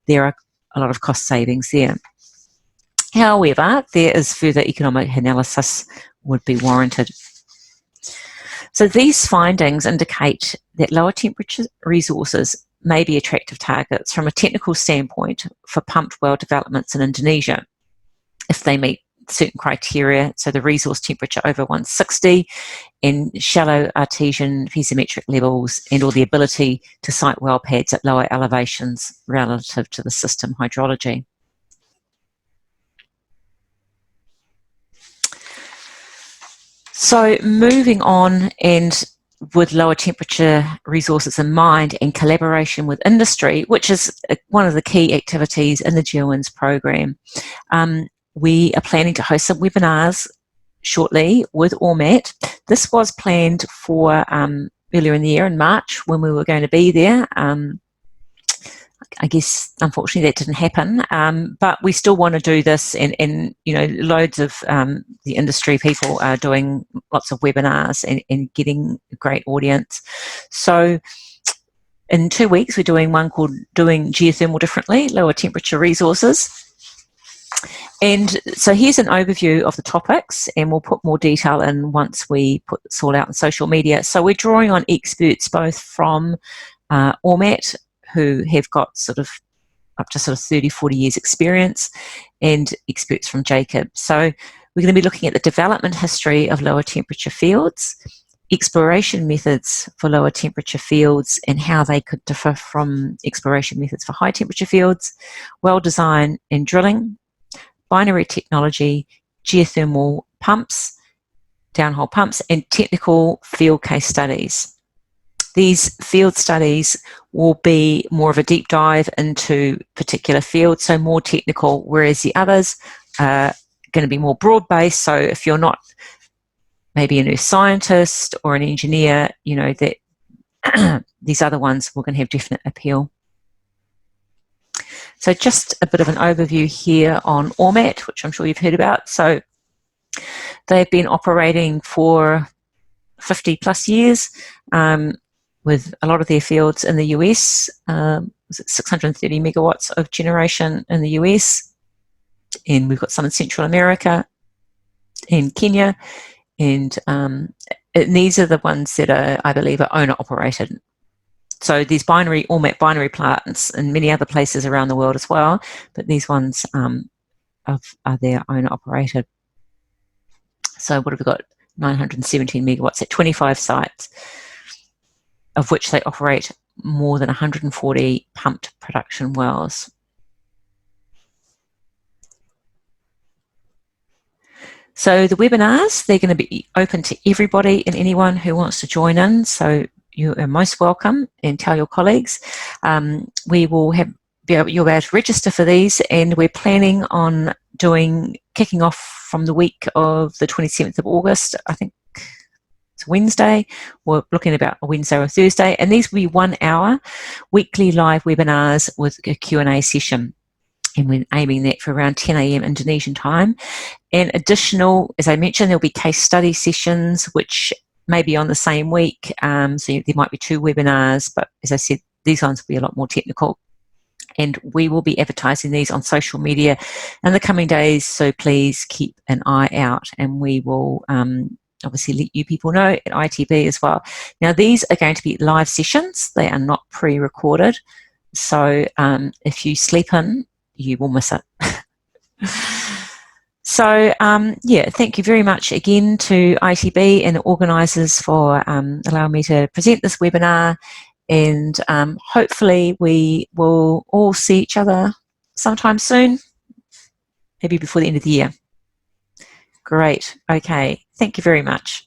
there are a lot of cost savings there. However, there is further economic analysis would be warranted. So these findings indicate that lower temperature resources may be attractive targets from a technical standpoint for pumped well developments in Indonesia if they meet certain criteria, so the resource temperature over 160 and shallow artesian piezometric levels, and or the ability to site well pads at lower elevations relative to the system hydrology. So moving on, and with lower temperature resources in mind and collaboration with industry, which is one of the key activities in the GeoWinds program, we are planning to host some webinars shortly with ORMAT. This was planned for earlier in the year in March when we were going to be there. I guess unfortunately that didn't happen, but we still want to do this, and you know, loads of the industry people are doing lots of webinars and getting a great audience. So in 2 weeks we're doing one called Doing Geothermal Differently, Lower Temperature Resources. And so here's an overview of the topics, and we'll put more detail in once we put this all out on social media. So we're drawing on experts both from ORMAT, who have got sort of up to sort of 30, 40 years experience, and experts from JACOB. So we're going to be looking at the development history of lower temperature fields, exploration methods for lower temperature fields and how they could differ from exploration methods for high temperature fields, well design and drilling, binary technology, geothermal pumps, downhole pumps, and technical field case studies. These field studies will be more of a deep dive into particular fields, so more technical, whereas the others are going to be more broad-based. So if you're not maybe an earth scientist or an engineer, you know, that these other ones will going to have definite appeal. So just a bit of an overview here on ORMAT, which I'm sure you've heard about. So they've been operating for 50 plus years, with a lot of their fields in the US, 630 megawatts of generation in the US, and we've got some in Central America, in Kenya, and these are the ones that are, I believe, are owner operated. So these binary ORMAT binary plants in many other places around the world as well, but these ones are their owner operated. So what have we got? 917 megawatts at 25 sites, of which they operate more than 140 pumped production wells. So the webinars, they're going to be open to everybody and anyone who wants to join in, so you are most welcome, and tell your colleagues. We will you'll be able to register for these, and we're planning on kicking off from the week of the 27th of August, I think. It's Wednesday. We're looking about a Wednesday or a Thursday, and these will be 1 hour weekly live webinars with a Q&A session, and we're aiming that for around 10 a.m. Indonesian time. And additional, as I mentioned, there'll be case study sessions which may be on the same week, so there might be 2 webinars, but as I said, these ones will be a lot more technical, and we will be advertising these on social media in the coming days, so please keep an eye out, and we will obviously let you people know at ITB as well. Now these are going to be live sessions, they are not pre-recorded, so if you sleep in, you will miss it. So yeah, thank you very much again to ITB and the organisers for allowing me to present this webinar, and hopefully we will all see each other sometime soon, maybe before the end of the year. Great, okay, thank you very much.